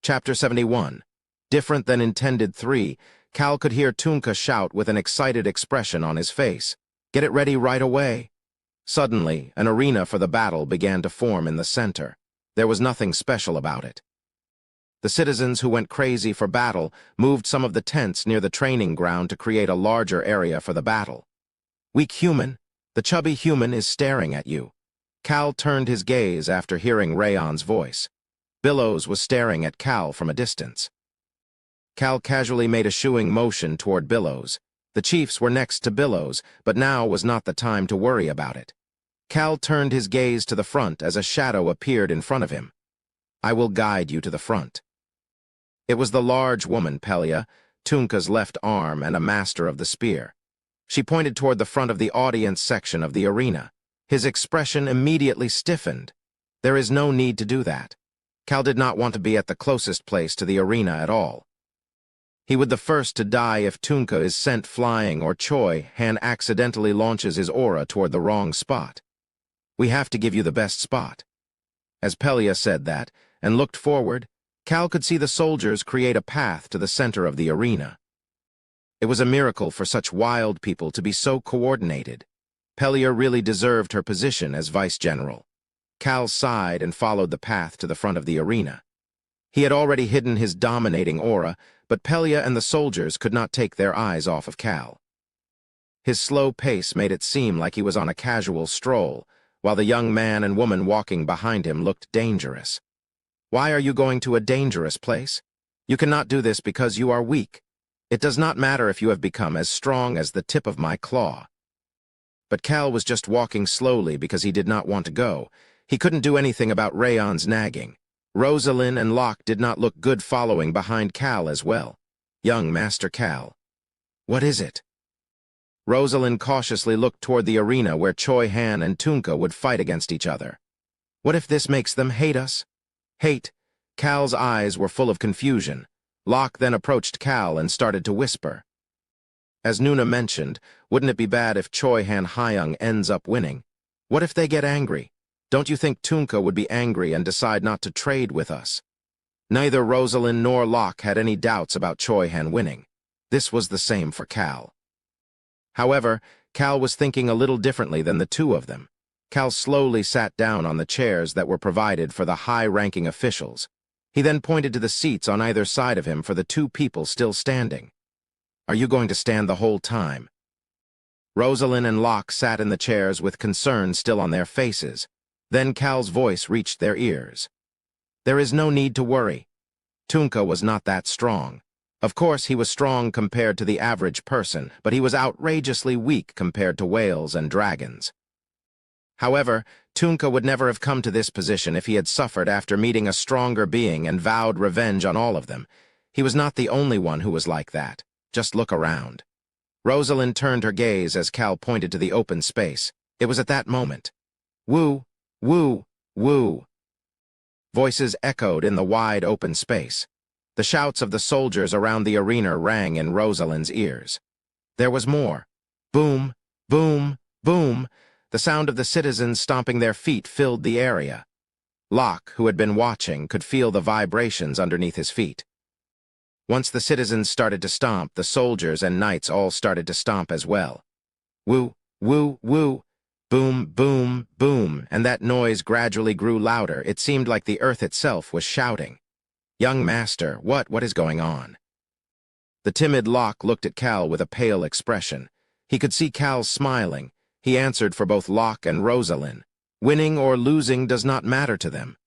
Chapter 71. Different than intended 3, Cal could hear Tunka shout with an excited expression on his face. "Get it ready right away." Suddenly, an arena for the battle began to form in the center. There was nothing special about it. The citizens who went crazy for battle moved some of the tents near the training ground to create a larger area for the battle. "Weak human, the chubby human is staring at you." Cal turned his gaze after hearing Rayon's voice. Billows was staring at Cal from a distance. Cal casually made a shooing motion toward Billows. The chiefs were next to Billows, but now was not the time to worry about it. Cal turned his gaze to the front as a shadow appeared in front of him. "I will guide you to the front." It was the large woman, Pelia, Tunka's left arm and a master of the spear. She pointed toward the front of the audience section of the arena. His expression immediately stiffened. There is no need to do that. Cal did not want to be at the closest place to the arena at all. He would the first to die if Tunka is sent flying or Choi Han accidentally launches his aura toward the wrong spot. "We have to give you the best spot." As Pelia said that and looked forward, Cal could see the soldiers create a path to the center of the arena. It was a miracle for such wild people to be so coordinated. Pelia really deserved her position as vice general. Cal sighed and followed the path to the front of the arena. He had already hidden his dominating aura, but Pelia and the soldiers could not take their eyes off of Cal. His slow pace made it seem like he was on a casual stroll, while the young man and woman walking behind him looked dangerous. "Why are you going to a dangerous place? You cannot do this because you are weak. It does not matter if you have become as strong as the tip of my claw." But Cal was just walking slowly because he did not want to go. He couldn't do anything about Rayon's nagging. Rosalind and Locke did not look good following behind Cal as well. "Young Master Cal." "What is it?" Rosalind cautiously looked toward the arena where Choi Han and Tunka would fight against each other. "What if this makes them hate us?" "Hate?" Cal's eyes were full of confusion. Locke then approached Cal and started to whisper. "As Nuna mentioned, wouldn't it be bad if Choi Han Hyung ends up winning? What if they get angry? Don't you think Tunka would be angry and decide not to trade with us?" Neither Rosalind nor Locke had any doubts about Choi Han winning. This was the same for Cal. However, Cal was thinking a little differently than the two of them. Cal slowly sat down on the chairs that were provided for the high-ranking officials. He then pointed to the seats on either side of him for the two people still standing. "Are you going to stand the whole time?" Rosalind and Locke sat in the chairs with concern still on their faces. Then Cal's voice reached their ears. "There is no need to worry. Tunka was not that strong. Of course, he was strong compared to the average person, but he was outrageously weak compared to whales and dragons. However, Tunka would never have come to this position if he had suffered after meeting a stronger being and vowed revenge on all of them. He was not the only one who was like that. Just look around." Rosalind turned her gaze as Cal pointed to the open space. It was at that moment. "Woo! Woo! Woo!" Voices echoed in the wide open space. The shouts of the soldiers around the arena rang in Rosalind's ears. There was more. Boom! Boom! Boom! The sound of the citizens stomping their feet filled the area. Locke, who had been watching, could feel the vibrations underneath his feet. Once the citizens started to stomp, the soldiers and knights all started to stomp as well. Woo! Woo! Woo! Boom, boom, boom, and that noise gradually grew louder. It seemed like the earth itself was shouting. "Young Master, what is going on?" The timid Locke looked at Cal with a pale expression. He could see Cal smiling. He answered for both Locke and Rosalind. Winning or losing does not matter to them.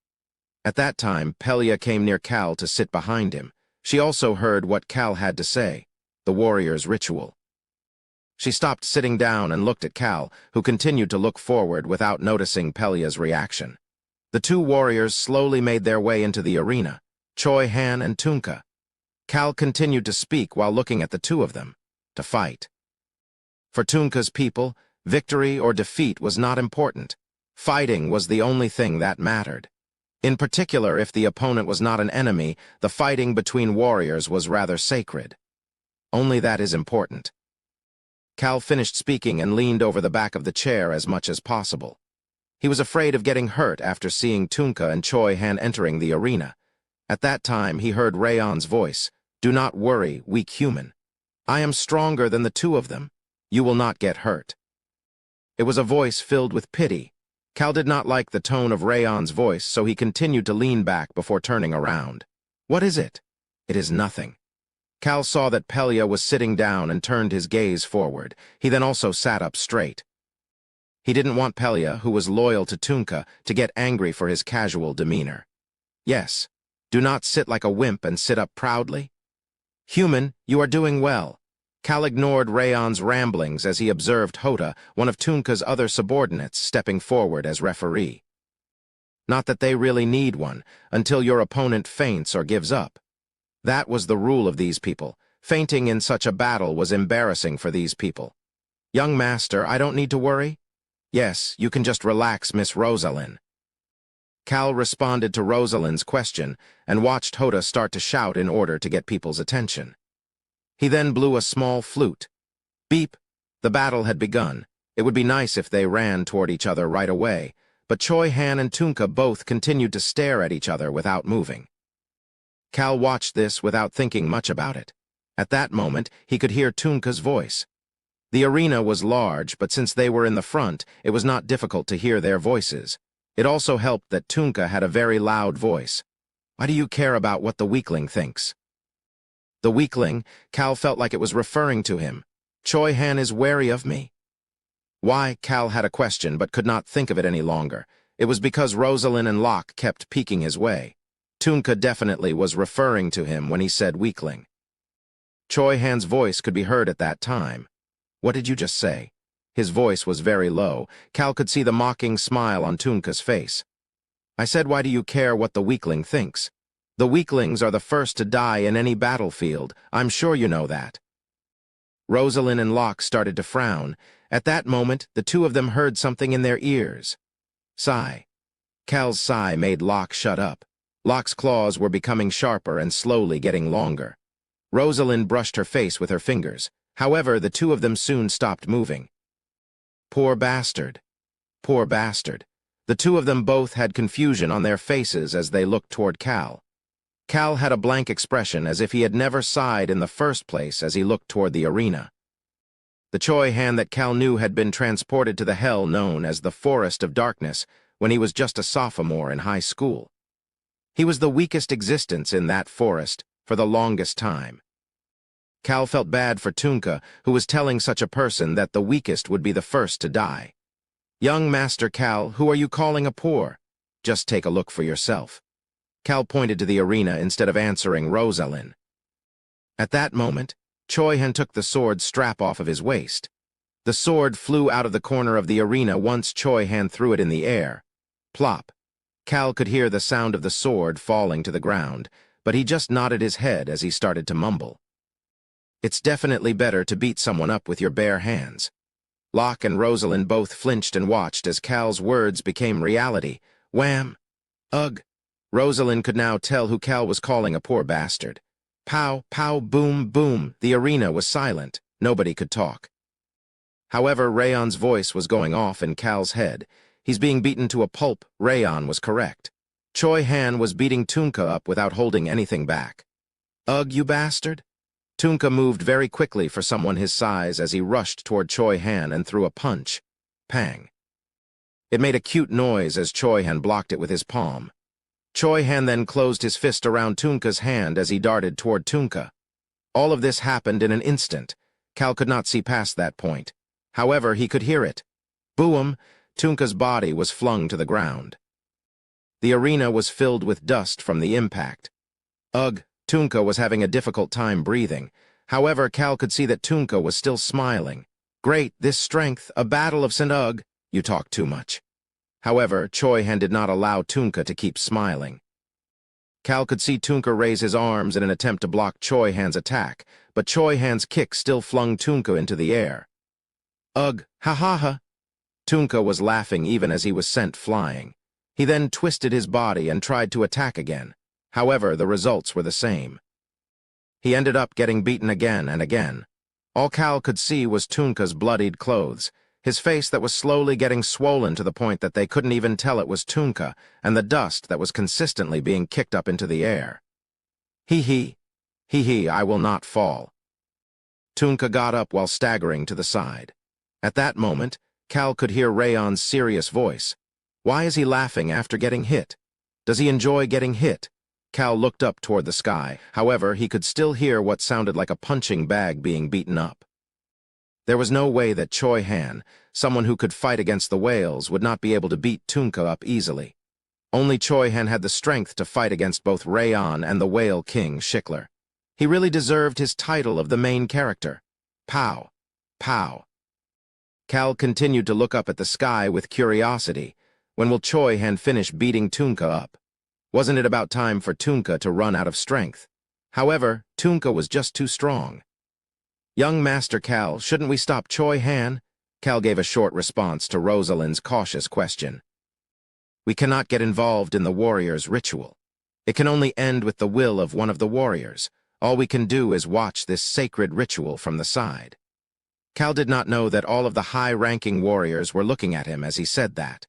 At that time, Pelia came near Cal to sit behind him. She also heard what Cal had to say, the warrior's ritual. She stopped sitting down and looked at Cal, who continued to look forward without noticing Pelia's reaction. The two warriors slowly made their way into the arena, Choi Han and Tunka. Cal continued to speak while looking at the two of them, to fight. For Tunka's people, victory or defeat was not important. Fighting was the only thing that mattered. In particular, if the opponent was not an enemy, the fighting between warriors was rather sacred. Only that is important. Cal finished speaking and leaned over the back of the chair as much as possible. He was afraid of getting hurt after seeing Tunka and Choi Han entering the arena. At that time, he heard Rayon's voice. "Do not worry, weak human. I am stronger than the two of them. You will not get hurt." It was a voice filled with pity. Cal did not like the tone of Rayon's voice, so he continued to lean back before turning around. "What is it?" "It is nothing." Cal saw that Pelia was sitting down and turned his gaze forward. He then also sat up straight. He didn't want Pelia, who was loyal to Tunka, to get angry for his casual demeanor. "Yes. Do not sit like a wimp and sit up proudly." "Human, you are doing well." Cal ignored Rayon's ramblings as he observed Hoda, one of Tunka's other subordinates, stepping forward as referee. Not that they really need one, until your opponent faints or gives up. That was the rule of these people. Fainting in such a battle was embarrassing for these people. "Young master, I don't need to worry?" "Yes, you can just relax, Miss Rosalind." Cal responded to Rosalind's question and watched Hoda start to shout in order to get people's attention. He then blew a small flute. Beep! The battle had begun. It would be nice if they ran toward each other right away, but Choi Han and Tunka both continued to stare at each other without moving. Cal watched this without thinking much about it. At that moment, he could hear Tunka's voice. The arena was large, but since they were in the front, it was not difficult to hear their voices. It also helped that Tunka had a very loud voice. "Why do you care about what the weakling thinks?" The weakling, Cal felt like it was referring to him. "Choi Han is wary of me." Why, Cal had a question but could not think of it any longer. It was because Rosalind and Locke kept peeking his way. Tunka definitely was referring to him when he said weakling. Choi Han's voice could be heard at that time. "What did you just say?" His voice was very low. Cal could see the mocking smile on Tunka's face. "I said, why do you care what the weakling thinks? The weaklings are the first to die in any battlefield. I'm sure you know that." Rosalind and Locke started to frown. At that moment, the two of them heard something in their ears. Sigh. Cal's sigh made Locke shut up. Locke's claws were becoming sharper and slowly getting longer. Rosalind brushed her face with her fingers. However, the two of them soon stopped moving. Poor bastard. Poor bastard. The two of them both had confusion on their faces as they looked toward Cal. Cal had a blank expression as if he had never sighed in the first place as he looked toward the arena. The Choi Han that Cal knew had been transported to the hell known as the Forest of Darkness when he was just a sophomore in high school. He was the weakest existence in that forest for the longest time. Cal felt bad for Tunka, who was telling such a person that the weakest would be the first to die. "Young Master Cal, who are you calling a poor? Just take a look for yourself." Cal pointed to the arena instead of answering Rosalind. At that moment, Choi Han took the sword strap off of his waist. The sword flew out of the corner of the arena once Choi Han threw it in the air. Plop. Cal could hear the sound of the sword falling to the ground, but he just nodded his head as he started to mumble. "It's definitely better to beat someone up with your bare hands." Locke and Rosalind both flinched and watched as Cal's words became reality. Wham! Ugh! Rosalind could now tell who Cal was calling a poor bastard. Pow, pow, boom, boom. The arena was silent. Nobody could talk. However, Rayon's voice was going off in Cal's head. He's being beaten to a pulp. Rayon was correct. Choi Han was beating Tunka up without holding anything back. Ugh, you bastard! Tunka moved very quickly for someone his size as he rushed toward Choi Han and threw a punch. Pang. It made a cute noise as Choi Han blocked it with his palm. Choi Han then closed his fist around Tunka's hand as he darted toward Tunka. All of this happened in an instant. Cal could not see past that point. However, he could hear it. Boom! Tunka's body was flung to the ground. The arena was filled with dust from the impact. Ugh! Tunka was having a difficult time breathing. However, Cal could see that Tunka was still smiling. Great, this strength, a battle of St. Ugh! You talk too much. However, Choi Han did not allow Tunka to keep smiling. Cal could see Tunka raise his arms in an attempt to block Choi Han's attack, but Choi Han's kick still flung Tunka into the air. Ugh, ha ha ha! Tunka was laughing even as he was sent flying. He then twisted his body and tried to attack again. However, the results were the same. He ended up getting beaten again and again. All Cal could see was Tunka's bloodied clothes. his face that was slowly getting swollen to the point that they couldn't even tell it was Tunka, and the dust that was consistently being kicked up into the air. Hee, I will not fall. Tunka got up while staggering to the side. At that moment, Cal could hear Rayon's serious voice. Why is he laughing after getting hit? Does he enjoy getting hit? Cal looked up toward the sky. However, he could still hear what sounded like a punching bag being beaten up. There was no way that Choi Han, someone who could fight against the whales, would not be able to beat Tunka up easily. Only Choi Han had the strength to fight against both Rayon and the Whale King, Schickler. He really deserved his title of the main character. Pow. Pow. Cal continued to look up at the sky with curiosity. When will Choi Han finish beating Tunka up? Wasn't it about time for Tunka to run out of strength? However, Tunka was just too strong. Young Master Cal, shouldn't we stop Choi Han? Cal gave a short response to Rosalind's cautious question. We cannot get involved in the warrior's ritual. It can only end with the will of one of the warriors. All we can do is watch this sacred ritual from the side. Cal did not know that all of the high-ranking warriors were looking at him as he said that.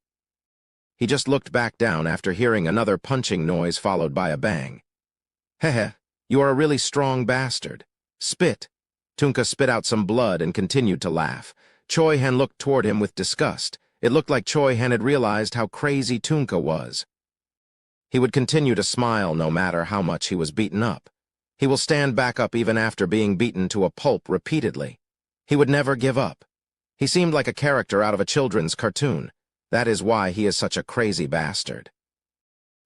He just looked back down after hearing another punching noise followed by a bang. Hehe, you are a really strong bastard. Spit. Tunka spit out some blood and continued to laugh. Choi Han looked toward him with disgust. It looked like Choi Han had realized how crazy Tunka was. He would continue to smile no matter how much he was beaten up. He will stand back up even after being beaten to a pulp repeatedly. He would never give up. He seemed like a character out of a children's cartoon. That is why he is such a crazy bastard.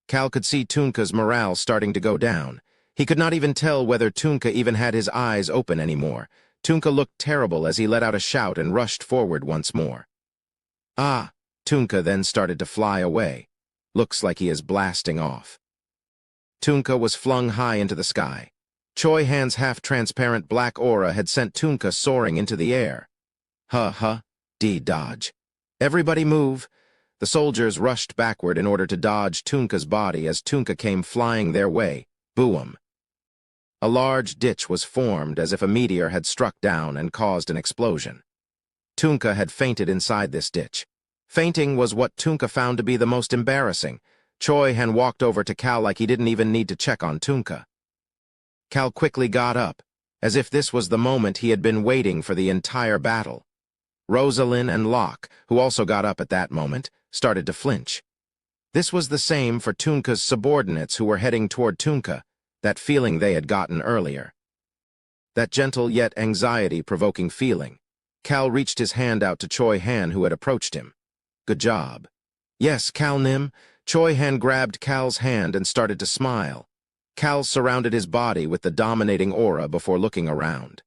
Cal could see Tunka's morale starting to go down. He could not even tell whether Tunka even had his eyes open anymore. Tunka looked terrible as he let out a shout and rushed forward once more. Ah! Tunka then started to fly away. Looks like he is blasting off. Tunka was flung high into the sky. Choi Han's half-transparent black aura had sent Tunka soaring into the air. Dodge. Everybody move! The soldiers rushed backward in order to dodge Tunka's body as Tunka came flying their way. Boom! A large ditch was formed as if a meteor had struck down and caused an explosion. Tunka had fainted inside this ditch. Fainting was what Tunka found to be the most embarrassing. Choi Han walked over to Cal like he didn't even need to check on Tunka. Cal quickly got up, as if this was the moment he had been waiting for the entire battle. Rosalind and Locke, who also got up at that moment, started to flinch. This was the same for Tunka's subordinates who were heading toward Tunka, that feeling they had gotten earlier. That gentle yet anxiety-provoking feeling. Cal reached his hand out to Choi Han, who had approached him. Good job. Yes, Cal Nim. Choi Han grabbed Cal's hand and started to smile. Cal surrounded his body with the dominating aura before looking around.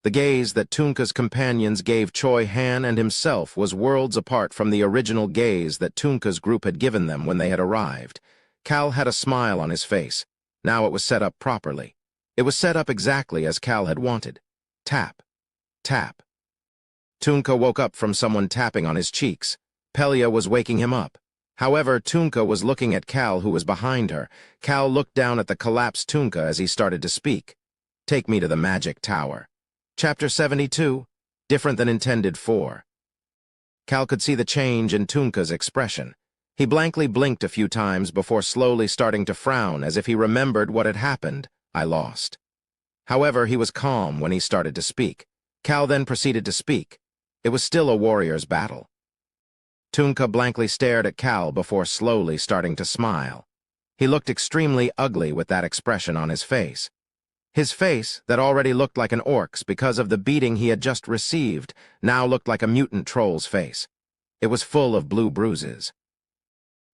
The gaze that Tunka's companions gave Choi Han and himself was worlds apart from the original gaze that Tunka's group had given them when they had arrived. Cal had a smile on his face. Now it was set up properly. It was set up exactly as Cal had wanted. Tap. Tap. Tunka woke up from someone tapping on his cheeks. Pelia was waking him up. However, Tunka was looking at Cal, who was behind her. Cal looked down at the collapsed Tunka as he started to speak. Take me to the magic tower. Chapter 72, Different Than Intended 4. Cal could see the change in Tunka's expression. He blankly blinked a few times before slowly starting to frown as if he remembered what had happened. I lost. However, he was calm when he started to speak. Cal then proceeded to speak. It was still a warrior's battle. Tunka blankly stared at Cal before slowly starting to smile. He looked extremely ugly with that expression on his face. His face, that already looked like an orc's because of the beating he had just received, now looked like a mutant troll's face. It was full of blue bruises.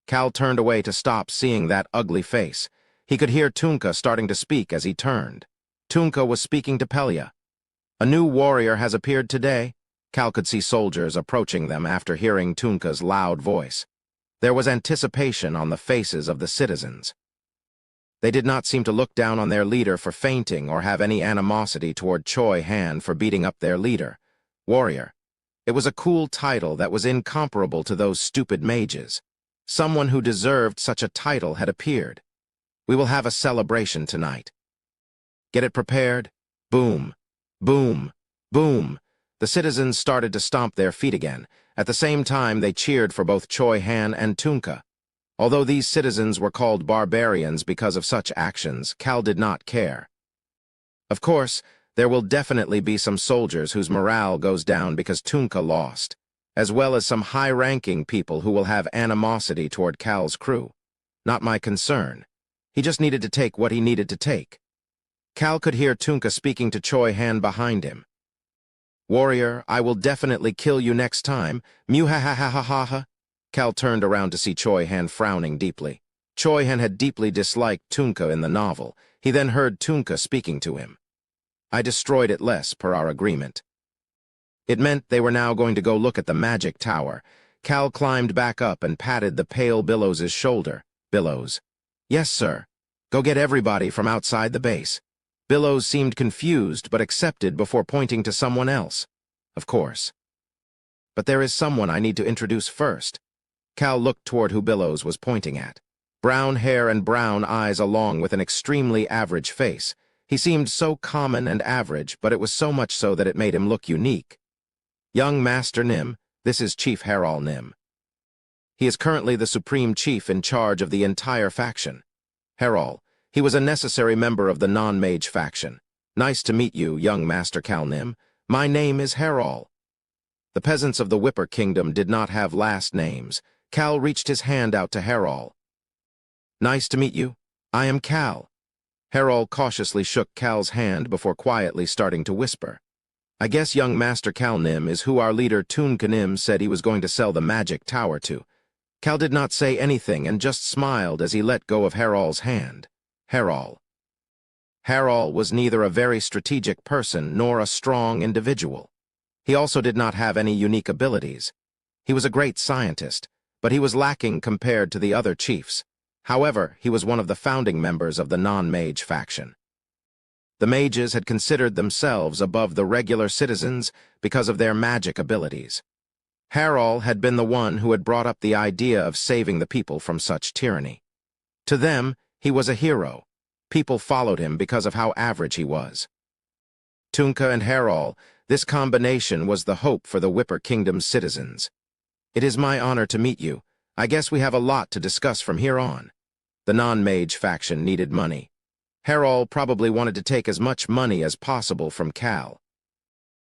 Cal turned away to stop seeing that ugly face. He could hear Tunka starting to speak as he turned. Tunka was speaking to Pelia. A new warrior has appeared today. Cal could see soldiers approaching them after hearing Tunka's loud voice. There was anticipation on the faces of the citizens. They did not seem to look down on their leader for fainting or have any animosity toward Choi Han for beating up their leader. Warrior. It was a cool title that was incomparable to those stupid mages. Someone who deserved such a title had appeared. We will have a celebration tonight. Get it prepared? Boom. Boom. Boom. The citizens started to stomp their feet again. At the same time, they cheered for both Choi Han and Tunka. Although these citizens were called barbarians because of such actions, Cal did not care. Of course, there will definitely be some soldiers whose morale goes down because Tunka lost, as well as some high-ranking people who will have animosity toward Cal's crew. Not my concern. He just needed to take what he needed to take. Cal could hear Tunka speaking to Choi Han behind him. "Warrior, I will definitely kill you next time. Mew-ha-ha-ha-ha-ha." Cal turned around to see Choi Han frowning deeply. Choi Han had deeply disliked Tunka in the novel. He then heard Tunka speaking to him. "I destroyed it less, per our agreement." It meant they were now going to go look at the magic tower. Cal climbed back up and patted the pale Billows's shoulder. "Billows." "Yes, sir. Go get everybody from outside the base." Billows seemed confused but accepted before pointing to someone else. "Of course. But there is someone I need to introduce first." Cal looked toward who Billows was pointing at. Brown hair and brown eyes along with an extremely average face. He seemed so common and average, but it was so much so that it made him look unique. "Young Master Nim, this is Chief Harol Nim. He is currently the Supreme Chief in charge of the entire faction. Harol, he was a necessary member of the non-mage faction. Nice to meet you, young Master Cal Nim. My name is Harol." The peasants of the Whipper Kingdom did not have last names. Cal reached his hand out to Harol. "Nice to meet you. I am Cal." Harol cautiously shook Cal's hand before quietly starting to whisper. "I guess young Master Cal Nim is who our leader Tunka Nim said he was going to sell the magic tower to." Cal did not say anything and just smiled as he let go of Harol's hand. Harol. Harol was neither a very strategic person nor a strong individual. He also did not have any unique abilities. He was a great scientist, but he was lacking compared to the other chiefs. However, he was one of the founding members of the non-mage faction. The mages had considered themselves above the regular citizens because of their magic abilities. Harol had been the one who had brought up the idea of saving the people from such tyranny. To them, he was a hero. People followed him because of how average he was. Tunka and Harol, this combination was the hope for the Whipper Kingdom's citizens. "It is my honor to meet you. I guess we have a lot to discuss from here on." The non-mage faction needed money. Harol probably wanted to take as much money as possible from Cal.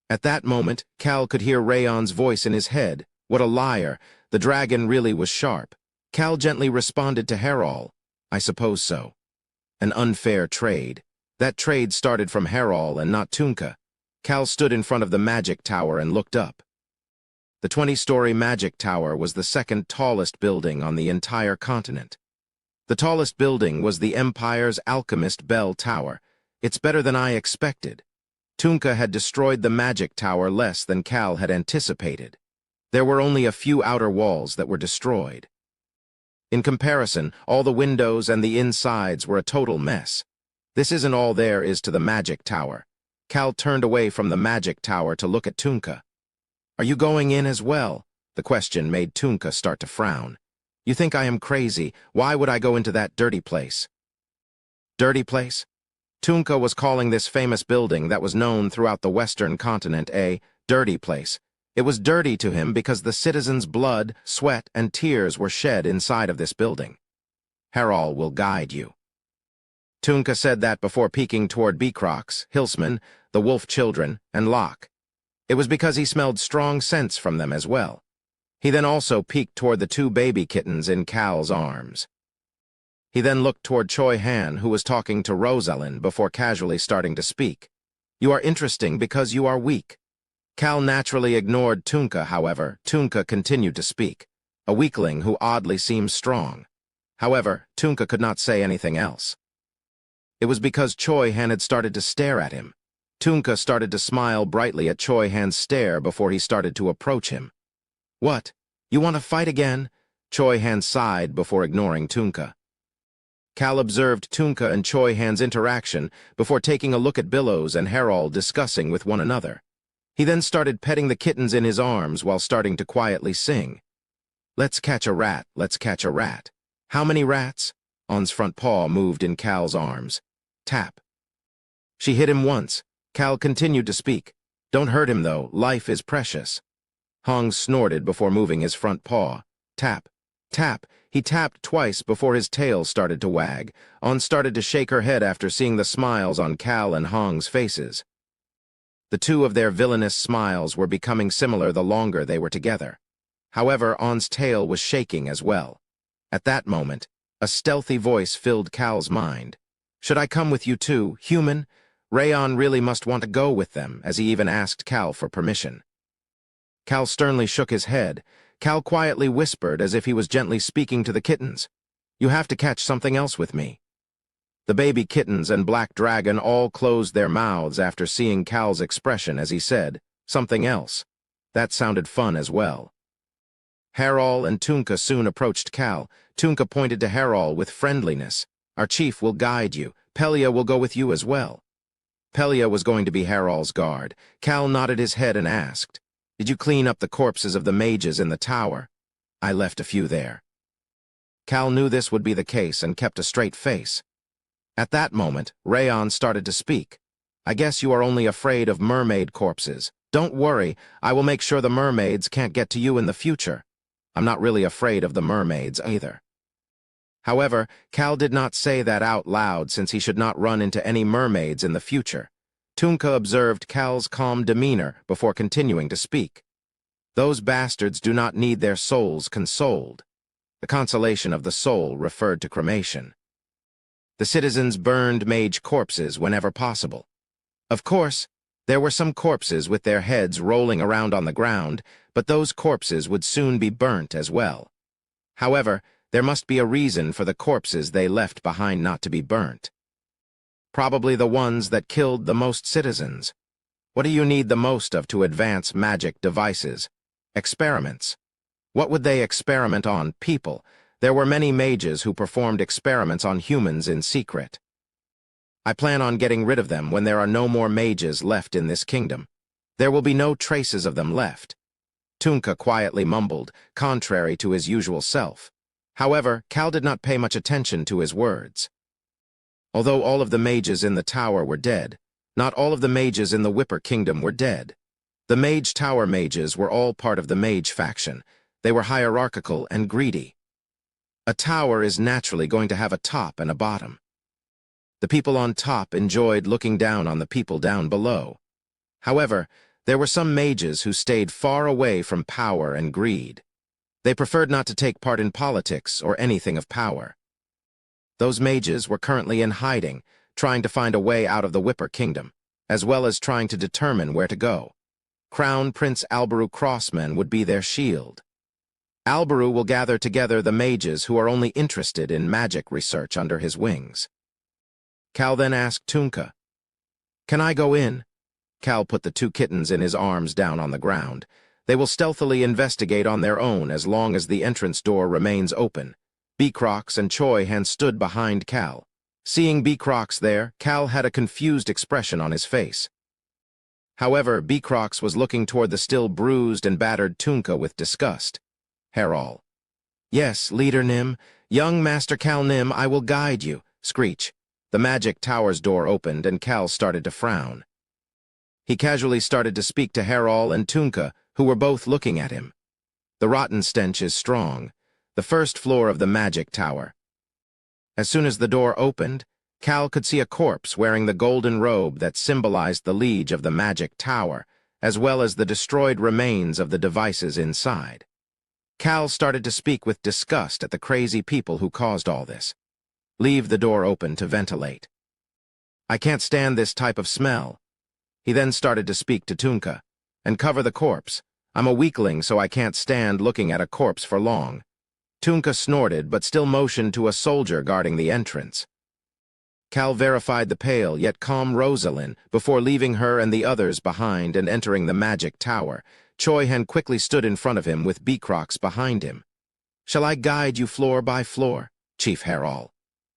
At that moment, Cal could hear Rayon's voice in his head. What a liar! The dragon really was sharp. Cal gently responded to Harol. "I suppose so." An unfair trade. That trade started from Harol and not Tunka. Cal stood in front of the magic tower and looked up. The 20-story magic tower was the second tallest building on the entire continent. The tallest building was the Empire's Alchemist Bell Tower. It's better than I expected. Tunka had destroyed the magic tower less than Cal had anticipated. There were only a few outer walls that were destroyed. In comparison, all the windows and the insides were a total mess. This isn't all there is to the magic tower. Cal turned away from the magic tower to look at Tunka. "Are you going in as well?" The question made Tunka start to frown. "You think I am crazy? Why would I go into that dirty place?" Dirty place? Tunka was calling this famous building that was known throughout the Western continent a dirty place. It was dirty to him because the citizens' blood, sweat, and tears were shed inside of this building. "Harol will guide you." Tunka said that before peeking toward Beecrox, Hilsman, the Wolf Children, and Locke. It was because he smelled strong scents from them as well. He then also peeked toward the two baby kittens in Cal's arms. He then looked toward Choi Han, who was talking to Rosalind before casually starting to speak. "You are interesting because you are weak." Cal naturally ignored Tunka, however. Tunka continued to speak, a weakling who oddly seems strong. However, Tunka could not say anything else. It was because Choi Han had started to stare at him. Tunka started to smile brightly at Choi Han's stare before he started to approach him. "What? You want to fight again?" Choi Han sighed before ignoring Tunka. Cal observed Tunka and Choi Han's interaction before taking a look at Billows and Harol discussing with one another. He then started petting the kittens in his arms while starting to quietly sing. "Let's catch a rat, let's catch a rat." "How many rats?" Ainz's front paw moved in Cal's arms. Tap. She hit him once. Cal continued to speak. Don't hurt him, though. Life is precious. Hong snorted before moving his front paw. Tap, tap. He tapped twice before his tail started to wag. Ainz started to shake her head after seeing the smiles on Cal and Hong's faces. The two of their villainous smiles were becoming similar the longer they were together. However, Ainz's tail was shaking as well. At that moment, a stealthy voice filled Cal's mind. Should I come with you too, human? Rayon really must want to go with them, as he even asked Cal for permission. Cal sternly shook his head. Cal quietly whispered as if he was gently speaking to the kittens. You have to catch something else with me. The baby kittens and Black Dragon all closed their mouths after seeing Cal's expression as he said, something else. That sounded fun as well. Harol and Tunka soon approached Cal. Tunka pointed to Harol with friendliness. Our chief will guide you. Pelia will go with you as well. Pelia was going to be Harol's guard. Cal nodded his head and asked, Did you clean up the corpses of the mages in the tower? I left a few there. Cal knew this would be the case and kept a straight face. At that moment, Rayon started to speak. I guess you are only afraid of mermaid corpses. Don't worry, I will make sure the mermaids can't get to you in the future. I'm not really afraid of the mermaids either. However, Cal did not say that out loud since he should not run into any mermaids in the future. Tunka observed Cal's calm demeanor before continuing to speak. Those bastards do not need their souls consoled. The consolation of the soul referred to cremation. The citizens burned mage corpses whenever possible. Of course, there were some corpses with their heads rolling around on the ground, but those corpses would soon be burnt as well. However, there must be a reason for the corpses they left behind not to be burnt. Probably the ones that killed the most citizens. What do you need the most of to advance magic devices? Experiments. What would they experiment on? People. There were many mages who performed experiments on humans in secret. I plan on getting rid of them when there are no more mages left in this kingdom. There will be no traces of them left. Tunka quietly mumbled, contrary to his usual self. However, Cal did not pay much attention to his words. Although all of the mages in the tower were dead, not all of the mages in the Whipper Kingdom were dead. The Mage Tower mages were all part of the mage faction. They were hierarchical and greedy. A tower is naturally going to have a top and a bottom. The people on top enjoyed looking down on the people down below. However, there were some mages who stayed far away from power and greed. They preferred not to take part in politics or anything of power. Those mages were currently in hiding, trying to find a way out of the Whipper Kingdom, as well as trying to determine where to go. Crown Prince Alberu Crossman would be their shield. Alberu will gather together the mages who are only interested in magic research under his wings. Cal then asked Tunka, Can I go in? Cal put the two kittens in his arms down on the ground. They will stealthily investigate on their own as long as the entrance door remains open. Beecrox and Choi Han stood behind Cal. Seeing Beecrox there, Cal had a confused expression on his face. However, Beecrox was looking toward the still bruised and battered Tunka with disgust. Harol. Yes, Leader Nim. Young Master Cal Nim, I will guide you. Screech. The magic tower's door opened and Cal started to frown. He casually started to speak to Harol and Tunka, who were both looking at him. The rotten stench is strong. The first floor of the magic tower. As soon as the door opened, Cal could see a corpse wearing the golden robe that symbolized the liege of the magic tower, as well as the destroyed remains of the devices inside. Cal started to speak with disgust at the crazy people who caused all this. Leave the door open to ventilate. I can't stand this type of smell. He then started to speak to Tunka. And cover the corpse. I'm a weakling, so I can't stand looking at a corpse for long. Tunka snorted, but still motioned to a soldier guarding the entrance. Cal verified the pale yet calm Rosalind before leaving her and the others behind and entering the magic tower. Choi Han quickly stood in front of him with Beecrox behind him. Shall I guide you floor by floor, Chief Harol?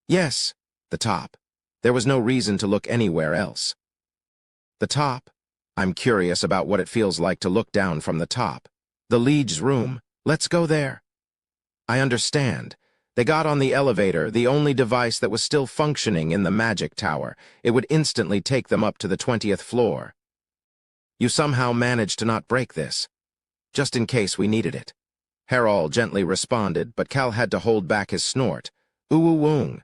Yes, the top. There was no reason to look anywhere else. The top? I'm curious about what it feels like to look down from the top. The Liege's room. Let's go there. I understand. They got on the elevator, the only device that was still functioning in the magic tower. It would instantly take them up to the 20th floor. You somehow managed to not break this. Just in case we needed it. Harald gently responded, but Cal had to hold back his snort. Ooh-woong.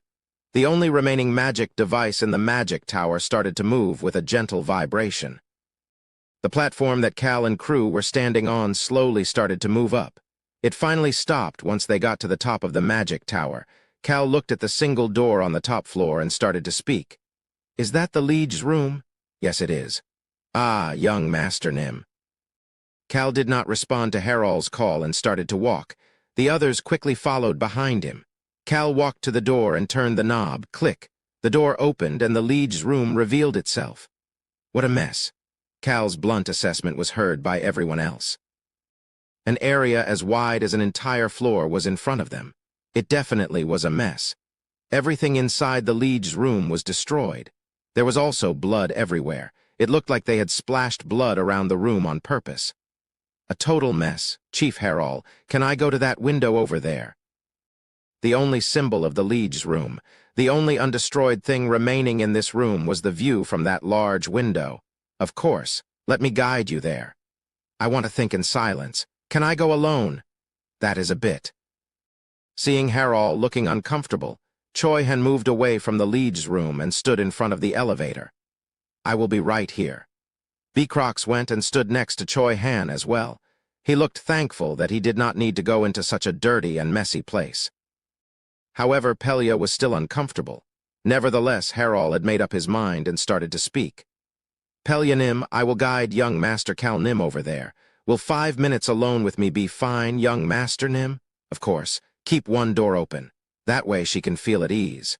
The only remaining magic device in the magic tower started to move with a gentle vibration. The platform that Cal and crew were standing on slowly started to move up. It finally stopped once they got to the top of the magic tower. Cal looked at the single door on the top floor and started to speak. Is that the Liege's room? Yes, it is. Ah, young Master Nim. Cal did not respond to Harald's call and started to walk. The others quickly followed behind him. Cal walked to the door and turned the knob. Click. The door opened and the Liege's room revealed itself. What a mess. Cal's blunt assessment was heard by everyone else. An area as wide as an entire floor was in front of them. It definitely was a mess. Everything inside the Liege's room was destroyed. There was also blood everywhere. It looked like they had splashed blood around the room on purpose. A total mess. Chief Harald, can I go to that window over there? The only symbol of the Liege's room, the only undestroyed thing remaining in this room was the view from that large window. Of course, let me guide you there. I want to think in silence. Can I go alone? That is a bit. Seeing Harald looking uncomfortable, Choi Han moved away from the Liege's room and stood in front of the elevator. I will be right here. Beacrox went and stood next to Choi Han as well. He looked thankful that he did not need to go into such a dirty and messy place. However, Pelia was still uncomfortable. Nevertheless, Harald had made up his mind and started to speak. Pelia Nim, I will guide young Master Cal Nim over there. Will 5 minutes alone with me be fine, young Master Nim? Of course, keep one door open. That way she can feel at ease.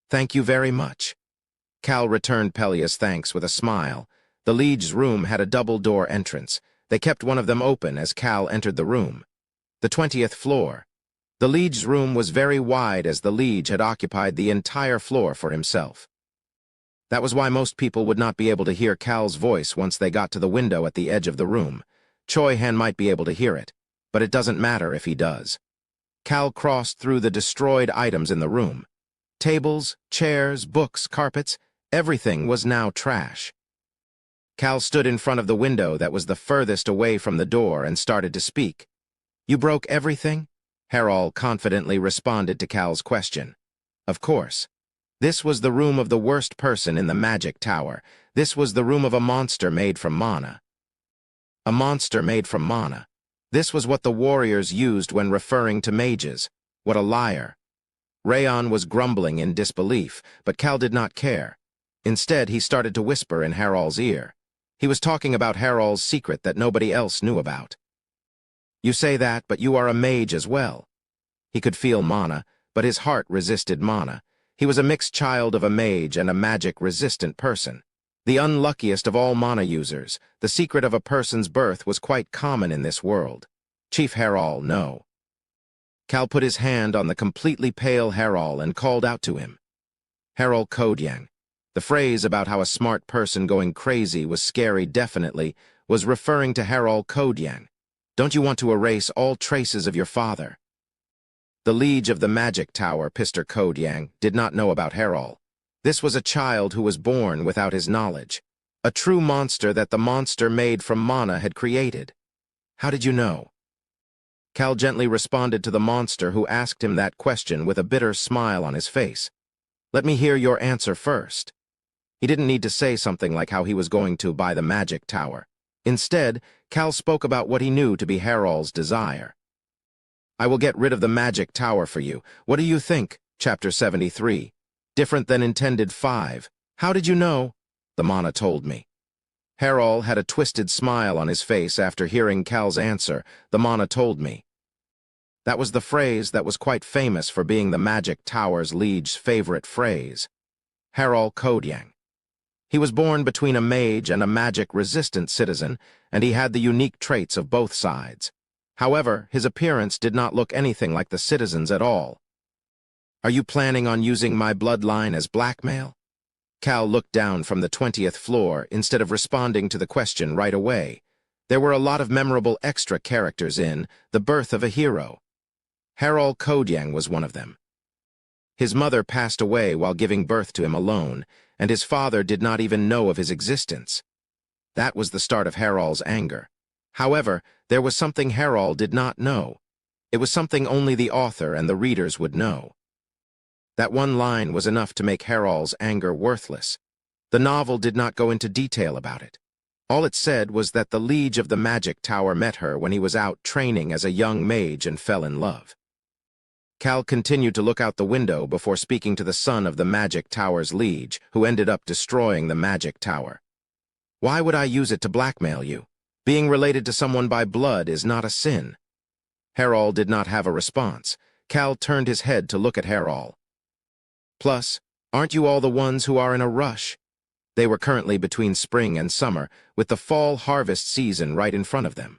Thank you very much. Cal returned Pelia's thanks with a smile. The Liege's room had a double-door entrance. They kept one of them open as Cal entered the room. The 20th floor. The Liege's room was very wide as the Liege had occupied the entire floor for himself. That was why most people would not be able to hear Cal's voice once they got to the window at the edge of the room. Choi Han might be able to hear it, but it doesn't matter if he does. Cal crossed through the destroyed items in the room. Tables, chairs, books, carpets, everything was now trash. Cal stood in front of the window that was the furthest away from the door and started to speak. You broke everything? Harald confidently responded to Cal's question. Of course. This was the room of the worst person in the magic tower. This was the room of a monster made from mana. A monster made from mana. This was what the warriors used when referring to mages. What a liar. Rayon was grumbling in disbelief, but Cal did not care. Instead, he started to whisper in Harald's ear. He was talking about Harald's secret that nobody else knew about. You say that, but you are a mage as well. He could feel mana, but his heart resisted mana. He was a mixed child of a mage and a magic-resistant person. The unluckiest of all mana users, the secret of a person's birth was quite common in this world. Chief Harald, no. Cal put his hand on the completely pale Harald and called out to him. Harald Kodyang. The phrase about how a smart person going crazy was scary definitely was referring to Harald Kodyang. Don't you want to erase all traces of your father? The Liege of the Magic Tower, Pister Kodyang, did not know about Harald. This was a child who was born without his knowledge. A true monster that the monster made from mana had created. How did you know? Cal gently responded to the monster who asked him that question with a bitter smile on his face. Let me hear your answer first. He didn't need to say something like how he was going to buy the magic tower. Instead, Cal spoke about what he knew to be Harald's desire. I will get rid of the magic tower for you. What do you think? Chapter 73. Different than intended 5. How did you know? The mana told me. Harald had a twisted smile on his face after hearing Cal's answer. The mana told me. That was the phrase that was quite famous for being the magic tower's liege's favorite phrase. Harald Kodyang. He was born between a mage and a magic-resistant citizen, and he had the unique traits of both sides. However, his appearance did not look anything like the citizens at all. Are you planning on using my bloodline as blackmail? Cal looked down from the 20th floor instead of responding to the question right away. There were a lot of memorable extra characters in The Birth of a Hero. Harald Kodyang was one of them. His mother passed away while giving birth to him alone, and his father did not even know of his existence. That was the start of Harald's anger. However, there was something Harald did not know. It was something only the author and the readers would know. That one line was enough to make Harald's anger worthless. The novel did not go into detail about it. All it said was that the liege of the magic tower met her when he was out training as a young mage and fell in love. Cal continued to look out the window before speaking to the son of the magic tower's liege, who ended up destroying the magic tower. Why would I use it to blackmail you? Being related to someone by blood is not a sin. Harald did not have a response. Cal turned his head to look at Harald. Plus, aren't you all the ones who are in a rush? They were currently between spring and summer, with the fall harvest season right in front of them.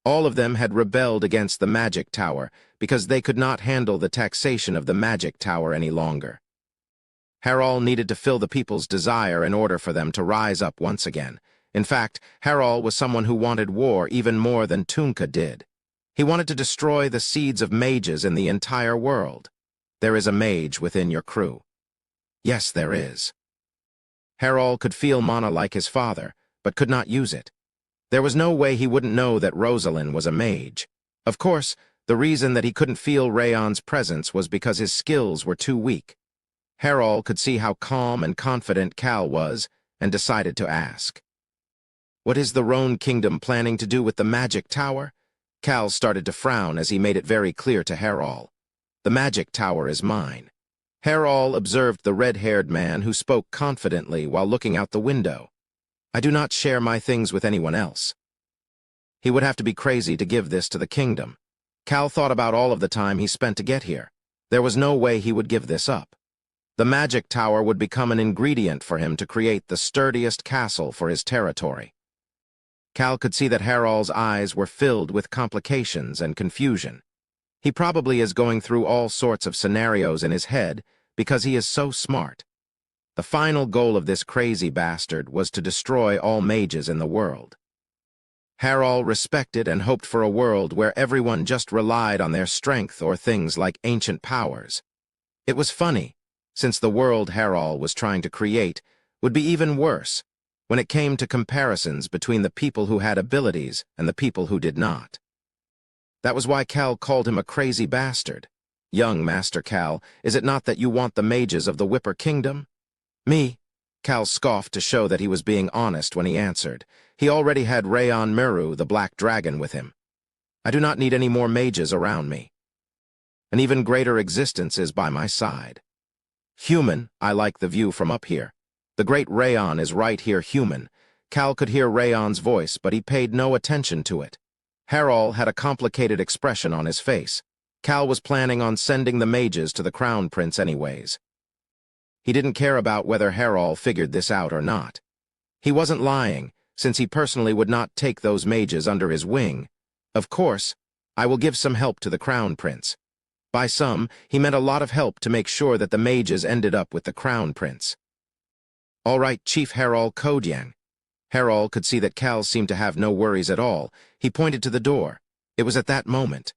All of them had rebelled against the magic tower because they could not handle the taxation of the magic tower any longer. Harald needed to fill the people's desire in order for them to rise up once again. In fact, Harald was someone who wanted war even more than Tunka did. He wanted to destroy the seeds of mages in the entire world. There is a mage within your crew. Yes, there is. Harald could feel mana like his father, but could not use it. There was no way he wouldn't know that Rosalind was a mage. Of course, the reason that he couldn't feel Rayon's presence was because his skills were too weak. Harald could see how calm and confident Cal was, and decided to ask. What is the Roan Kingdom planning to do with the magic tower? Cal started to frown as he made it very clear to Harald. The magic tower is mine. Harald observed the red-haired man who spoke confidently while looking out the window. I do not share my things with anyone else. He would have to be crazy to give this to the kingdom. Cal thought about all of the time he spent to get here. There was no way he would give this up. The magic tower would become an ingredient for him to create the sturdiest castle for his territory. Cal could see that Harald's eyes were filled with complications and confusion. He probably is going through all sorts of scenarios in his head because he is so smart. The final goal of this crazy bastard was to destroy all mages in the world. Harald respected and hoped for a world where everyone just relied on their strength or things like ancient powers. It was funny, since the world Harald was trying to create would be even worse when it came to comparisons between the people who had abilities and the people who did not. That was why Cal called him a crazy bastard. Young Master Cal, is it not that you want the mages of the Whipper Kingdom? Me? Cal scoffed to show that he was being honest when he answered. He already had Rayon Meru, the Black Dragon, with him. I do not need any more mages around me. An even greater existence is by my side. Human, I like the view from up here. The great Rayon is right here, human. Cal could hear Rayon's voice, but he paid no attention to it. Harald had a complicated expression on his face. Cal was planning on sending the mages to the Crown Prince anyways. He didn't care about whether Harald figured this out or not. He wasn't lying, since he personally would not take those mages under his wing. Of course, I will give some help to the Crown Prince. By some, he meant a lot of help to make sure that the mages ended up with the Crown Prince. All right, Chief Harald Kodyang. Harald could see that Cal seemed to have no worries at all. He pointed to the door. It was at that moment.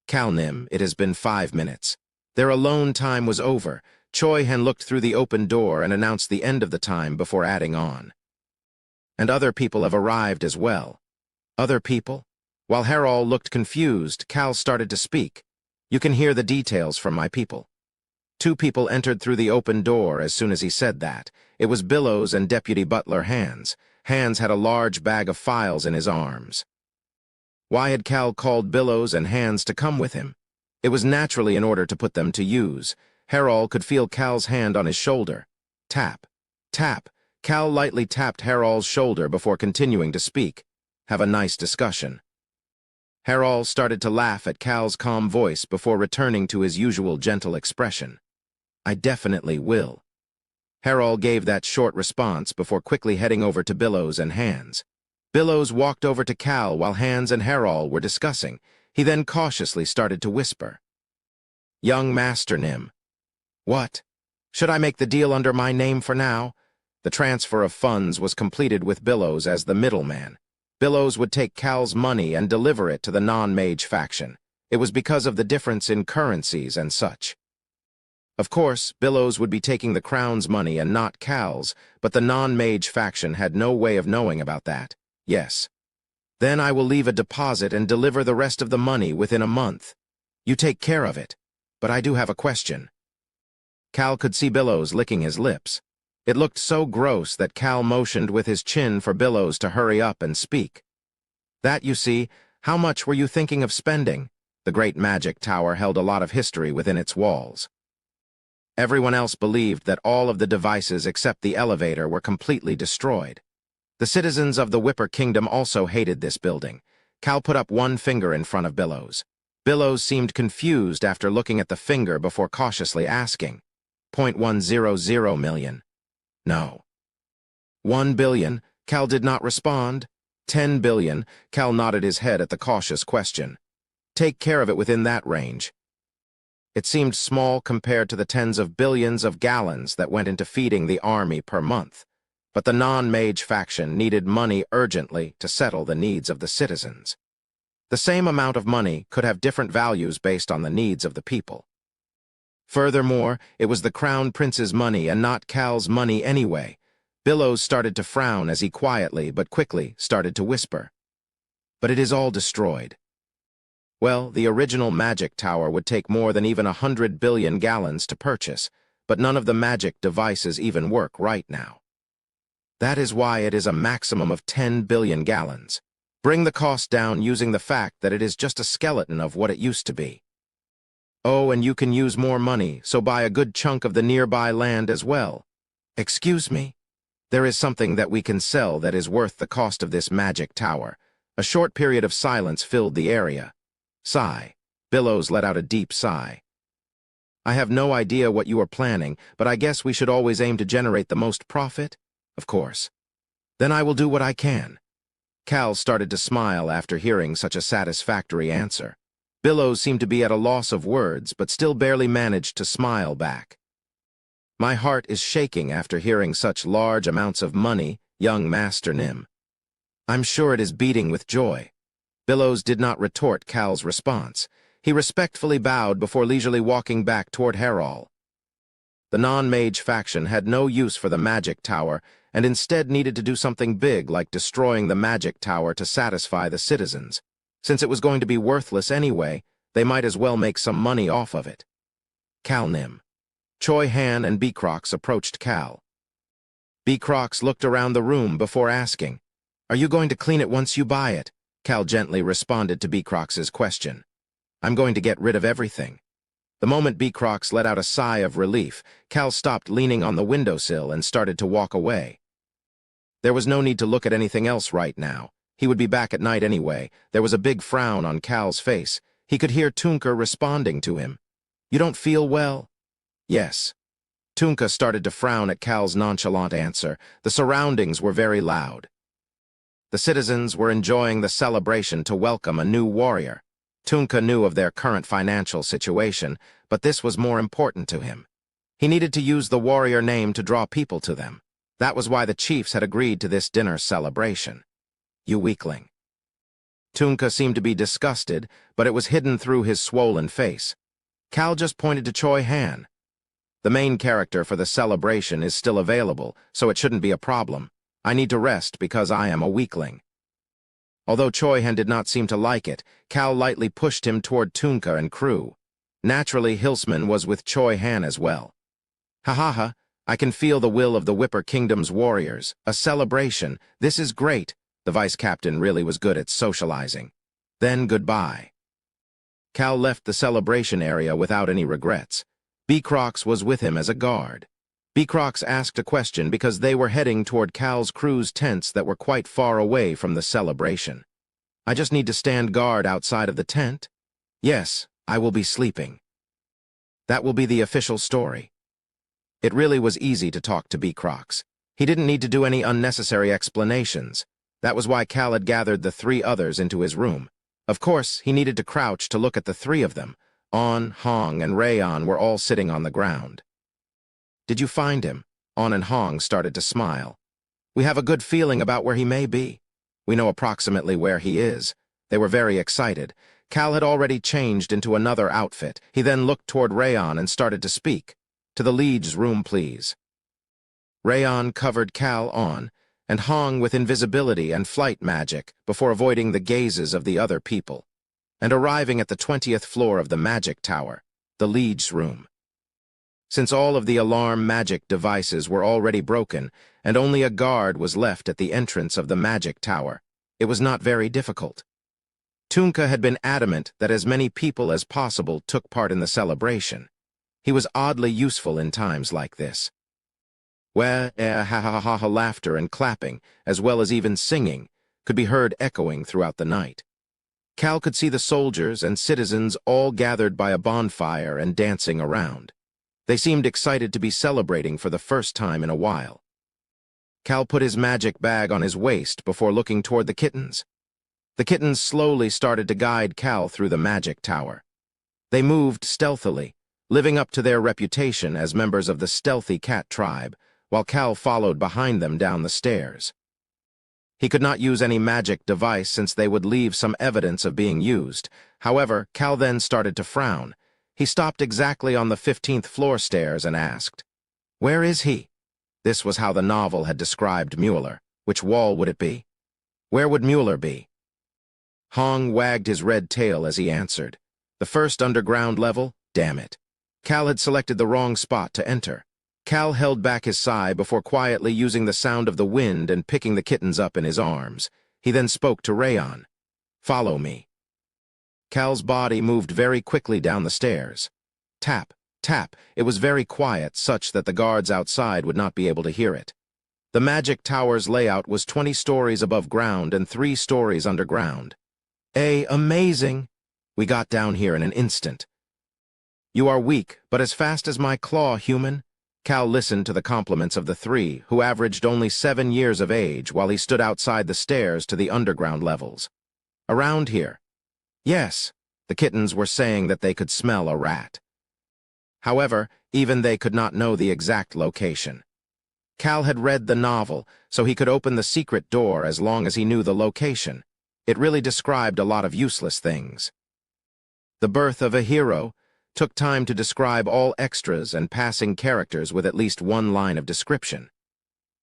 Calnim, it has been 5 minutes. Their alone time was over. Choi Han looked through the open door and announced the end of the time before adding on. And other people have arrived as well. Other people? While Harald looked confused, Cal started to speak. You can hear the details from my people. 2 people entered through the open door as soon as he said that. It was Billows and Deputy Butler Hands. Hands had a large bag of files in his arms. Why had Cal called Billows and Hands to come with him? It was naturally in order to put them to use. Harald could feel Cal's hand on his shoulder. Tap. Tap. Cal lightly tapped Harald's shoulder before continuing to speak. Have a nice discussion. Harald started to laugh at Cal's calm voice before returning to his usual gentle expression. I definitely will. Harald gave that short response before quickly heading over to Billows and Hands. Billows walked over to Cal while Hands and Harald were discussing. He then cautiously started to whisper. Young Master Nim. What? Should I make the deal under my name for now? The transfer of funds was completed with Billows as the middleman. Billows would take Cal's money and deliver it to the non-mage faction. It was because of the difference in currencies and such. Of course, Billows would be taking the crown's money and not Cal's, but the non-mage faction had no way of knowing about that. Yes. Then I will leave a deposit and deliver the rest of the money within a month. You take care of it. But I do have a question. Cal could see Billows licking his lips. It looked so gross that Cal motioned with his chin for Billows to hurry up and speak. That, you see, how much were you thinking of spending? The great magic tower held a lot of history within its walls. Everyone else believed that all of the devices except the elevator were completely destroyed. The citizens of the Whipper Kingdom also hated this building. Cal put up one finger in front of Billows. Billows seemed confused after looking at the finger before cautiously asking, ".100 million. No. 1 billion, Cal did not respond. 10 billion, Cal nodded his head at the cautious question. Take care of it within that range. It seemed small compared to the tens of billions of gallons that went into feeding the army per month. But the non-mage faction needed money urgently to settle the needs of the citizens. The same amount of money could have different values based on the needs of the people. Furthermore, it was the Crown Prince's money and not Cal's money anyway. Billows started to frown as he quietly but quickly started to whisper. But it is all destroyed. Well, the original magic tower would take more than even 100 billion gallons to purchase, but none of the magic devices even work right now. That is why it is a maximum of 10 billion gallons. Bring the cost down using the fact that it is just a skeleton of what it used to be. Oh, and you can use more money, so buy a good chunk of the nearby land as well. Excuse me? There is something that we can sell that is worth the cost of this magic tower. A short period of silence filled the area. Sigh. Billows let out a deep sigh. I have no idea what you are planning, but I guess we should always aim to generate the most profit? Of course. Then I will do what I can. Cal started to smile after hearing such a satisfactory answer. Billows seemed to be at a loss of words, but still barely managed to smile back. My heart is shaking after hearing such large amounts of money, young Master Nim. I'm sure it is beating with joy. Billows did not retort Cal's response. He respectfully bowed before leisurely walking back toward Herol. The non-mage faction had no use for the magic tower and instead needed to do something big like destroying the magic tower to satisfy the citizens. Since it was going to be worthless anyway, they might as well make some money off of it. Cal Nim. Choi Han and Beecrox approached Cal. Beecrox looked around the room before asking, "Are you going to clean it once you buy it?" Cal gently responded to Beecrox's question. "I'm going to get rid of everything." The moment Beecrox let out a sigh of relief, Cal stopped leaning on the windowsill and started to walk away. There was no need to look at anything else right now. He would be back at night anyway. There was a big frown on Cal's face. He could hear Tunka responding to him. "You don't feel well?" "Yes." Tunka started to frown at Cal's nonchalant answer. The surroundings were very loud. The citizens were enjoying the celebration to welcome a new warrior. Tunka knew of their current financial situation, but this was more important to him. He needed to use the warrior name to draw people to them. That was why the chiefs had agreed to this dinner celebration. "You weakling." Tunka seemed to be disgusted, but it was hidden through his swollen face. Cal just pointed to Choi Han. The main character for the celebration is still available, so it shouldn't be a problem. I need to rest because I am a weakling. Although Choi Han did not seem to like it, Cal lightly pushed him toward Tunka and crew. Naturally, Hilsman was with Choi Han as well. "Ha ha ha, I can feel the will of the Whipper Kingdom's warriors. A celebration. This is great." The vice-captain really was good at socializing. Then goodbye. Cal left the celebration area without any regrets. Beecrox was with him as a guard. Beecrox asked a question because they were heading toward Cal's crew's tents that were quite far away from the celebration. "I just need to stand guard outside of the tent?" "Yes, I will be sleeping." That will be the official story. It really was easy to talk to Beecrox. He didn't need to do any unnecessary explanations. That was why Cal had gathered the three others into his room. Of course, he needed to crouch to look at the three of them. On, Hong, and Rayon were all sitting on the ground. "Did you find him?" On and Hong started to smile. "We have a good feeling about where he may be. We know approximately where he is." They were very excited. Cal had already changed into another outfit. He then looked toward Rayon and started to speak. To the Liege room, please." Rayon covered Cal on, and Hong with invisibility and flight magic before avoiding the gazes of the other people, and arriving at the 20th floor of the magic tower, the Liege's room. Since all of the alarm magic devices were already broken and only a guard was left at the entrance of the magic tower, it was not very difficult. Tunka had been adamant that as many people as possible took part in the celebration. He was oddly useful in times like this. Ha-ha-ha laughter and clapping, as well as even singing, could be heard echoing throughout the night. Cal could see the soldiers and citizens all gathered by a bonfire and dancing around. They seemed excited to be celebrating for the first time in a while. Cal put his magic bag on his waist before looking toward the kittens. The kittens slowly started to guide Cal through the magic tower. They moved stealthily, living up to their reputation as members of the stealthy cat tribe, while Cal followed behind them down the stairs. He could not use any magic device since they would leave some evidence of being used. However, Cal then started to frown. He stopped exactly on the 15th floor stairs and asked, "Where is he?" This was how the novel had described Mueller. Which wall would it be? Where would Mueller be? Hong wagged his red tail as he answered, "The first underground level? Damn it." Cal had selected the wrong spot to enter. Cal held back his sigh before quietly using the sound of the wind and picking the kittens up in his arms. He then spoke to Rayon. "Follow me." Cal's body moved very quickly down the stairs. Tap, tap. It was very quiet, such that the guards outside would not be able to hear it. The magic tower's layout was 20 stories above ground and 3 stories underground. Amazing! We got down here in an instant. "You are weak, but as fast as my claw, human." Cal listened to the compliments of the three, who averaged only 7 years of age, while he stood outside the stairs to the underground levels. "Around here." "Yes," the kittens were saying that they could smell a rat. However, even they could not know the exact location. Cal had read the novel, so he could open the secret door as long as he knew the location. It really described a lot of useless things. The Birth of a Hero took time to describe all extras and passing characters with at least one line of description.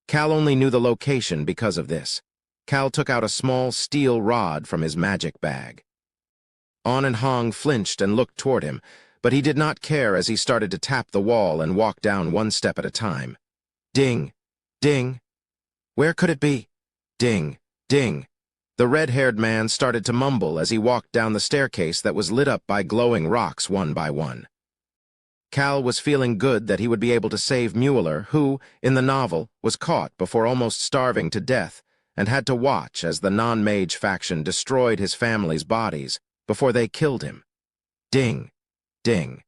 Cal only knew the location because of this. Cal took out a small steel rod from his magic bag. On and Hong flinched and looked toward him, but he did not care as he started to tap the wall and walk down one step at a time. Ding, ding. Where could it be? Ding, ding. The red-haired man started to mumble as he walked down the staircase that was lit up by glowing rocks one by one. Cal was feeling good that he would be able to save Mueller, who, in the novel, was caught before almost starving to death and had to watch as the non-mage faction destroyed his family's bodies before they killed him. Ding, ding.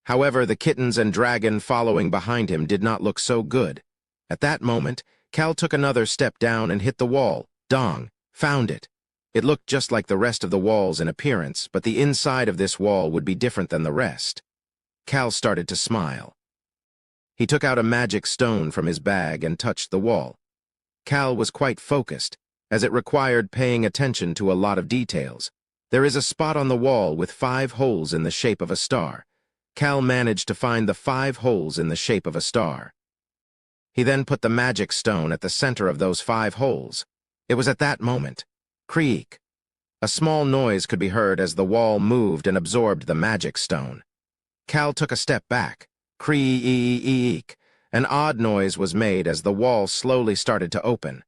However, the kittens and dragon following behind him did not look so good. At that moment, Cal took another step down and hit the wall. Dong. Found it. It looked just like the rest of the walls in appearance, but the inside of this wall would be different than the rest. Cal started to smile. He took out a magic stone from his bag and touched the wall. Cal was quite focused, as it required paying attention to a lot of details. There is a spot on the wall with 5 holes in the shape of a star. Cal managed to find the 5 holes in the shape of a star. He then put the magic stone at the center of those 5 holes. It was at that moment. Creak. A small noise could be heard as the wall moved and absorbed the magic stone. Cal took a step back. Creak. An odd noise was made as the wall slowly started to open.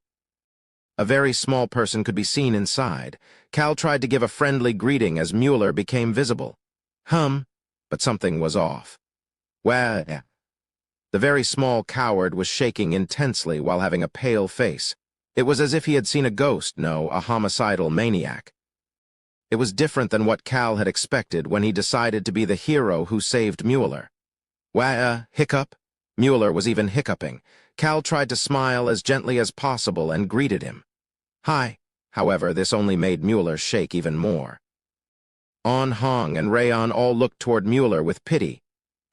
A very small person could be seen inside. Cal tried to give a friendly greeting as Mueller became visible. But something was off. Well, the very small coward was shaking intensely while having a pale face. It was as if he had seen a ghost, no, a homicidal maniac. It was different than what Cal had expected when he decided to be the hero who saved Mueller. Hiccup? Mueller was even hiccuping. Cal tried to smile as gently as possible and greeted him. Hi. However, this only made Mueller shake even more. Hong and Rayon all looked toward Mueller with pity.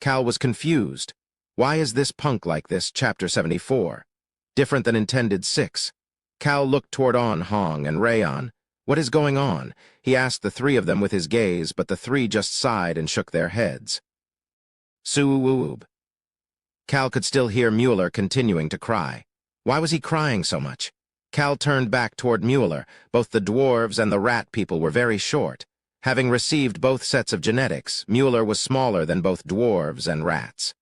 Cal was confused. Why is this punk like this, Chapter 74? Different than intended 6. Cal looked toward Hong and Rayon. What is going on? He asked the 3 of them with his gaze, but the 3 just sighed and shook their heads. Suwoob. Cal could still hear Mueller continuing to cry. Why was he crying so much? Cal turned back toward Mueller. Both the dwarves and the rat people were very short. Having received both sets of genetics, Mueller was smaller than both dwarves and rats.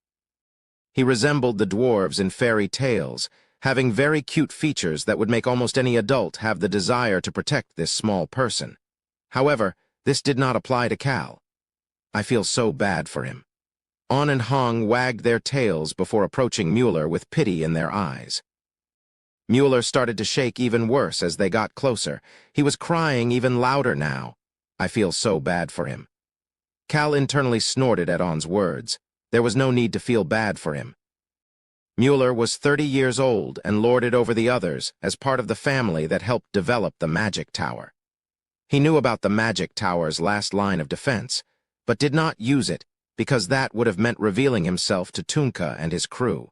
He resembled the dwarves in fairy tales, having very cute features that would make almost any adult have the desire to protect this small person. However, this did not apply to Cal. I feel so bad for him. On and Hong wagged their tails before approaching Mueller with pity in their eyes. Mueller started to shake even worse as they got closer. He was crying even louder now. I feel so bad for him. Cal internally snorted at On's words. There was no need to feel bad for him. Mueller was 30 years old and lorded over the others as part of the family that helped develop the magic tower. He knew about the magic tower's last line of defense, but did not use it because that would have meant revealing himself to Tunka and his crew.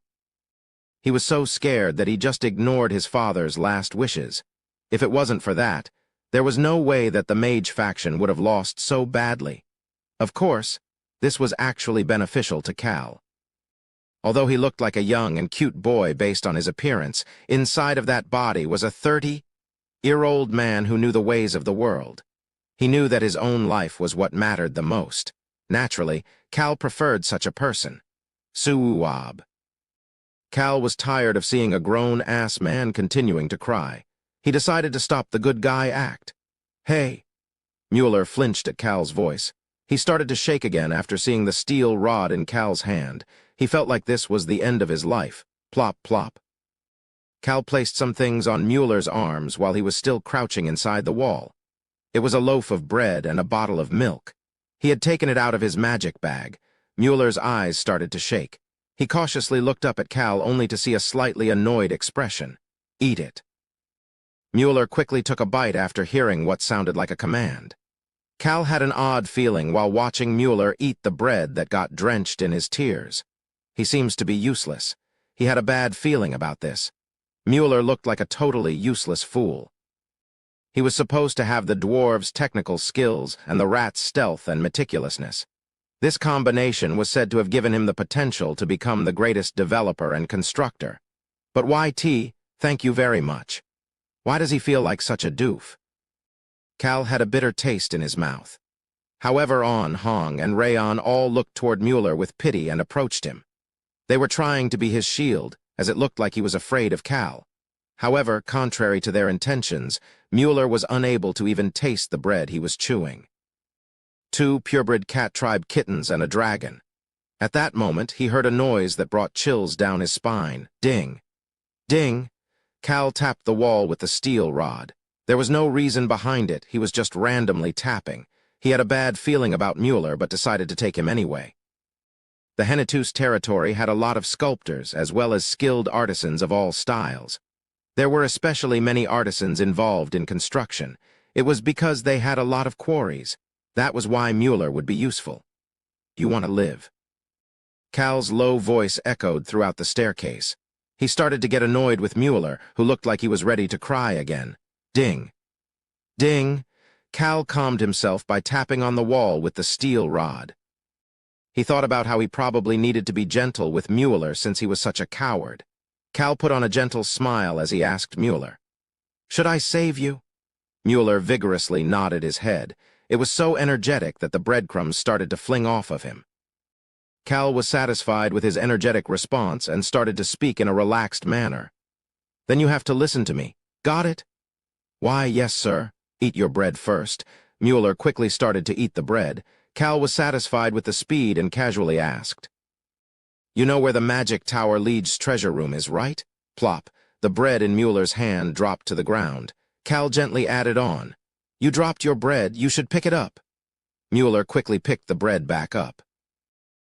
He was so scared that he just ignored his father's last wishes. If it wasn't for that, there was no way that the mage faction would have lost so badly. Of course, this was actually beneficial to Cal. Although he looked like a young and cute boy based on his appearance, inside of that body was a 30-year-old man who knew the ways of the world. He knew that his own life was what mattered the most. Naturally, Cal preferred such a person. Suwab. Cal was tired of seeing a grown-ass man continuing to cry. He decided to stop the good guy act. Hey! Mueller flinched at Cal's voice. He started to shake again after seeing the steel rod in Cal's hand. He felt like this was the end of his life. Plop, plop. Cal placed some things on Mueller's arms while he was still crouching inside the wall. It was a loaf of bread and a bottle of milk. He had taken it out of his magic bag. Mueller's eyes started to shake. He cautiously looked up at Cal only to see a slightly annoyed expression. Eat it. Mueller quickly took a bite after hearing what sounded like a command. Cal had an odd feeling while watching Mueller eat the bread that got drenched in his tears. He seems to be useless. He had a bad feeling about this. Mueller looked like a totally useless fool. He was supposed to have the dwarves' technical skills and the rat's stealth and meticulousness. This combination was said to have given him the potential to become the greatest developer and constructor. But YT, thank you very much. Why does he feel like such a doof? Cal had a bitter taste in his mouth. However, On, Hong, and Rayon all looked toward Mueller with pity and approached him. They were trying to be his shield, as it looked like he was afraid of Cal. However, contrary to their intentions, Mueller was unable to even taste the bread he was chewing. 2 purebred cat tribe kittens and a dragon. At that moment, he heard a noise that brought chills down his spine. Ding! Ding! Cal tapped the wall with the steel rod. There was no reason behind it, he was just randomly tapping. He had a bad feeling about Mueller, but decided to take him anyway. The Hennetus territory had a lot of sculptors, as well as skilled artisans of all styles. There were especially many artisans involved in construction. It was because they had a lot of quarries. That was why Mueller would be useful. You want to live. Cal's low voice echoed throughout the staircase. He started to get annoyed with Mueller, who looked like he was ready to cry again. Ding! Ding! Cal calmed himself by tapping on the wall with the steel rod. He thought about how he probably needed to be gentle with Mueller since he was such a coward. Cal put on a gentle smile as he asked Mueller, "Should I save you?" Mueller vigorously nodded his head. It was so energetic that the breadcrumbs started to fling off of him. Cal was satisfied with his energetic response and started to speak in a relaxed manner. "Then you have to listen to me. Got it?" "Why, yes, sir. Eat your bread first." Mueller quickly started to eat the bread. Cal was satisfied with the speed and casually asked, "You know where the magic tower Liege's treasure room is, right?" Plop. The bread in Mueller's hand dropped to the ground. Cal gently added on, "You dropped your bread, you should pick it up." Mueller quickly picked the bread back up.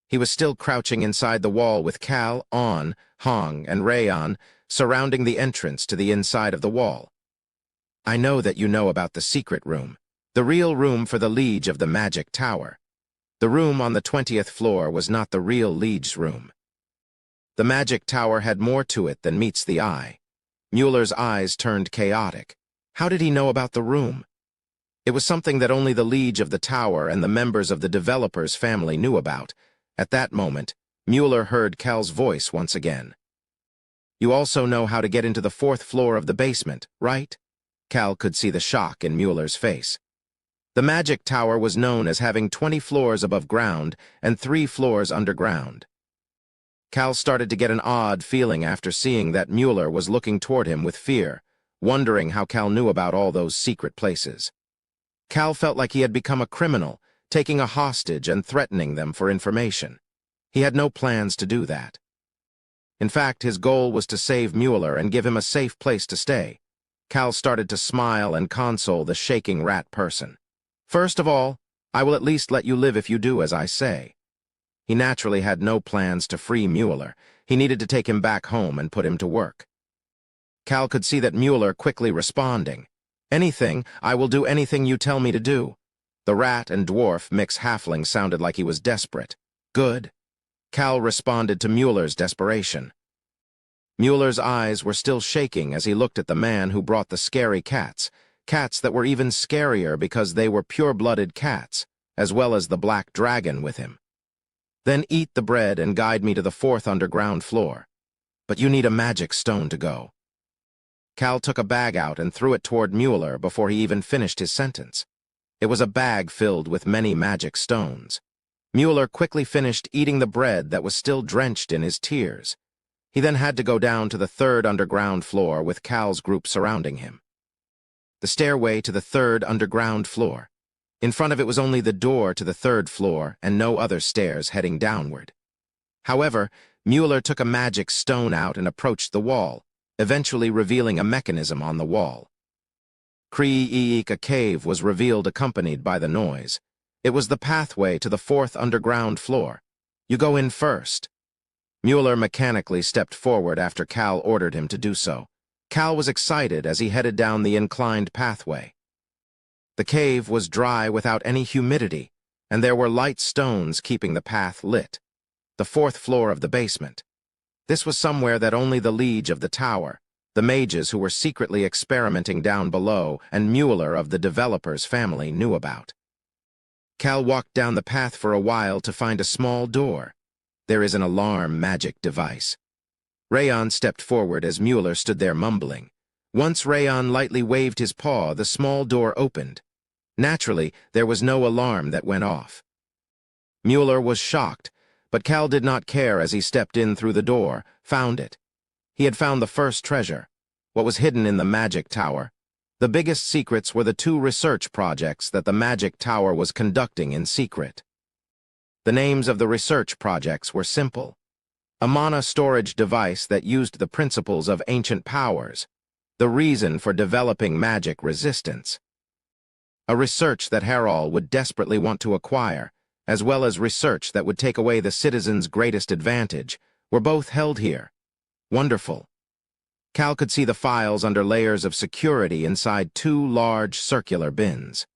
He was still crouching inside the wall with Cal, On, Hong, and Rayon surrounding the entrance to the inside of the wall. "I know that you know about the secret room, the real room for the Liege of the Magic Tower. The room on the 20th floor was not the real Liege's room. The Magic Tower had more to it than meets the eye." Mueller's eyes turned chaotic. How did he know about the room? It was something that only the Liege of the Tower and the members of the developer's family knew about. At that moment, Mueller heard Cal's voice once again. "You also know how to get into the 4th floor of the basement, right?" Cal could see the shock in Mueller's face. The magic tower was known as having 20 floors above ground and 3 floors underground. Cal started to get an odd feeling after seeing that Mueller was looking toward him with fear, wondering how Cal knew about all those secret places. Cal felt like he had become a criminal, taking a hostage and threatening them for information. He had no plans to do that. In fact, his goal was to save Mueller and give him a safe place to stay. Cal started to smile and console the shaking rat person. "First of all, I will at least let you live if you do as I say." He naturally had no plans to free Mueller. He needed to take him back home and put him to work. Cal could see that Mueller quickly responding. "Anything, I will do anything you tell me to do." The rat and dwarf mix halfling sounded like he was desperate. "Good." Cal responded to Mueller's desperation. Mueller's eyes were still shaking as he looked at the man who brought the scary cats that were even scarier because they were pure-blooded cats, as well as the black dragon with him. "Then eat the bread and guide me to the 4th underground floor. But you need a magic stone to go." Cal took a bag out and threw it toward Mueller before he even finished his sentence. It was a bag filled with many magic stones. Mueller quickly finished eating the bread that was still drenched in his tears. He then had to go down to the 3rd underground floor with Cal's group surrounding him. The stairway to the 3rd underground floor. In front of it was only the door to the 3rd floor and no other stairs heading downward. However, Mueller took a magic stone out and approached the wall, eventually revealing a mechanism on the wall. A cave was revealed accompanied by the noise. It was the pathway to the 4th underground floor. "You go in first." Mueller mechanically stepped forward after Cal ordered him to do so. Cal was excited as he headed down the inclined pathway. The cave was dry without any humidity, and there were light stones keeping the path lit. The 4th floor of the basement. This was somewhere that only the liege of the tower, the mages who were secretly experimenting down below, and Mueller of the developer's family knew about. Cal walked down the path for a while to find a small door. There is an alarm magic device. Rayon stepped forward as Mueller stood there mumbling. Once Rayon lightly waved his paw, the small door opened. Naturally, there was no alarm that went off. Mueller was shocked, but Cal did not care as he stepped in through the door, found it. He had found the first treasure, what was hidden in the magic tower. The biggest secrets were the 2 research projects that the magic tower was conducting in secret. The names of the research projects were simple. A mana storage device that used the principles of ancient powers. The reason for developing magic resistance. A research that Harald would desperately want to acquire, as well as research that would take away the citizens' greatest advantage, were both held here. Wonderful. Cal could see the files under layers of security inside 2 large circular bins.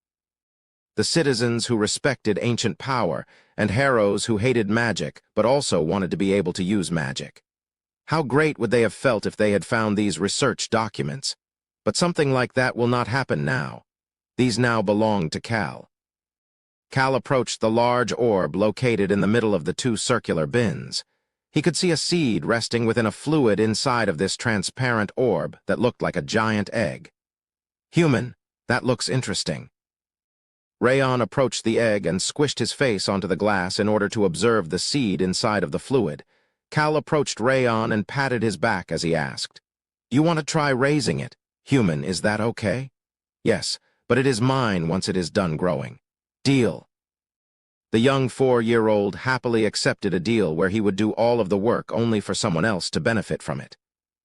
The citizens who respected ancient power, and heroes who hated magic but also wanted to be able to use magic. How great would they have felt if they had found these research documents? But something like that will not happen now. These now belong to Cal. Cal approached the large orb located in the middle of the 2 circular bins. He could see a seed resting within a fluid inside of this transparent orb that looked like a giant egg. "Human, that looks interesting." Rayon approached the egg and squished his face onto the glass in order to observe the seed inside of the fluid. Cal approached Rayon and patted his back as he asked, "You want to try raising it? Human, is that okay?" "Yes, but it is mine once it is done growing." "Deal." The young 4-year-old happily accepted a deal where he would do all of the work only for someone else to benefit from it.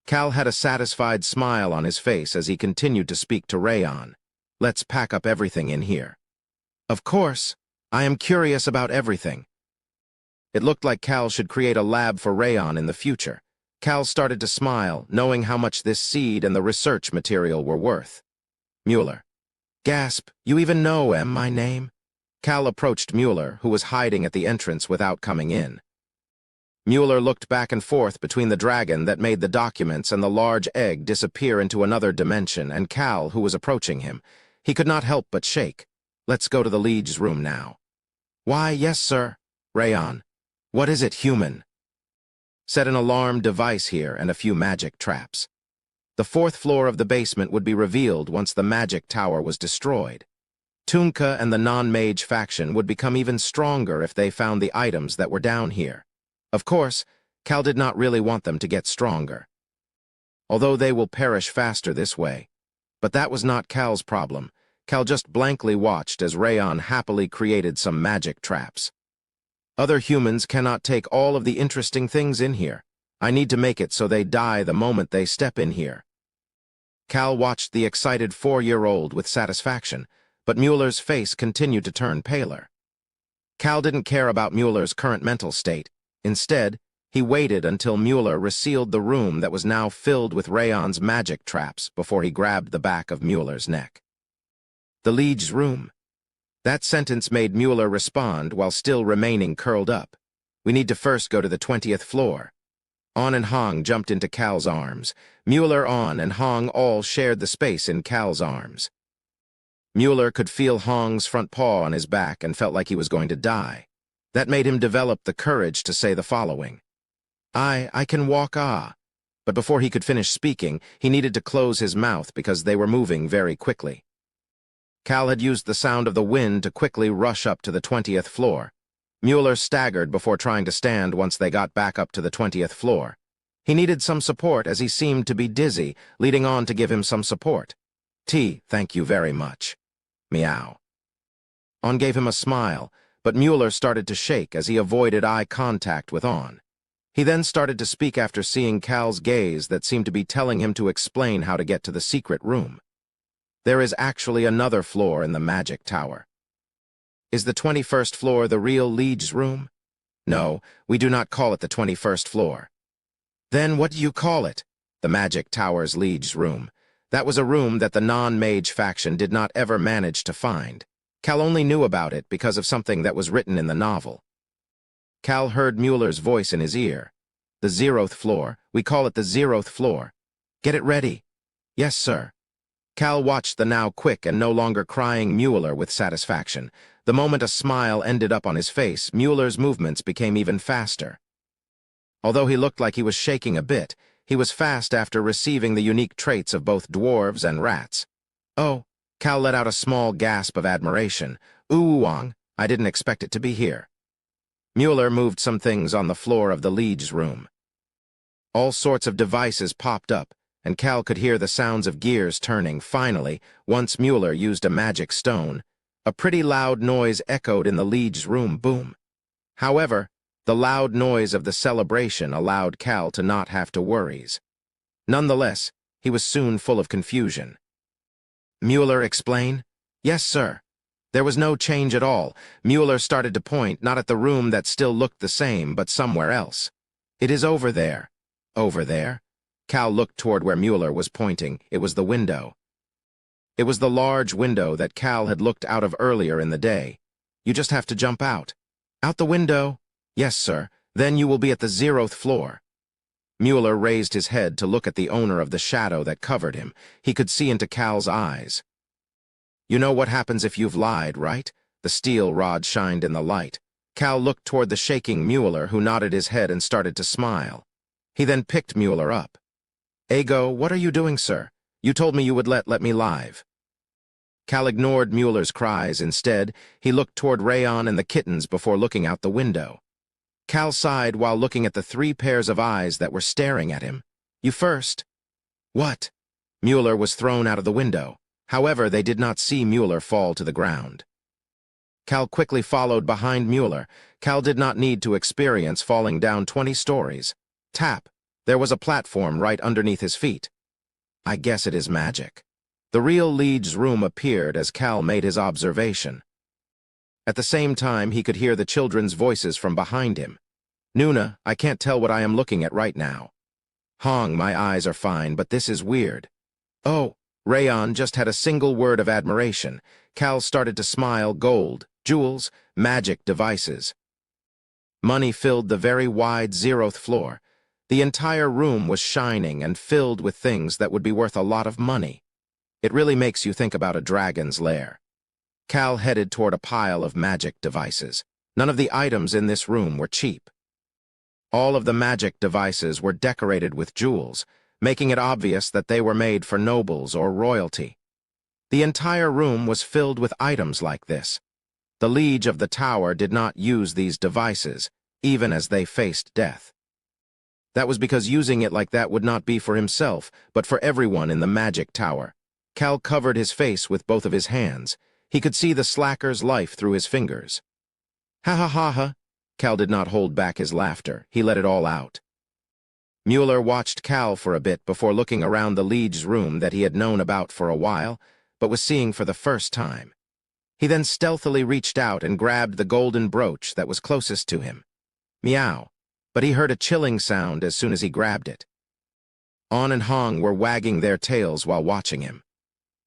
Cal had a satisfied smile on his face as he continued to speak to Rayon. "Let's pack up everything in here." "Of course. I am curious about everything." It looked like Cal should create a lab for Rayon in the future. Cal started to smile, knowing how much this seed and the research material were worth. Mueller. "Gasp, you even know my name?" Cal approached Mueller, who was hiding at the entrance without coming in. Mueller looked back and forth between the dragon that made the documents and the large egg disappear into another dimension, and Cal, who was approaching him. He could not help but shake. "Let's go to the liege's room now." "Why, yes, sir." "Rayon. What is it, human?" Set an alarm device here and a few magic traps. The fourth floor of the basement would be revealed once the magic tower was destroyed. Tunka and the non-mage faction would become even stronger if they found the items that were down here. Of course, Cal did not really want them to get stronger, although they will perish faster this way. But that was not Cal's problem. Cal just blankly watched as Rayon happily created some magic traps. Other humans cannot take all of the interesting things in here. I need to make it so they die the moment they step in here. Cal watched the excited 4-year-old with satisfaction, but Mueller's face continued to turn paler. Cal didn't care about Mueller's current mental state. Instead, he waited until Mueller resealed the room that was now filled with Rayon's magic traps before he grabbed the back of Mueller's neck. The Liege's room. That sentence made Mueller respond while still remaining curled up. We need to first go to the 20th floor. On and Hong jumped into Cal's arms. Mueller, On, and Hong all shared the space in Cal's arms. Mueller could feel Hong's front paw on his back and felt like he was going to die. That made him develop the courage to say the following. I can walk, But before he could finish speaking, he needed to close his mouth because they were moving very quickly. Cal had used the sound of the wind to quickly rush up to the 20th floor. Mueller staggered before trying to stand once they got back up to the 20th floor. He needed some support as he seemed to be dizzy, leading On to give him some support. Thank you very much. Meow. On gave him a smile, but Mueller started to shake as he avoided eye contact with On. He then started to speak after seeing Cal's gaze that seemed to be telling him to explain how to get to the secret room. There is actually another floor in the magic tower. Is the 21st floor the real Liege's room? No, we do not call it the 21st floor. Then what do you call it? The magic tower's Liege's room. That was a room that the non-mage faction did not ever manage to find. Cal only knew about it because of something that was written in the novel. Cal heard Mueller's voice in his ear. The 0th floor. We call it the 0th floor. Get it ready. Yes, sir. Cal watched the now quick and no longer crying Mueller with satisfaction. The moment a smile ended up on his face, Mueller's movements became even faster. Although he looked like he was shaking a bit, he was fast after receiving the unique traits of both dwarves and rats. Oh, Cal let out a small gasp of admiration. Wang, I didn't expect it to be here. Mueller moved some things on the floor of the Liege's room. All sorts of devices popped up, and Cal could hear the sounds of gears turning. Finally, once Mueller used a magic stone, a pretty loud noise echoed in the Liege's room. Boom. However, the loud noise of the celebration allowed Cal to not have to worry. Nonetheless, he was soon full of confusion. Mueller, explain? Yes, sir. There was no change at all. Mueller started to point, not at the room that still looked the same, but somewhere else. It is over there. Over there? Cal looked toward where Mueller was pointing. It was the window. It was the large window that Cal had looked out of earlier in the day. You just have to jump out. Out the window? Yes, sir. Then you will be at the 0th floor. Mueller raised his head to look at the owner of the shadow that covered him. He could see into Cal's eyes. You know what happens if you've lied, right? The steel rod shined in the light. Cal looked toward the shaking Mueller, who nodded his head and started to smile. He then picked Mueller up. Ego, what are you doing, sir? You told me you would let me live. Cal ignored Mueller's cries. Instead, he looked toward Rayon and the kittens before looking out the window. Cal sighed while looking at the 3 pairs of eyes that were staring at him. You first. What? Mueller was thrown out of the window. However, they did not see Mueller fall to the ground. Cal quickly followed behind Mueller. Cal did not need to experience falling down 20 stories. Tap. There was a platform right underneath his feet. I guess it is magic. The real Liege's room appeared as Cal made his observation. At the same time, he could hear the children's voices from behind him. Nuna, I can't tell what I am looking at right now. Hong, my eyes are fine, but this is weird. Oh, Rayon just had a single word of admiration. Cal started to smile. Gold, jewels, magic devices. Money filled the very wide 0th floor. The entire room was shining and filled with things that would be worth a lot of money. It really makes you think about a dragon's lair. Cal headed toward a pile of magic devices. None of the items in this room were cheap. All of the magic devices were decorated with jewels, making it obvious that they were made for nobles or royalty. The entire room was filled with items like this. The liege of the tower did not use these devices, even as they faced death. That was because using it like that would not be for himself, but for everyone in the magic tower. Cal covered his face with both of his hands. He could see the slacker's life through his fingers. Ha ha ha ha. Cal did not hold back his laughter. He let it all out. Mueller watched Cal for a bit before looking around the liege's room that he had known about for a while, but was seeing for the first time. He then stealthily reached out and grabbed the golden brooch that was closest to him. Meow, but he heard a chilling sound as soon as he grabbed it. On and Hong were wagging their tails while watching him.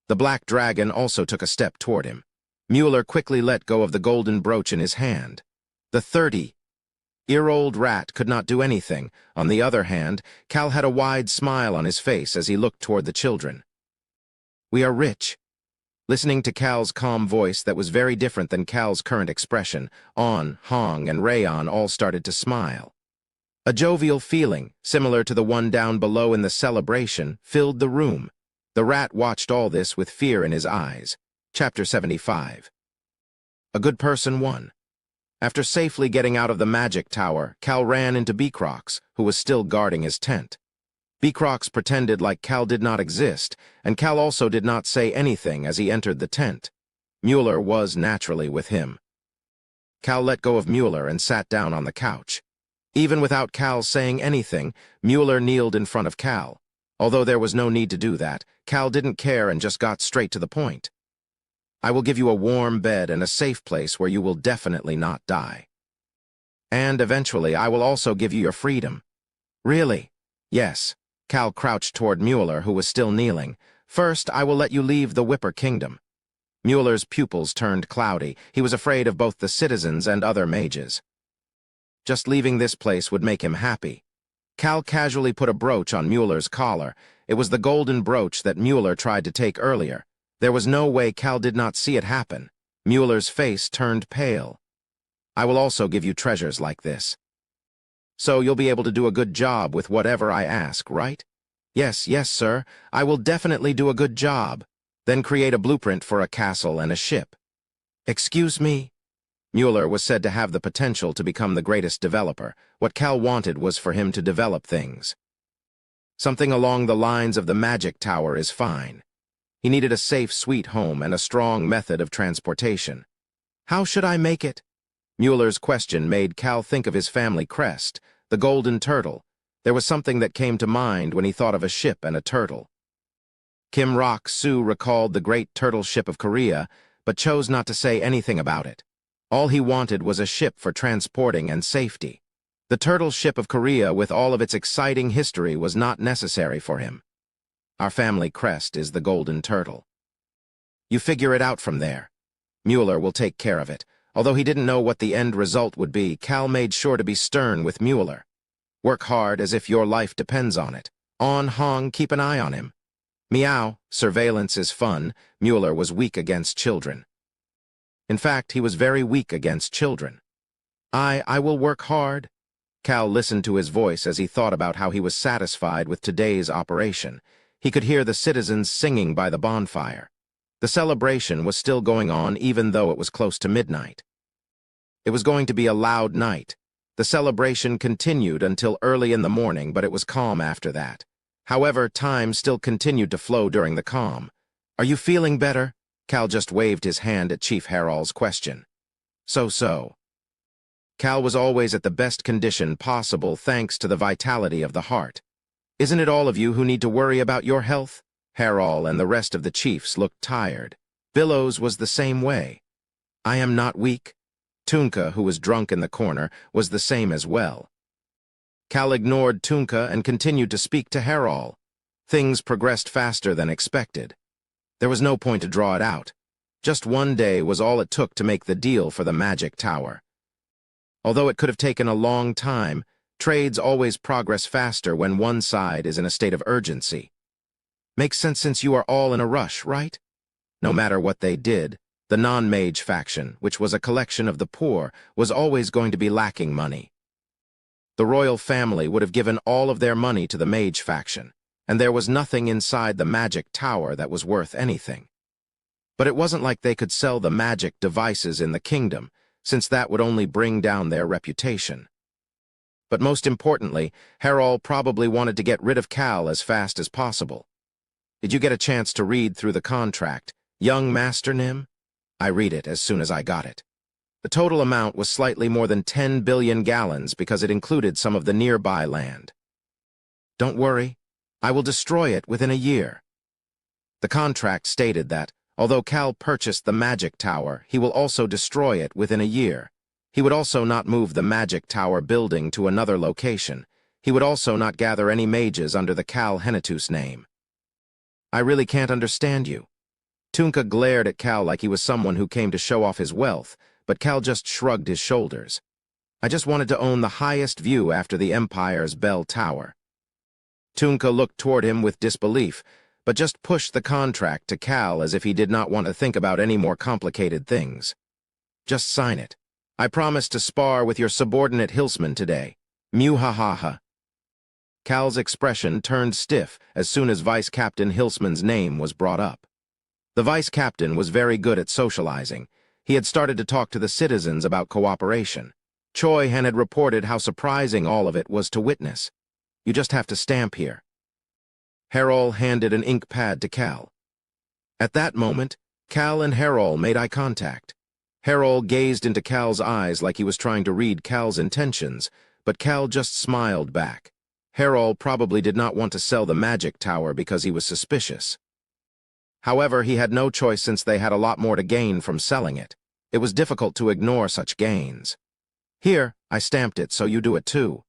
The black dragon also took a step toward him. Mueller quickly let go of the golden brooch in his hand. The 30-year-old rat could not do anything. On the other hand, Cal had a wide smile on his face as he looked toward the children. We are rich. Listening to Cal's calm voice that was very different than Cal's current expression, On, Hong, and Rayon all started to smile. A jovial feeling, similar to the one down below in the celebration, filled the room. The rat watched all this with fear in his eyes. Chapter 75. A good person won. After safely getting out of the magic tower, Cal ran into Beecrox, who was still guarding his tent. Beecrox pretended like Cal did not exist, and Cal also did not say anything as he entered the tent. Mueller was naturally with him. Cal let go of Mueller and sat down on the couch. Even without Cal saying anything, Mueller kneeled in front of Cal. Although there was no need to do that, Cal didn't care and just got straight to the point. I will give you a warm bed and a safe place where you will definitely not die. And eventually I will also give you your freedom. Really? Yes. Cal crouched toward Mueller, who was still kneeling. First, I will let you leave the Whipper Kingdom. Mueller's pupils turned cloudy. He was afraid of both the citizens and other mages. Just leaving this place would make him happy. Cal casually put a brooch on Mueller's collar. It was the golden brooch that Mueller tried to take earlier. There was no way Cal did not see it happen. Mueller's face turned pale. I will also give you treasures like this. So you'll be able to do a good job with whatever I ask, right? Yes, yes, sir. I will definitely do a good job. Then create a blueprint for a castle and a ship. Excuse me? Mueller was said to have the potential to become the greatest developer. What Cal wanted was for him to develop things. Something along the lines of the magic tower is fine. He needed a safe, sweet home and a strong method of transportation. How should I make it? Mueller's question made Cal think of his family crest, the golden turtle. There was something that came to mind when he thought of a ship and a turtle. Kim Rock-Soo recalled the great turtle ship of Korea, but chose not to say anything about it. All he wanted was a ship for transporting and safety. The turtle ship of Korea, with all of its exciting history, was not necessary for him. Our family crest is the golden turtle. You figure it out from there. Mueller will take care of it. Although he didn't know what the end result would be, Cal made sure to be stern with Mueller. Work hard as if your life depends on it. On Hong, keep an eye on him. Meow, surveillance is fun. Mueller was weak against children. In fact, he was very weak against children. I will work hard. Cal listened to his voice as he thought about how he was satisfied with today's operation. He could hear the citizens singing by the bonfire. The celebration was still going on even though it was close to midnight. It was going to be a loud night. The celebration continued until early in the morning, but it was calm after that. However, time still continued to flow during the calm. Are you feeling better? Cal just waved his hand at Chief Harrell's question. So. Cal was always at the best condition possible thanks to the vitality of the heart. Isn't it all of you who need to worry about your health? Harrell and the rest of the chiefs looked tired. Billows was the same way. I am not weak. Tunka, who was drunk in the corner, was the same as well. Cal ignored Tunka and continued to speak to Harrell. Things progressed faster than expected. There was no point to draw it out. Just one day was all it took to make the deal for the magic tower. Although it could have taken a long time, trades always progress faster when one side is in a state of urgency. Makes sense since you are all in a rush, right? No matter what they did, the non-mage faction, which was a collection of the poor, was always going to be lacking money. The royal family would have given all of their money to the mage faction, and there was nothing inside the magic tower that was worth anything. But it wasn't like they could sell the magic devices in the kingdom, since that would only bring down their reputation. But most importantly, Harol probably wanted to get rid of Cal as fast as possible. Did you get a chance to read through the contract, young Master Nim? I read it as soon as I got it. The total amount was slightly more than 10 billion gallons because it included some of the nearby land. Don't worry, I will destroy it within a year. The contract stated that, although Cal purchased the magic tower, he will also destroy it within a year. He would also not move the magic tower building to another location. He would also not gather any mages under the Cal Henatus name. I really can't understand you. Tunka glared at Cal like he was someone who came to show off his wealth, but Cal just shrugged his shoulders. I just wanted to own the highest view after the Empire's bell tower. Tunka looked toward him with disbelief, but just pushed the contract to Cal as if he did not want to think about any more complicated things. Just sign it. I promise to spar with your subordinate Hilsman today. Mew-ha-ha-ha. Cal's expression turned stiff as soon as Vice Captain Hilsman's name was brought up. The Vice Captain was very good at socializing. He had started to talk to the citizens about cooperation. Choi Han had reported how surprising all of it was to witness. You just have to stamp here. Harol handed an ink pad to Cal. At that moment, Cal and Harol made eye contact. Harol gazed into Cal's eyes like he was trying to read Cal's intentions, but Cal just smiled back. Harol probably did not want to sell the magic tower because he was suspicious. However, he had no choice since they had a lot more to gain from selling it. It was difficult to ignore such gains. Here, I stamped it, so you do it too.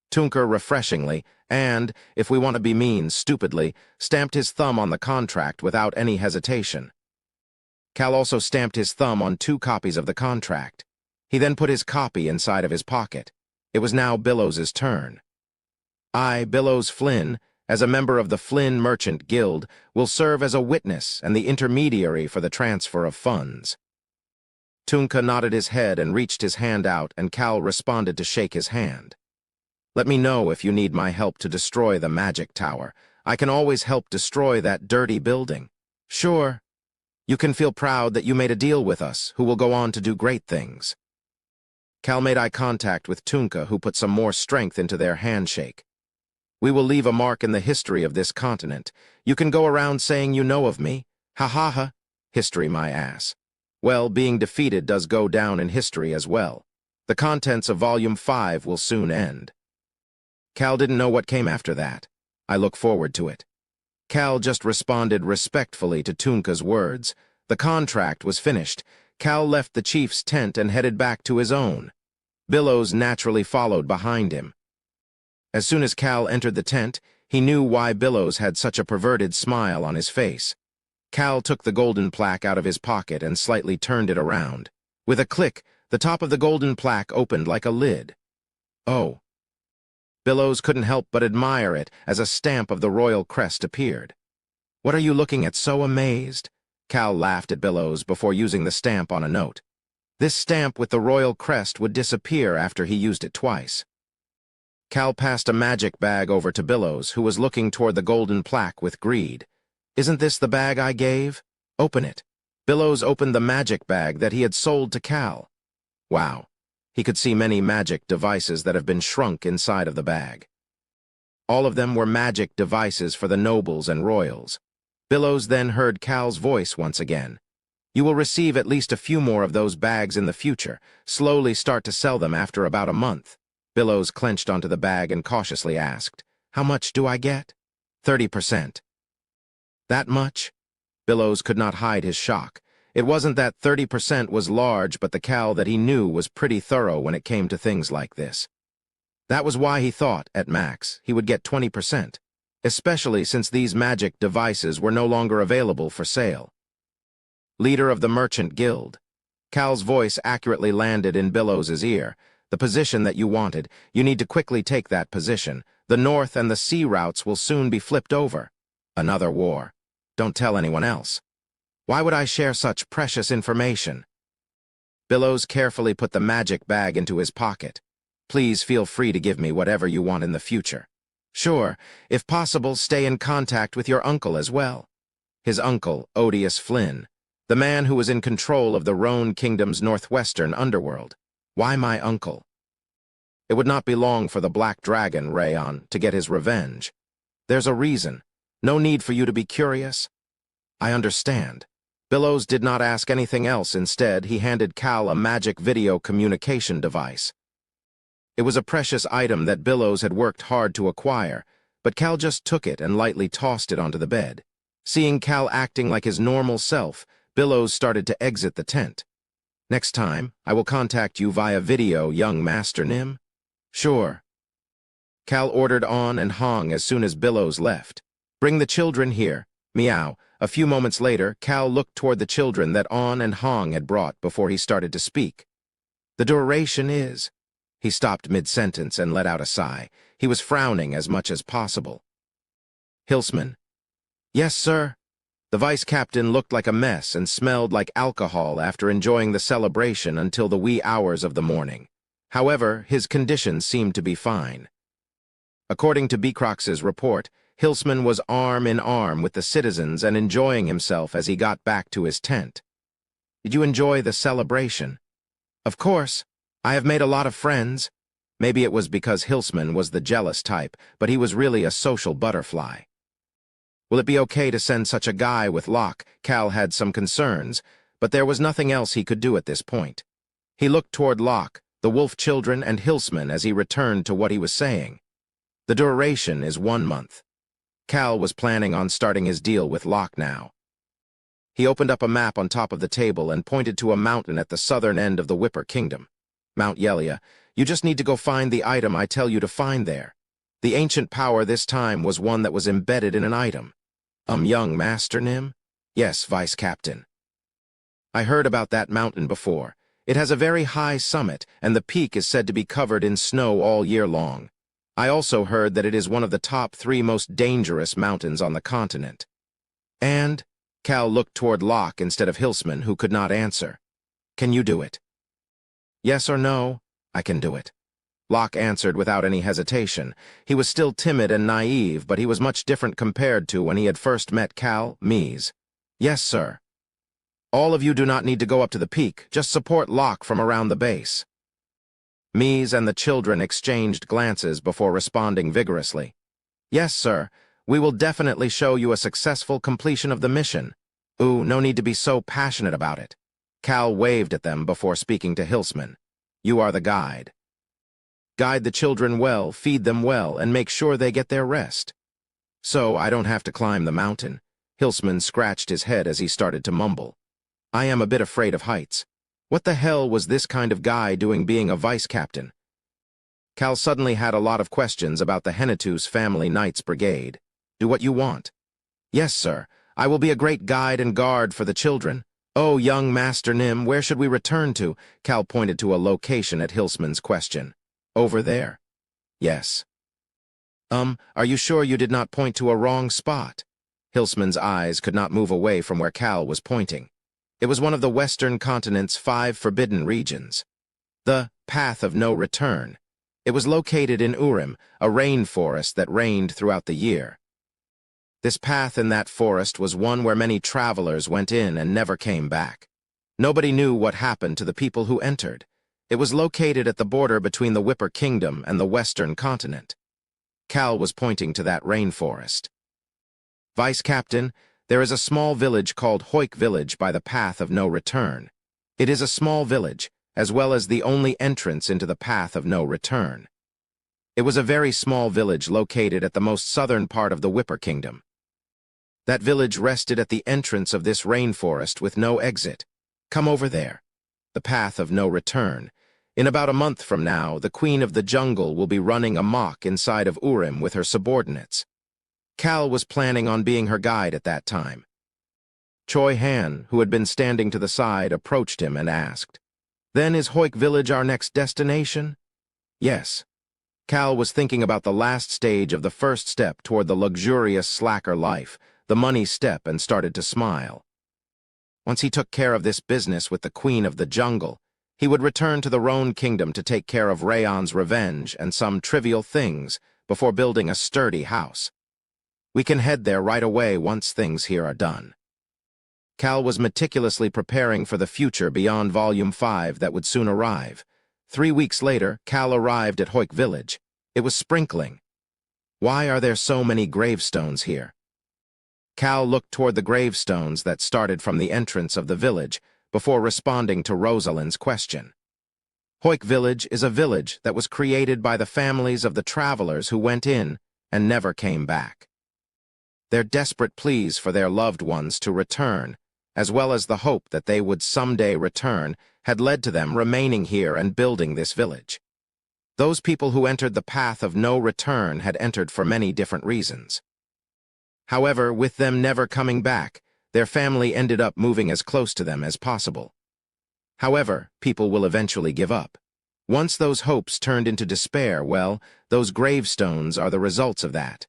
Tunka refreshingly, and, if we want to be mean, stupidly, stamped his thumb on the contract without any hesitation. Cal also stamped his thumb on 2 copies of the contract. He then put his copy inside of his pocket. It was now Billows's turn. I, Billows Flynn, as a member of the Flynn Merchant Guild, will serve as a witness and the intermediary for the transfer of funds. Tunka nodded his head and reached his hand out, and Cal responded to shake his hand. Let me know if you need my help to destroy the magic tower. I can always help destroy that dirty building. Sure. You can feel proud that you made a deal with us, who will go on to do great things. Cal made eye contact with Tunka, who put some more strength into their handshake. We will leave a mark in the history of this continent. You can go around saying you know of me. Ha-ha-ha. History, my ass. Well, being defeated does go down in history as well. The contents of Volume 5 will soon end. Cal didn't know what came after that. I look forward to it. Cal just responded respectfully to Tunka's words. The contract was finished. Cal left the chief's tent and headed back to his own. Billows naturally followed behind him. As soon as Cal entered the tent, he knew why Billows had such a perverted smile on his face. Cal took the golden plaque out of his pocket and slightly turned it around. With a click, the top of the golden plaque opened like a lid. Oh. Billows couldn't help but admire it as a stamp of the royal crest appeared. What are you looking at, so amazed? Cal laughed at Billows before using the stamp on a note. This stamp with the royal crest would disappear after he used it twice. Cal passed a magic bag over to Billows, who was looking toward the golden plaque with greed. Isn't this the bag I gave? Open it. Billows opened the magic bag that he had sold to Cal. Wow. He could see many magic devices that have been shrunk inside of the bag. All of them were magic devices for the nobles and royals. Billows then heard Cal's voice once again. You will receive at least a few more of those bags in the future. Slowly start to sell them after about a month. Billows clenched onto the bag and cautiously asked, How much do I get? 30%. That much? Billows could not hide his shock. It wasn't that 30% was large, but the Cal that he knew was pretty thorough when it came to things like this. That was why he thought, at max, he would get 20%, especially since these magic devices were no longer available for sale. Leader of the Merchant Guild. Cal's voice accurately landed in Billows's ear. The position that you wanted, you need to quickly take that position. The north and the sea routes will soon be flipped over. Another war. Don't tell anyone else. Why would I share such precious information? Billows carefully put the magic bag into his pocket. Please feel free to give me whatever you want in the future. Sure, if possible, stay in contact with your uncle as well. His uncle, Odious Flynn, the man who was in control of the Roan Kingdom's northwestern underworld. Why my uncle? It would not be long for the Black Dragon, Rayon, to get his revenge. There's a reason. No need for you to be curious. I understand. Billows did not ask anything else. Instead, he handed Cal a magic video communication device. It was a precious item that Billows had worked hard to acquire, but Cal just took it and lightly tossed it onto the bed. Seeing Cal acting like his normal self, Billows started to exit the tent. Next time, I will contact you via video, young Master Nim. Sure. Cal ordered On and Hong as soon as Billows left. Bring the children here. Meow. A few moments later, Cal looked toward the children that On and Hong had brought before he started to speak. The duration is... He stopped mid-sentence and let out a sigh. He was frowning as much as possible. Hilsman. Yes, sir. The vice-captain looked like a mess and smelled like alcohol after enjoying the celebration until the wee hours of the morning. However, his condition seemed to be fine. According to Beecrox's report, Hilsman was arm in arm with the citizens and enjoying himself as he got back to his tent. Did you enjoy the celebration? Of course. I have made a lot of friends. Maybe it was because Hilsman was the jealous type, but he was really a social butterfly. Will it be okay to send such a guy with Locke? Cal had some concerns, but there was nothing else he could do at this point. He looked toward Locke, the wolf children, and Hilsman as he returned to what he was saying. The duration is 1 month. Cal was planning on starting his deal with Locke now. He opened up a map on top of the table and pointed to a mountain at the southern end of the Whipper Kingdom. Mount Yelia, you just need to go find the item I tell you to find there. The ancient power this time was one that was embedded in an item. Young Master Nim? Yes, Vice Captain. I heard about that mountain before. It has a very high summit, and the peak is said to be covered in snow all year long. I also heard that it is one of the top 3 most dangerous mountains on the continent. And? Cal looked toward Locke instead of Hilsman, who could not answer. Can you do it? Yes or no? I can do it. Locke answered without any hesitation. He was still timid and naive, but he was much different compared to when he had first met Cal, Mies. Yes, sir. All of you do not need to go up to the peak, just support Locke from around the base. Mies and the children exchanged glances before responding vigorously. Yes, sir. We will definitely show you a successful completion of the mission. Ooh, no need to be so passionate about it. Cal waved at them before speaking to Hilsman. You are the guide. Guide the children well, feed them well, and make sure they get their rest. So I don't have to climb the mountain. Hilsman scratched his head as he started to mumble. I am a bit afraid of heights. What the hell was this kind of guy doing being a vice-captain? Cal suddenly had a lot of questions about the Hennetus Family Knights Brigade. Do what you want. Yes, sir. I will be a great guide and guard for the children. Oh, young Master Nim, where should we return to? Cal pointed to a location at Hilsman's question. Over there. Yes. Are you sure you did not point to a wrong spot? Hilsman's eyes could not move away from where Cal was pointing. It was one of the western continent's 5 forbidden regions. The Path of No Return. It was located in Urim, a rainforest that rained throughout the year. This path in that forest was one where many travelers went in and never came back. Nobody knew what happened to the people who entered. It was located at the border between the Whipper Kingdom and the western continent. Cal was pointing to that rainforest. Vice Captain, there is a small village called Hoik Village by the Path of No Return. It is a small village, as well as the only entrance into the Path of No Return. It was a very small village located at the most southern part of the Whipper Kingdom. That village rested at the entrance of this rainforest with no exit. Come over there. The Path of No Return. In about a month from now, the Queen of the Jungle will be running amok inside of Urim with her subordinates. Cal was planning on being her guide at that time. Choi Han, who had been standing to the side, approached him and asked, Then is Hoik Village our next destination? Yes. Cal was thinking about the last stage of the first step toward the luxurious slacker life, the money step, and started to smile. Once he took care of this business with the Queen of the Jungle, He would return to the Rhone kingdom to take care of Rayon's revenge and some trivial things before building a sturdy house. We can head there right away once things here are done. Cal was meticulously preparing for the future beyond Volume 5 that would soon arrive. 3 weeks later, Cal arrived at Hoik village. It was sprinkling. Why are there so many gravestones here? Cal looked toward the gravestones that started from the entrance of the village before responding to Rosalind's question. Hoik village is a village that was created by the families of the travelers who went in and never came back. Their desperate pleas for their loved ones to return, as well as the hope that they would someday return, had led to them remaining here and building this village. Those people who entered the path of no return had entered for many different reasons. However, with them never coming back, their family ended up moving as close to them as possible. However, people will eventually give up. Once those hopes turned into despair, well, those gravestones are the results of that.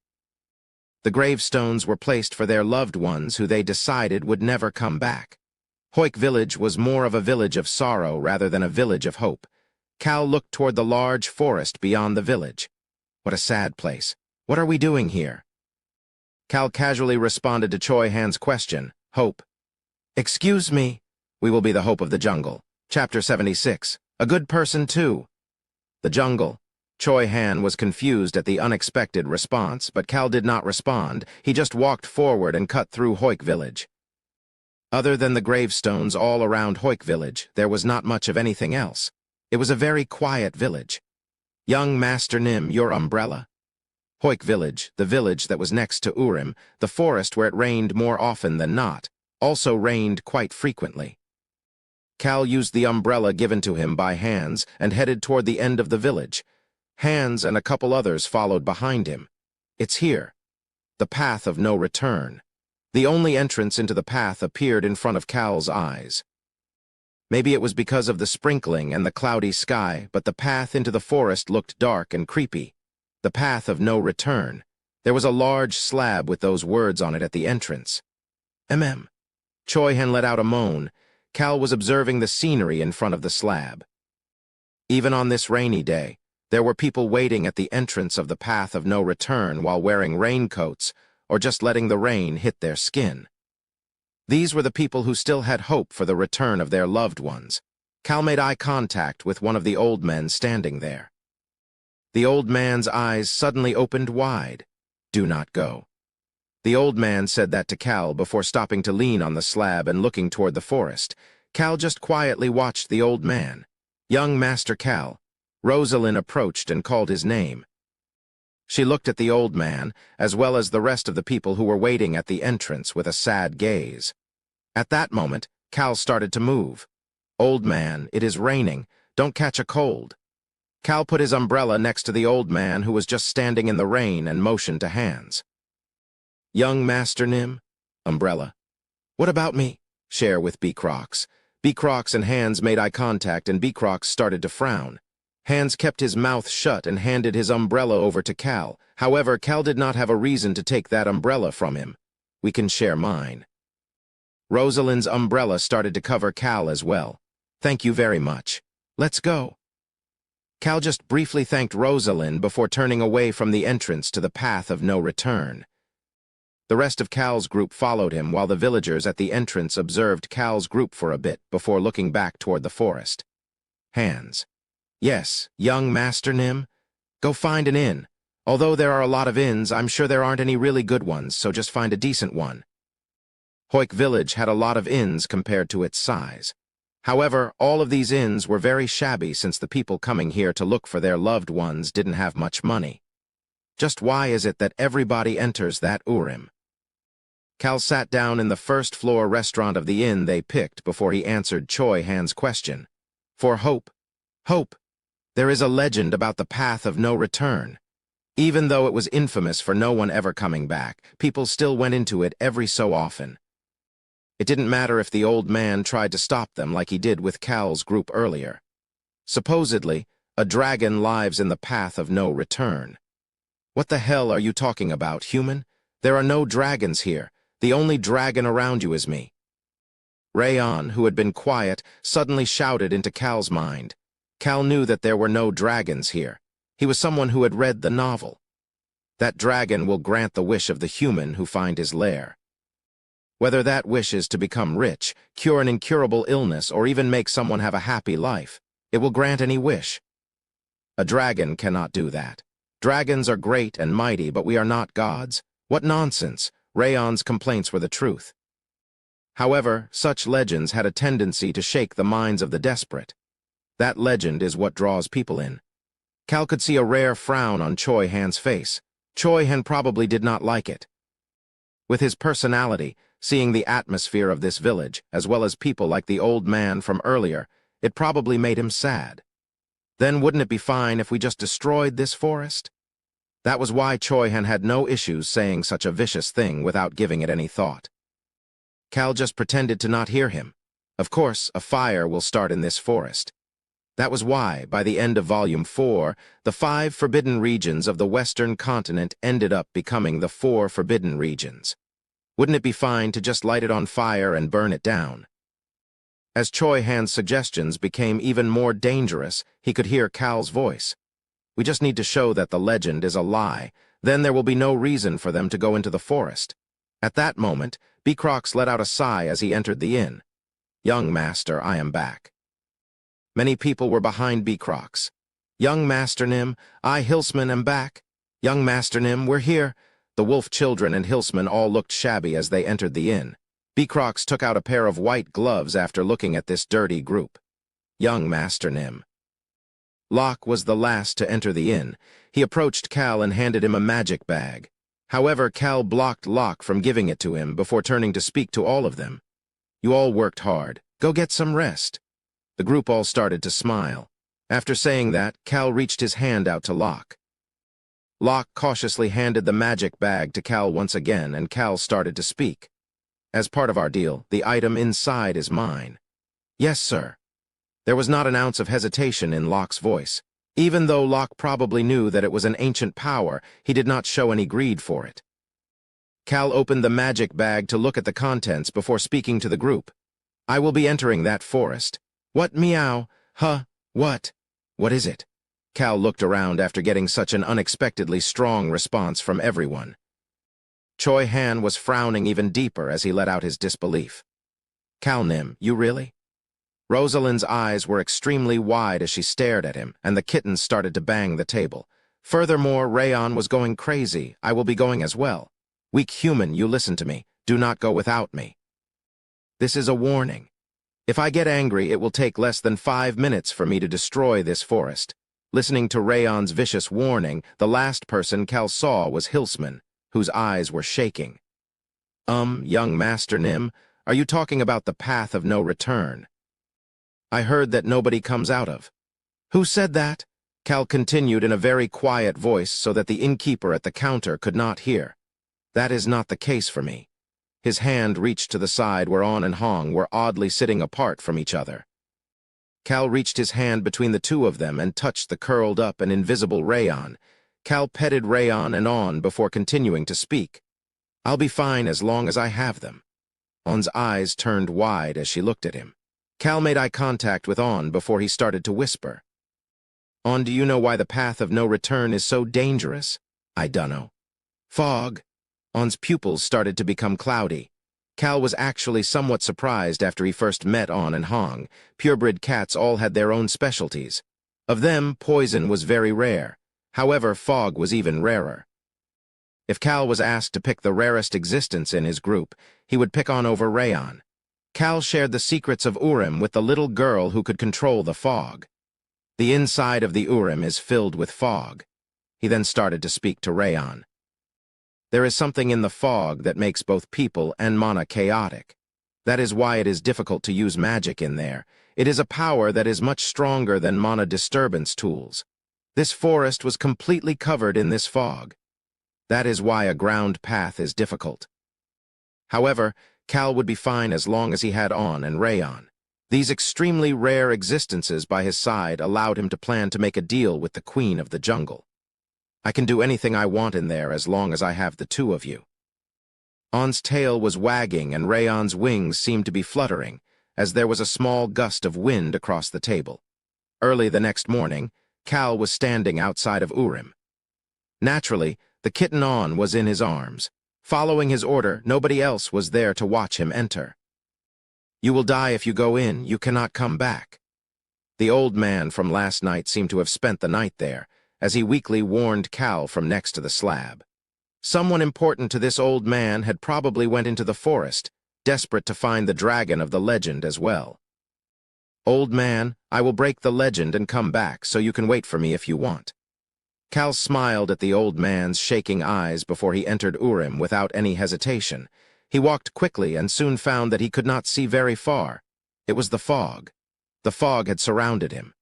The gravestones were placed for their loved ones who they decided would never come back. Hoik village was more of a village of sorrow rather than a village of hope. Cal looked toward the large forest beyond the village. What a sad place. What are we doing here? Cal casually responded to Choi Han's question. Hope. Excuse me. We will be the hope of the jungle. Chapter 76. A good person too. The jungle. Choi Han was confused at the unexpected response, but Cal did not respond. He just walked forward and cut through Hoik village. Other than the gravestones all around Hoik village, there was not much of anything else. It was a very quiet village. Young Master Nim, your umbrella? Hoik village, the village that was next to Urim, the forest where it rained more often than not, also rained quite frequently. Cal used the umbrella given to him by Hanz and headed toward the end of the village. Hanz and a couple others followed behind him. It's here. The path of no return. The only entrance into the path appeared in front of Cal's eyes. Maybe it was because of the sprinkling and the cloudy sky, but the path into the forest looked dark and creepy. The path of no return. There was a large slab with those words on it at the entrance. Choi Han let out a moan. Cal was observing the scenery in front of the slab. Even on this rainy day, there were people waiting at the entrance of the path of no return while wearing raincoats or just letting the rain hit their skin. These were the people who still had hope for the return of their loved ones. Cal made eye contact with one of the old men standing there. The old man's eyes suddenly opened wide. Do not go. The old man said that to Cal before stopping to lean on the slab and looking toward the forest. Cal just quietly watched the old man. Young Master Cal. Rosalind approached and called his name. She looked at the old man, as well as the rest of the people who were waiting at the entrance with a sad gaze. At that moment, Cal started to move. Old man, it is raining. Don't catch a cold. Cal put his umbrella next to the old man who was just standing in the rain and motioned to Hanz. Young Master Nim? Umbrella. What about me? Share with B-Crocs. B-Crocs and Hanz made eye contact and B-Crocs started to frown. Hanz kept his mouth shut and handed his umbrella over to Cal. However, Cal did not have a reason to take that umbrella from him. We can share mine. Rosalind's umbrella started to cover Cal as well. Thank you very much. Let's go. Cal just briefly thanked Rosalind before turning away from the entrance to the path of no return. The rest of Cal's group followed him while the villagers at the entrance observed Cal's group for a bit before looking back toward the forest. Hanz. Yes, young Master Nim. Go find an inn. Although there are a lot of inns, I'm sure there aren't any really good ones, so just find a decent one. Hoik village had a lot of inns compared to its size. However, all of these inns were very shabby since the people coming here to look for their loved ones didn't have much money. Just why is it that everybody enters that Urim? Cal sat down in the first-floor restaurant of the inn they picked before he answered Choi Han's question. For hope. Hope. There is a legend about the path of no return. Even though it was infamous for no one ever coming back, people still went into it every so often. It didn't matter if the old man tried to stop them like he did with Cal's group earlier. Supposedly, a dragon lives in the path of no return. What the hell are you talking about, human? There are no dragons here. The only dragon around you is me. Rayon, who had been quiet, suddenly shouted into Cal's mind. Cal knew that there were no dragons here. He was someone who had read the novel. That dragon will grant the wish of the human who find his lair. Whether that wish is to become rich, cure an incurable illness, or even make someone have a happy life, it will grant any wish. A dragon cannot do that. Dragons are great and mighty, but we are not gods. What nonsense! Rayon's complaints were the truth. However, such legends had a tendency to shake the minds of the desperate. That legend is what draws people in. Cal could see a rare frown on Choi Han's face. Choi Han probably did not like it. With his personality, seeing the atmosphere of this village, as well as people like the old man from earlier, it probably made him sad. Then wouldn't it be fine if we just destroyed this forest? That was why Choi Han had no issues saying such a vicious thing without giving it any thought. Cal just pretended to not hear him. Of course, a fire will start in this forest. That was why, by the end of Volume 4, the 5 forbidden regions of the Western continent ended up becoming the 4 forbidden regions. Wouldn't it be fine to just light it on fire and burn it down? As Choi Han's suggestions became even more dangerous, he could hear Cal's voice. We just need to show that the legend is a lie. Then there will be no reason for them to go into the forest. At that moment, Beecrox let out a sigh as he entered the inn. Young master, I am back. Many people were behind Beecrox. Young Master Nim, I, Hilsman, am back. Young Master Nim, we're here. The wolf children and Hilsman all looked shabby as they entered the inn. Beecrox took out a pair of white gloves after looking at this dirty group. Young Master Nim. Locke was the last to enter the inn. He approached Cal and handed him a magic bag. However, Cal blocked Locke from giving it to him before turning to speak to all of them. You all worked hard. Go get some rest. The group all started to smile. After saying that, Cal reached his hand out to Locke. Locke cautiously handed the magic bag to Cal once again, and Cal started to speak. As part of our deal, the item inside is mine. Yes, sir. There was not an ounce of hesitation in Locke's voice. Even though Locke probably knew that it was an ancient power, he did not show any greed for it. Cal opened the magic bag to look at the contents before speaking to the group. I will be entering that forest. What, meow? Huh? What? What is it? Cal looked around after getting such an unexpectedly strong response from everyone. Choi Han was frowning even deeper as he let out his disbelief. Cal Nim, you really? Rosalind's eyes were extremely wide as she stared at him, and the kittens started to bang the table. Furthermore, Rayon was going crazy. I will be going as well. Weak human, you listen to me. Do not go without me. This is a warning. If I get angry, it will take less than 5 minutes for me to destroy this forest. Listening to Rayon's vicious warning, the last person Cal saw was Hilsman, whose eyes were shaking. Young Master Nim, are you talking about the path of no return? I heard that nobody comes out of. Who said that? Cal continued in a very quiet voice so that the innkeeper at the counter could not hear. That is not the case for me. His hand reached to the side where On and Hong were oddly sitting apart from each other. Cal reached his hand between the two of them and touched the curled up and invisible Rayon. Cal petted Rayon and On before continuing to speak. I'll be fine as long as I have them. On's eyes turned wide as she looked at him. Cal made eye contact with On before he started to whisper. On, do you know why the path of no return is so dangerous? I dunno. Fog. On's pupils started to become cloudy. Cal was actually somewhat surprised after he first met On and Hong. Purebred cats all had their own specialties. Of them, poison was very rare. However, fog was even rarer. If Cal was asked to pick the rarest existence in his group, he would pick On over Rayon. Cal shared the secrets of Urim with the little girl who could control the fog. The inside of the Urim is filled with fog. He then started to speak to Rayon. There is something in the fog that makes both people and mana chaotic. That is why it is difficult to use magic in there. It is a power that is much stronger than mana disturbance tools. This forest was completely covered in this fog. That is why a ground path is difficult. However, Cal would be fine as long as he had On and Rayon. These extremely rare existences by his side allowed him to plan to make a deal with the Queen of the Jungle. I can do anything I want in there as long as I have the two of you. On's tail was wagging and Rayon's wings seemed to be fluttering. as there was a small gust of wind across the table. Early the next morning, Cal was standing outside of Urim. Naturally, the kitten On was in his arms. Following his order, nobody else was there to watch him enter. "You will die if you go in, you cannot come back." The old man from last night seemed to have spent the night there, as he weakly warned Cal from next to the slab. Someone important to this old man had probably went into the forest, desperate to find the dragon of the legend as well. "Old man, I will break the legend and come back, so you can wait for me if you want." Cal smiled at the old man's shaking eyes before he entered Urim without any hesitation. He walked quickly and soon found that he could not see very far. It was the fog. The fog had surrounded him.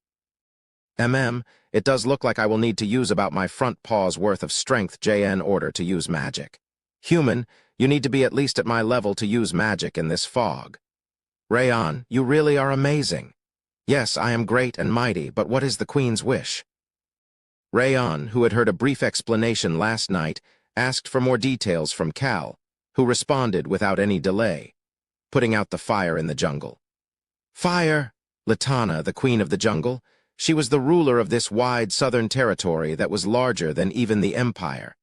It does look like I will need to use about my front paw's worth of strength in order to use magic. Human, you need to be at least at my level to use magic in this fog. Rayon, you really are amazing. Yes, I am great and mighty, but what is the queen's wish? Rayon, who had heard a brief explanation last night, asked for more details from Cal, who responded without any delay, putting out the fire in the jungle. Fire! Latana, the queen of the jungle. She was the ruler of this wide southern territory that was larger than even the empire.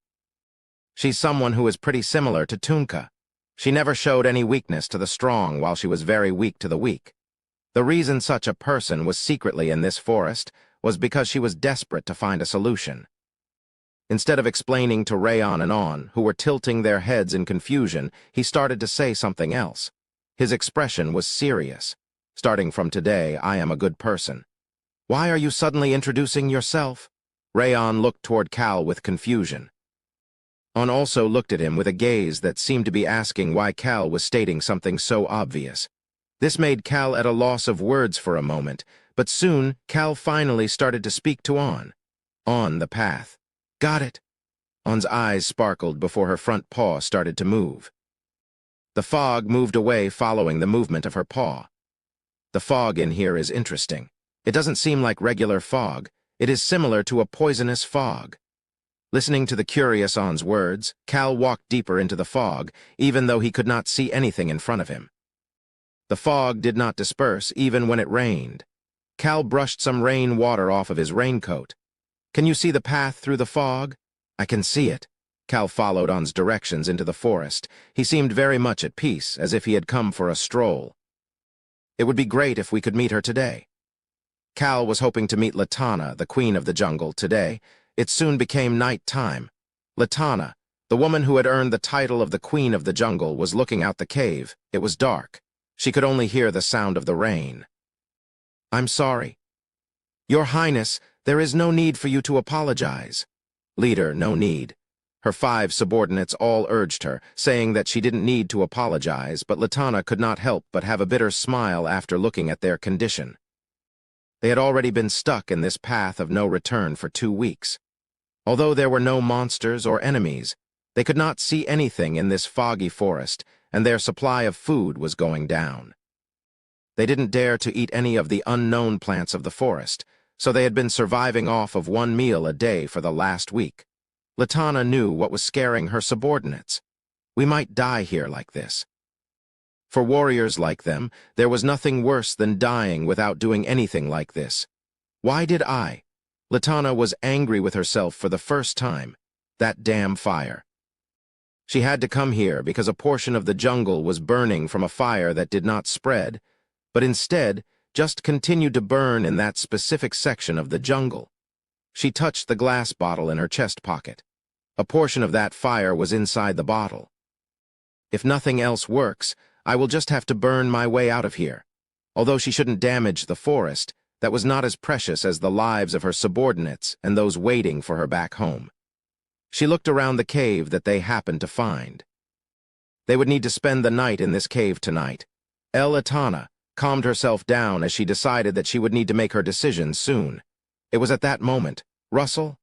She's someone who is pretty similar to Tunka. She never showed any weakness to the strong while she was very weak to the weak. The reason such a person was secretly in this forest was because she was desperate to find a solution. Instead of explaining to Rayon and On, who were tilting their heads in confusion, he started to say something else. His expression was serious. "Starting from today, I am a good person." "Why are you suddenly introducing yourself?" Rayon looked toward Cal with confusion. On also looked at him with a gaze that seemed to be asking why Cal was stating something so obvious. This made Cal at a loss of words for a moment, but soon Cal finally started to speak to On. On the path. "Got it." On's eyes sparkled before her front paw started to move. The fog moved away following the movement of her paw. The fog in here is interesting. It doesn't seem like regular fog. It is similar to a poisonous fog. Listening to the curious On's words, Cal walked deeper into the fog, even though he could not see anything in front of him. The fog did not disperse even when it rained. Cal brushed some rain water off of his raincoat. "Can you see the path through the fog?" "I can see it." Cal followed On's directions into the forest. He seemed very much at peace, as if he had come for a stroll. "It would be great if we could meet her today." Cal was hoping to meet Latana, the queen of the jungle, today. It soon became night time. Latana, the woman who had earned the title of the queen of the jungle, was looking out the cave. It was dark. She could only hear the sound of the rain. "I'm sorry." "Your Highness, there is no need for you to apologize." "Leader, no need." Her 5 subordinates all urged her, saying that she didn't need to apologize, but Latana could not help but have a bitter smile after looking at their condition. They had already been stuck in this path of no return for 2 weeks. Although there were no monsters or enemies, they could not see anything in this foggy forest, and their supply of food was going down. They didn't dare to eat any of the unknown plants of the forest, so they had been surviving off of 1 meal a day for the last week. Latana knew what was scaring her subordinates. "We might die here like this." For warriors like them, there was nothing worse than dying without doing anything like this. Why did I? Latana was angry with herself for the first time. That damn fire. She had to come here because a portion of the jungle was burning from a fire that did not spread, but instead just continued to burn in that specific section of the jungle. She touched the glass bottle in her chest pocket. A portion of that fire was inside the bottle. If nothing else works, I will just have to burn my way out of here. Although she shouldn't damage the forest, that was not as precious as the lives of her subordinates and those waiting for her back home. She looked around the cave that they happened to find. They would need to spend the night in this cave tonight. Latana calmed herself down as she decided that she would need to make her decision soon. It was at that moment. "Russell?"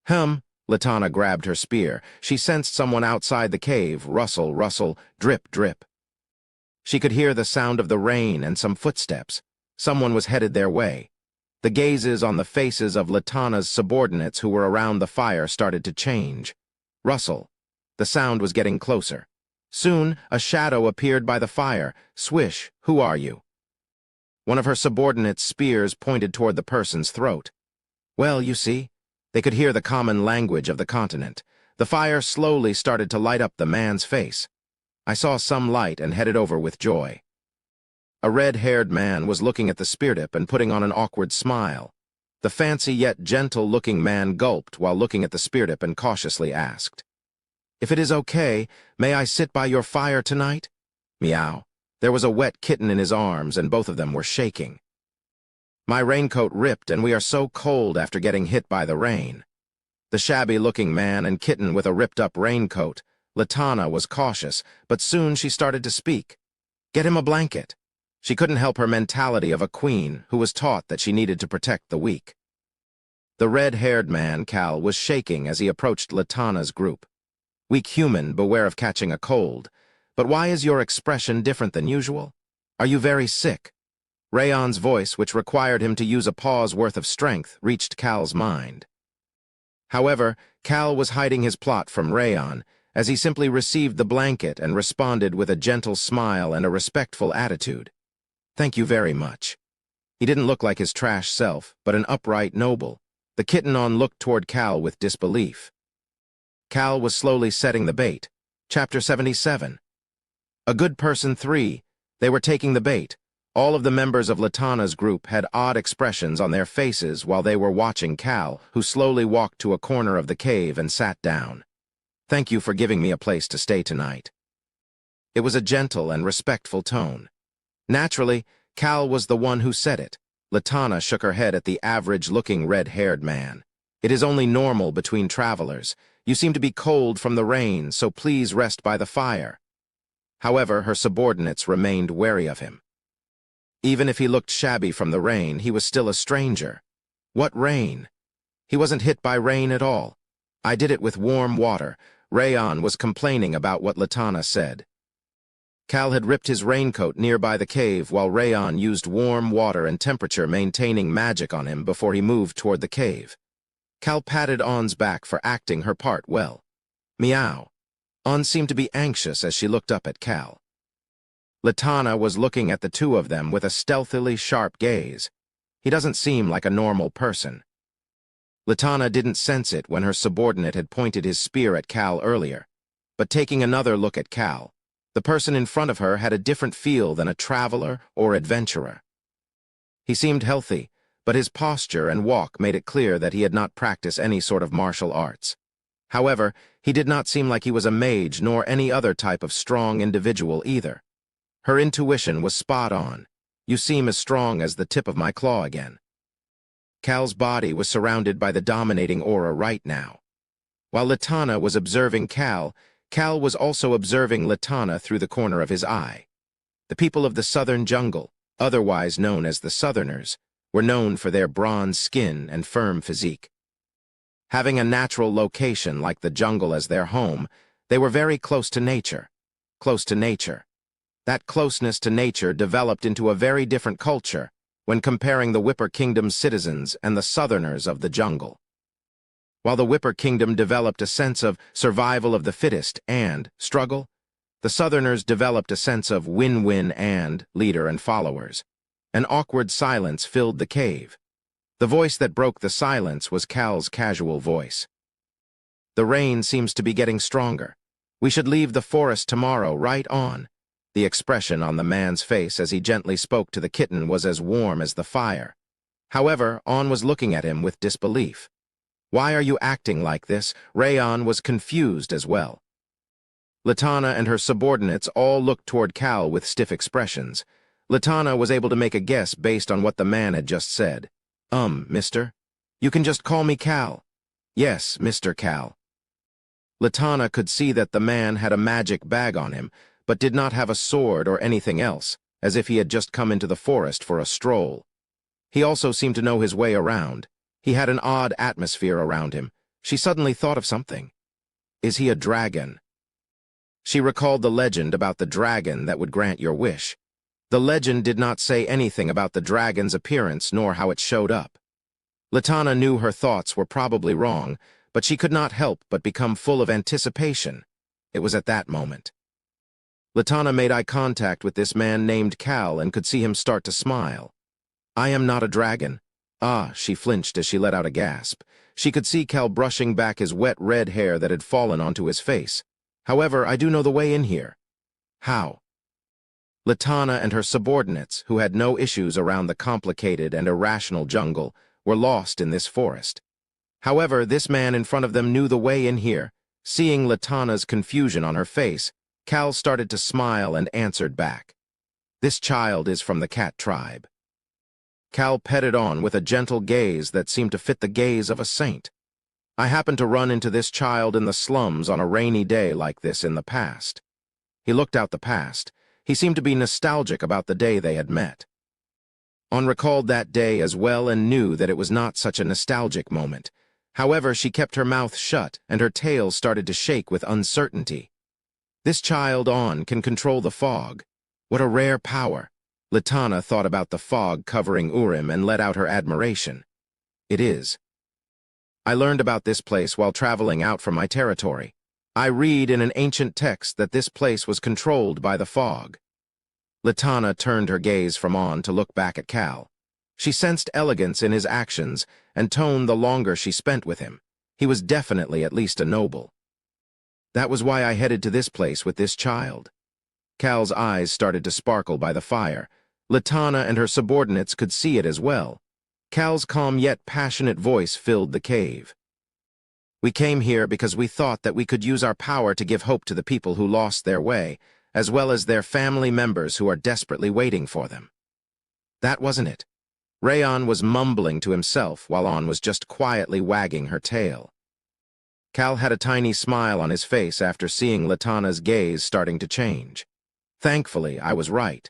Latana grabbed her spear. She sensed someone outside the cave. Rustle, rustle, drip, drip. She could hear the sound of the rain and some footsteps. Someone was headed their way. The gazes on the faces of Latana's subordinates who were around the fire started to change. Rustle. The sound was getting closer. Soon, a shadow appeared by the fire. "Swish, who are you?" One of her subordinates' spears pointed toward the person's throat. Well, you see, they could hear the common language of the continent. The fire slowly started to light up the man's face. I saw some light and headed over with joy. A red-haired man was looking at the speartip and putting on an awkward smile. The fancy yet gentle-looking man gulped while looking at the speartip and cautiously asked, "If it is okay, may I sit by your fire tonight?" Meow. There was a wet kitten in his arms, and both of them were shaking. My raincoat ripped, and we are so cold after getting hit by the rain. The shabby-looking man and kitten with a ripped-up raincoat. Latana was cautious, but soon she started to speak. "Get him a blanket." She couldn't help her mentality of a queen who was taught that she needed to protect the weak. The red-haired man, Cal, was shaking as he approached Latana's group. "Weak human, beware of catching a cold. But why is your expression different than usual? Are you very sick?" Rayon's voice, which required him to use a pause worth of strength, reached Cal's mind. However, Cal was hiding his plot from Rayon, as he simply received the blanket and responded with a gentle smile and a respectful attitude. "Thank you very much." He didn't look like his trash self, but an upright noble. The kitten looked toward Cal with disbelief. Cal was slowly setting the bait. Chapter 77. A good person 3. They were taking the bait. All of the members of Latana's group had odd expressions on their faces while they were watching Cal, who slowly walked to a corner of the cave and sat down. "Thank you for giving me a place to stay tonight." It was a gentle and respectful tone. Naturally, Cal was the one who said it. Latana shook her head at the average-looking red-haired man. "It is only normal between travelers. You seem to be cold from the rain, so please rest by the fire." However, her subordinates remained wary of him. Even if he looked shabby from the rain, he was still a stranger. What rain? He wasn't hit by rain at all. "I did it with warm water." Rayon was complaining about what Latana said. Cal had ripped his raincoat nearby the cave while Rayon used warm water and temperature-maintaining magic on him before he moved toward the cave. Cal patted Ainz's back for acting her part well. Meow. Ainz seemed to be anxious as she looked up at Cal. Latana was looking at the two of them with a stealthily sharp gaze. He doesn't seem like a normal person. Latana didn't sense it when her subordinate had pointed his spear at Cal earlier, but taking another look at Cal, the person in front of her had a different feel than a traveler or adventurer. He seemed healthy, but his posture and walk made it clear that he had not practiced any sort of martial arts. However, he did not seem like he was a mage nor any other type of strong individual either. Her intuition was spot on. "You seem as strong as the tip of my claw again." Cal's body was surrounded by the dominating aura right now. While Latana was observing Cal, Cal was also observing Latana through the corner of his eye. The people of the southern jungle, otherwise known as the Southerners, were known for their bronze skin and firm physique. Having a natural location like the jungle as their home, they were very close to nature. Close to nature. That closeness to nature developed into a very different culture when comparing the Whipper Kingdom's citizens and the Southerners of the jungle. While the Whipper Kingdom developed a sense of survival of the fittest and struggle, the Southerners developed a sense of win-win and leader and followers. An awkward silence filled the cave. The voice that broke the silence was Cal's casual voice. "The rain seems to be getting stronger. We should leave the forest tomorrow, right on." The expression on the man's face as he gently spoke to the kitten was as warm as the fire. However, Ainz was looking at him with disbelief. "Why are you acting like this?" Rayon was confused as well. Latana and her subordinates all looked toward Cal with stiff expressions. Latana was able to make a guess based on what the man had just said. Mister? You can just call me Cal." "Yes, Mr. Cal." Latana could see that the man had a magic bag on him, but did not have a sword or anything else, as if he had just come into the forest for a stroll. He also seemed to know his way around. He had an odd atmosphere around him. She suddenly thought of something. Is he a dragon? She recalled the legend about the dragon that would grant your wish. The legend did not say anything about the dragon's appearance nor how it showed up. Latana knew her thoughts were probably wrong, but she could not help but become full of anticipation. It was at that moment. Latana made eye contact with this man named Cal and could see him start to smile. I am not a dragon. Ah, she flinched as she let out a gasp. She could see Cal brushing back his wet red hair that had fallen onto his face. However, I do know the way in here. How? Latana and her subordinates, who had no issues around the complicated and irrational jungle, were lost in this forest. However, this man in front of them knew the way in here. Seeing Latana's confusion on her face, Cal started to smile and answered back. This child is from the cat tribe. Cal petted on with a gentle gaze that seemed to fit the gaze of a saint. I happened to run into this child in the slums on a rainy day like this in the past. He looked out the past. He seemed to be nostalgic about the day they had met. On recalled that day as well and knew that it was not such a nostalgic moment. However, she kept her mouth shut and her tail started to shake with uncertainty. This child can control the fog. What a rare power. Latana thought about the fog covering Urim and let out her admiration. It is. I learned about this place while traveling out from my territory. I read in an ancient text that this place was controlled by the fog. Latana turned her gaze from On to look back at Cal. She sensed elegance in his actions and tone the longer she spent with him. He was definitely at least a noble. That was why I headed to this place with this child. Cal's eyes started to sparkle by the fire. Latana and her subordinates could see it as well. Cal's calm yet passionate voice filled the cave. We came here because we thought that we could use our power to give hope to the people who lost their way, as well as their family members who are desperately waiting for them. That wasn't it. Rayon was mumbling to himself while On was just quietly wagging her tail. Cal had a tiny smile on his face after seeing Latana's gaze starting to change. Thankfully, I was right.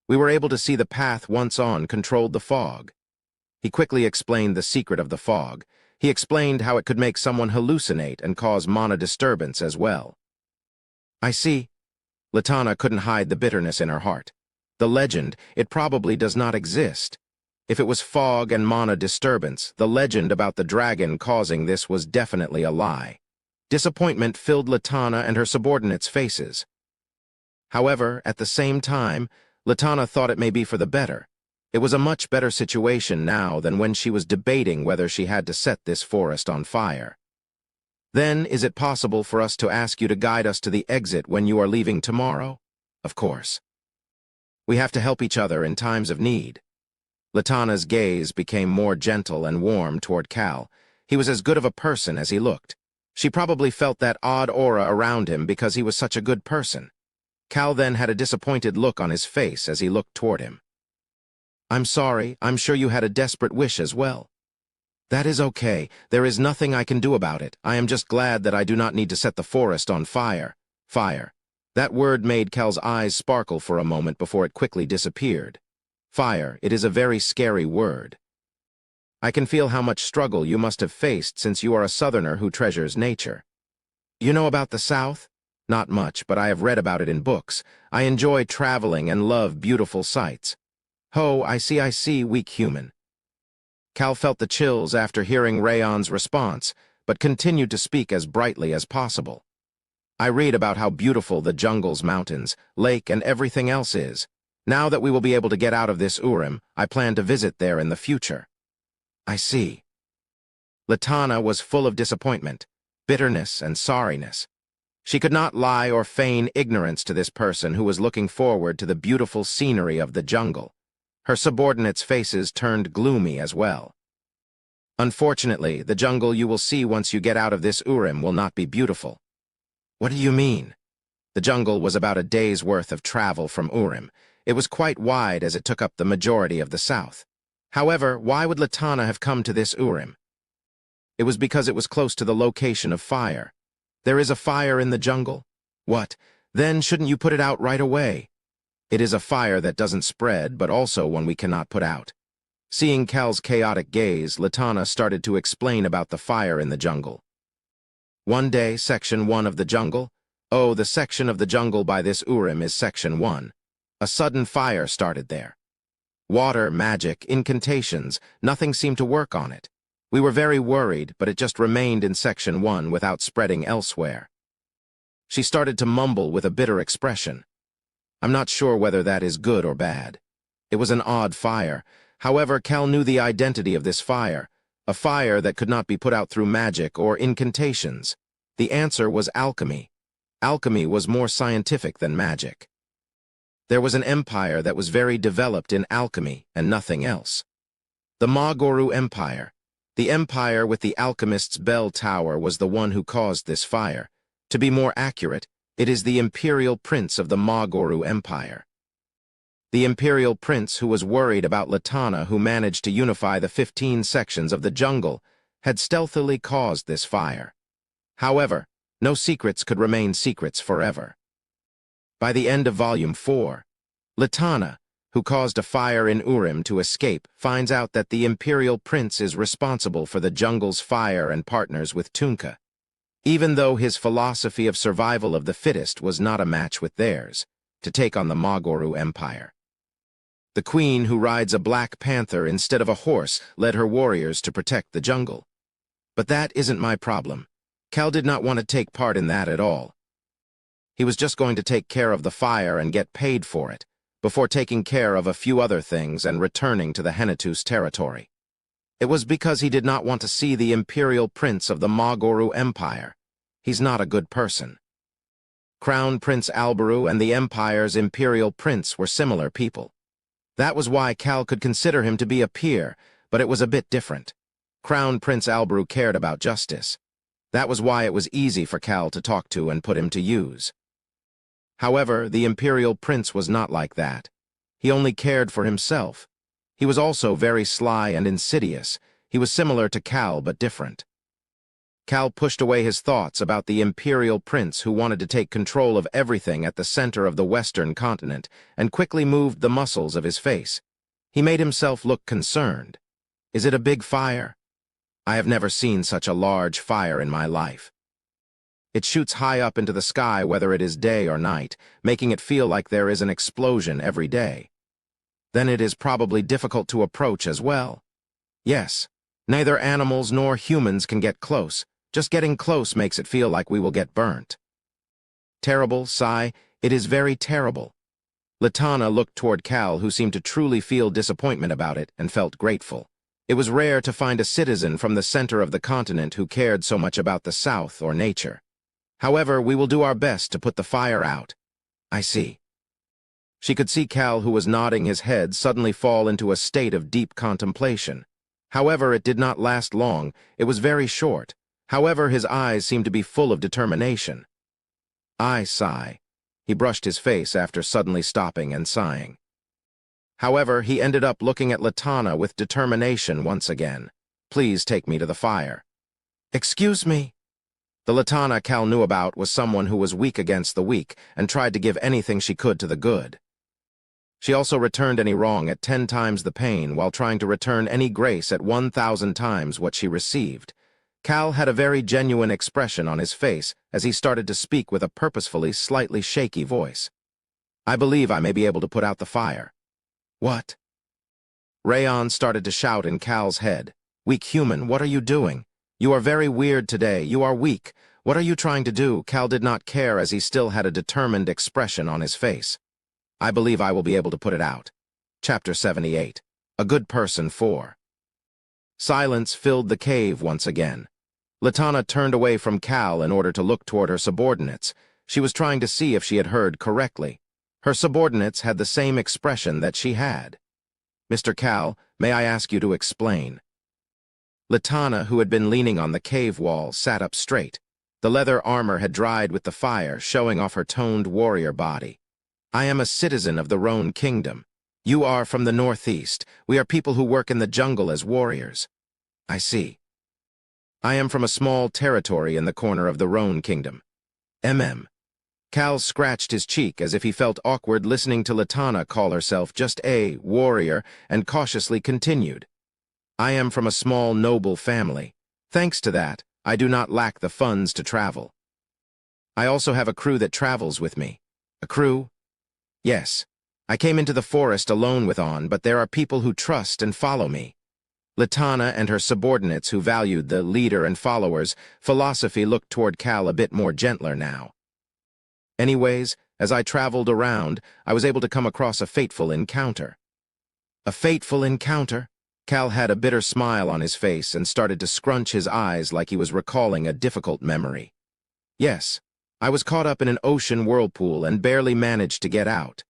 We were able to see the path once On controlled the fog. He quickly explained the secret of the fog. He explained how it could make someone hallucinate and cause mana disturbance as well. I see. Latana couldn't hide the bitterness in her heart. The legend, it probably does not exist. If it was fog and mana disturbance, the legend about the dragon causing this was definitely a lie. Disappointment filled Latana and her subordinates' faces. However, at the same time, Latana thought it may be for the better. It was a much better situation now than when she was debating whether she had to set this forest on fire. Then, is it possible for us to ask you to guide us to the exit when you are leaving tomorrow? Of course. We have to help each other in times of need. Latana's gaze became more gentle and warm toward Cal. He was as good of a person as he looked. She probably felt that odd aura around him because he was such a good person. Cal then had a disappointed look on his face as he looked toward him. I'm sorry, I'm sure you had a desperate wish as well. That is okay. There is nothing I can do about it. I am just glad that I do not need to set the forest on fire. Fire. That word made Cal's eyes sparkle for a moment before it quickly disappeared. Fire, it is a very scary word. I can feel how much struggle you must have faced since you are a southerner who treasures nature. You know about the South? Not much, but I have read about it in books. I enjoy traveling and love beautiful sights. Oh, I see, weak human. Cal felt the chills after hearing Rayon's response, but continued to speak as brightly as possible. I read about how beautiful the jungle's mountains, lake, and everything else is. Now that we will be able to get out of this Urim, I plan to visit there in the future. I see. Latana was full of disappointment, bitterness, and sorriness. She could not lie or feign ignorance to this person who was looking forward to the beautiful scenery of the jungle. Her subordinates' faces turned gloomy as well. Unfortunately, the jungle you will see once you get out of this Urim will not be beautiful. What do you mean? The jungle was about a day's worth of travel from Urim. It was quite wide as it took up the majority of the south. However, why would Latana have come to this Urim? It was because it was close to the location of fire. There is a fire in the jungle? What? Then shouldn't you put it out right away? It is a fire that doesn't spread, but also one we cannot put out. Seeing Cal's chaotic gaze, Latana started to explain about the fire in the jungle. One day, Section 1 of the jungle. Oh, the section of the jungle by this Urim is Section 1. A sudden fire started there. Water, magic, incantations, nothing seemed to work on it. We were very worried, but it just remained in Section 1 without spreading elsewhere. She started to mumble with a bitter expression. I'm not sure whether that is good or bad. It was an odd fire. However, Cal knew the identity of this fire, a fire that could not be put out through magic or incantations. The answer was alchemy. Alchemy was more scientific than magic. There was an empire that was very developed in alchemy and nothing else. The Magoru Empire. The empire with the alchemist's bell tower was the one who caused this fire. To be more accurate, it is the imperial prince of the Magoru Empire. The imperial prince who was worried about Latana, who managed to unify the 15 sections of the jungle, had stealthily caused this fire. However, no secrets could remain secrets forever. By the end of Volume 4, Latana, who caused a fire in Urim to escape, finds out that the imperial prince is responsible for the jungle's fire and partners with Tunka, even though his philosophy of survival of the fittest was not a match with theirs, to take on the Magoru Empire. The queen, who rides a black panther instead of a horse, led her warriors to protect the jungle. But that isn't my problem. Cal did not want to take part in that at all. He was just going to take care of the fire and get paid for it, before taking care of a few other things and returning to the Hennetus territory. It was because he did not want to see the imperial prince of the Magoru Empire. He's not a good person. Crown Prince Alberu and the Empire's imperial prince were similar people. That was why Cal could consider him to be a peer, but it was a bit different. Crown Prince Alberu cared about justice. That was why it was easy for Cal to talk to and put him to use. However, the imperial prince was not like that. He only cared for himself. He was also very sly and insidious. He was similar to Cal, but different. Cal pushed away his thoughts about the imperial prince who wanted to take control of everything at the center of the western continent and quickly moved the muscles of his face. He made himself look concerned. Is it a big fire? I have never seen such a large fire in my life. It shoots high up into the sky whether it is day or night, making it feel like there is an explosion every day. Then it is probably difficult to approach as well. Yes, neither animals nor humans can get close. Just getting close makes it feel like we will get burnt. Terrible, sigh, it is very terrible. Latana looked toward Cal, who seemed to truly feel disappointment about it and felt grateful. It was rare to find a citizen from the center of the continent who cared so much about the South or nature. However, we will do our best to put the fire out. I see. She could see Cal, who was nodding his head, suddenly fall into a state of deep contemplation. However, it did not last long. It was very short. However, his eyes seemed to be full of determination. I sigh. He brushed his face after suddenly stopping and sighing. However, he ended up looking at Latana with determination once again. Please take me to the fire. Excuse me. The Latana Cal knew about was someone who was weak against the weak and tried to give anything she could to the good. She also returned any wrong at 10 times the pain while trying to return any grace at 1,000 times what she received. Cal had a very genuine expression on his face as he started to speak with a purposefully slightly shaky voice. I believe I may be able to put out the fire. What? Rayon started to shout in Cal's head. Weak human, what are you doing? You are very weird today. You are weak. What are you trying to do? Cal did not care as he still had a determined expression on his face. I believe I will be able to put it out. Chapter 78. A Good Person 4. Silence filled the cave once again. Latana turned away from Cal in order to look toward her subordinates. She was trying to see if she had heard correctly. Her subordinates had the same expression that she had. Mr. Cal, may I ask you to explain? Latana, who had been leaning on the cave wall, sat up straight. The leather armor had dried with the fire, showing off her toned warrior body. I am a citizen of the Roan Kingdom. You are from the northeast. We are people who work in the jungle as warriors. I see. I am from a small territory in the corner of the Roan Kingdom. Cal scratched his cheek as if he felt awkward listening to Latana call herself just a warrior and cautiously continued. I am from a small noble family. Thanks to that, I do not lack the funds to travel. I also have a crew that travels with me. A crew? Yes. I came into the forest alone with On, but there are people who trust and follow me. Latana and her subordinates who valued the leader and followers' philosophy looked toward Cal a bit more gentler now. Anyways, as I traveled around, I was able to come across a fateful encounter. A fateful encounter? Cal had a bitter smile on his face and started to scrunch his eyes like he was recalling a difficult memory. Yes, I was caught up in an ocean whirlpool and barely managed to get out.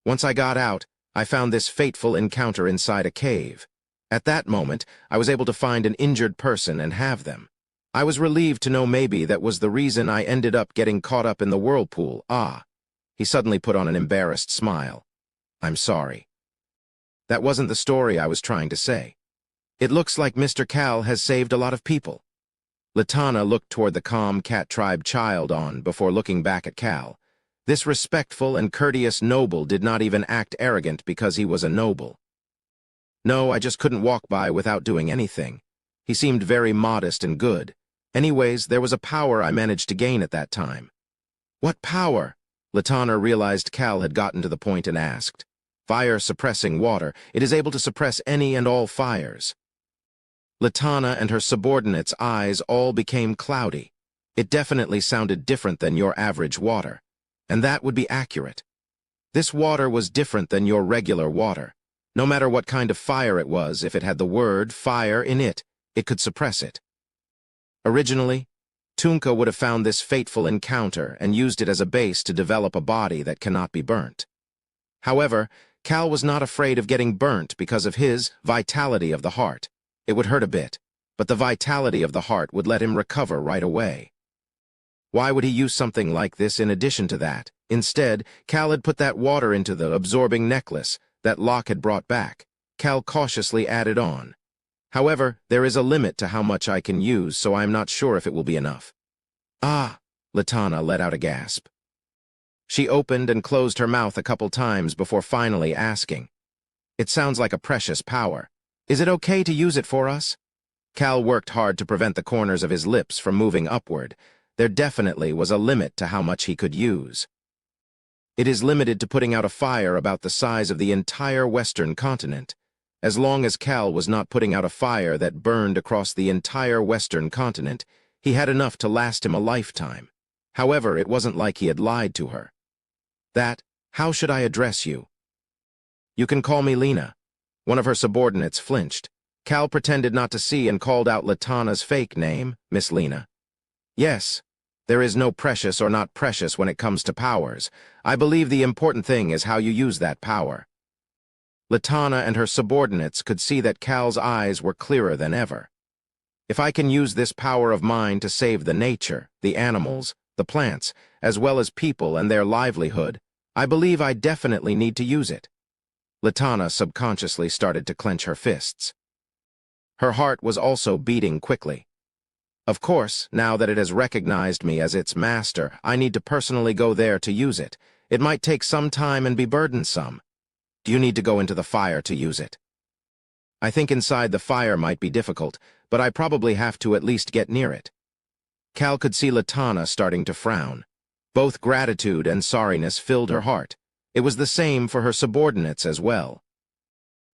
Once I got out, I found this fateful encounter inside a cave. At that moment, I was able to find an injured person and have them. I was relieved to know maybe that was the reason I ended up getting caught up in the whirlpool. Ah. He suddenly put on an embarrassed smile. I'm sorry. That wasn't the story I was trying to say. It looks like Mr. Cal has saved a lot of people. Latana looked toward the calm cat tribe child before looking back at Cal. This respectful and courteous noble did not even act arrogant because he was a noble. No, I just couldn't walk by without doing anything. He seemed very modest and good. Anyways, there was a power I managed to gain at that time. What power? Latana realized Cal had gotten to the point and asked. Fire-suppressing water. It is able to suppress any and all fires. Latana and her subordinates' eyes all became cloudy. It definitely sounded different than your average water. And that would be accurate. This water was different than your regular water. No matter what kind of fire it was, if it had the word fire in it, it could suppress it. Originally, Tunka would have found this fateful encounter and used it as a base to develop a body that cannot be burnt. However, Cal was not afraid of getting burnt because of his vitality of the heart. It would hurt a bit, but the vitality of the heart would let him recover right away. Why would he use something like this in addition to that? Instead, Cal had put that water into the absorbing necklace that Locke had brought back. Cal cautiously added on. However, there is a limit to how much I can use, so I am not sure if it will be enough. Ah, Latana let out a gasp. She opened and closed her mouth a couple times before finally asking. It sounds like a precious power. Is it okay to use it for us? Cal worked hard to prevent the corners of his lips from moving upward. There definitely was a limit to how much he could use. It is limited to putting out a fire about the size of the entire Western continent. As long as Cal was not putting out a fire that burned across the entire Western continent, he had enough to last him a lifetime. However, it wasn't like he had lied to her. How should I address you? You can call me Lena. One of her subordinates flinched. Cal pretended not to see and called out Latana's fake name, Miss Lena. Yes, there is no precious or not precious when it comes to powers. I believe the important thing is how you use that power. Latana and her subordinates could see that Cal's eyes were clearer than ever. If I can use this power of mine to save the nature, the animals, the plants, as well as people and their livelihood, I believe I definitely need to use it. Latana subconsciously started to clench her fists. Her heart was also beating quickly. Of course, now that it has recognized me as its master, I need to personally go there to use it. It might take some time and be burdensome. Do you need to go into the fire to use it? I think inside the fire might be difficult, but I probably have to at least get near it. Cal could see Latana starting to frown. Both gratitude and sorriness filled her heart. It was the same for her subordinates as well.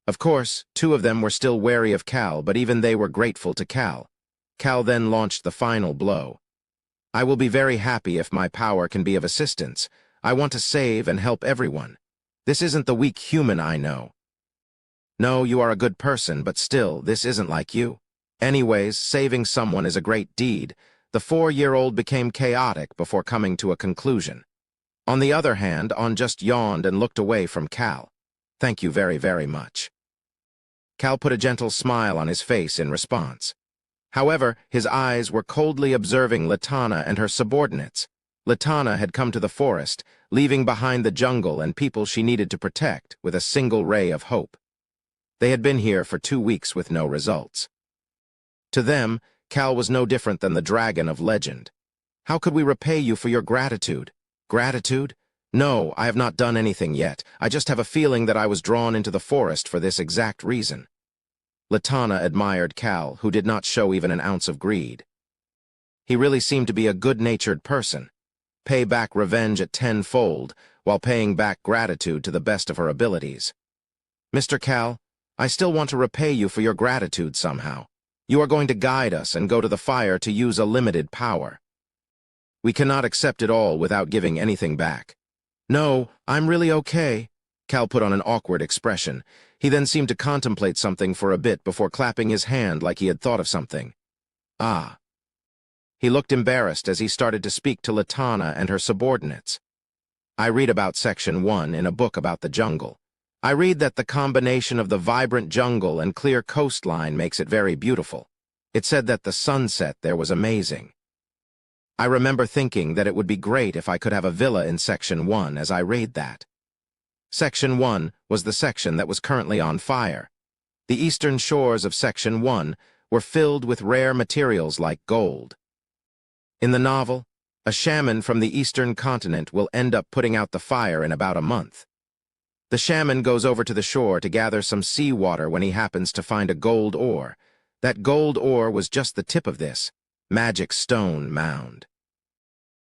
Of course, two of them were still wary of Cal, but even they were grateful to Cal. Cal then launched the final blow. I will be very happy if my power can be of assistance. I want to save and help everyone. This isn't the weak human I know. No, you are a good person, but still, this isn't like you. Anyways, saving someone is a great deed. The 4-year-old became chaotic before coming to a conclusion. On the other hand, An just yawned and looked away from Cal. Thank you very, very much. Cal put a gentle smile on his face in response. However, his eyes were coldly observing Latana and her subordinates. Latana had come to the forest, leaving behind the jungle and people she needed to protect with a single ray of hope. They had been here for 2 weeks with no results. To them, Cal was no different than the dragon of legend. How could we repay you for your gratitude? Gratitude? No, I have not done anything yet. I just have a feeling that I was drawn into the forest for this exact reason. Latana admired Cal, who did not show even an ounce of greed. He really seemed to be a good-natured person. Pay back revenge at 10-fold, while paying back gratitude to the best of her abilities. Mr. Cal, I still want to repay you for your gratitude somehow. You are going to guide us and go to the fire to use a limited power. We cannot accept it all without giving anything back. No, I'm really okay. Cal put on an awkward expression. He then seemed to contemplate something for a bit before clapping his hand like he had thought of something. Ah. He looked embarrassed as he started to speak to Latana and her subordinates. I read about Section 1 in a book about the jungle. I read that the combination of the vibrant jungle and clear coastline makes it very beautiful. It said that the sunset there was amazing. I remember thinking that it would be great if I could have a villa in Section 1 as I read that. Section 1 was the section that was currently on fire. The eastern shores of Section 1 were filled with rare materials like gold. In the novel, a shaman from the eastern continent will end up putting out the fire in about a month. The shaman goes over to the shore to gather some seawater when he happens to find a gold ore. That gold ore was just the tip of this magic stone mound.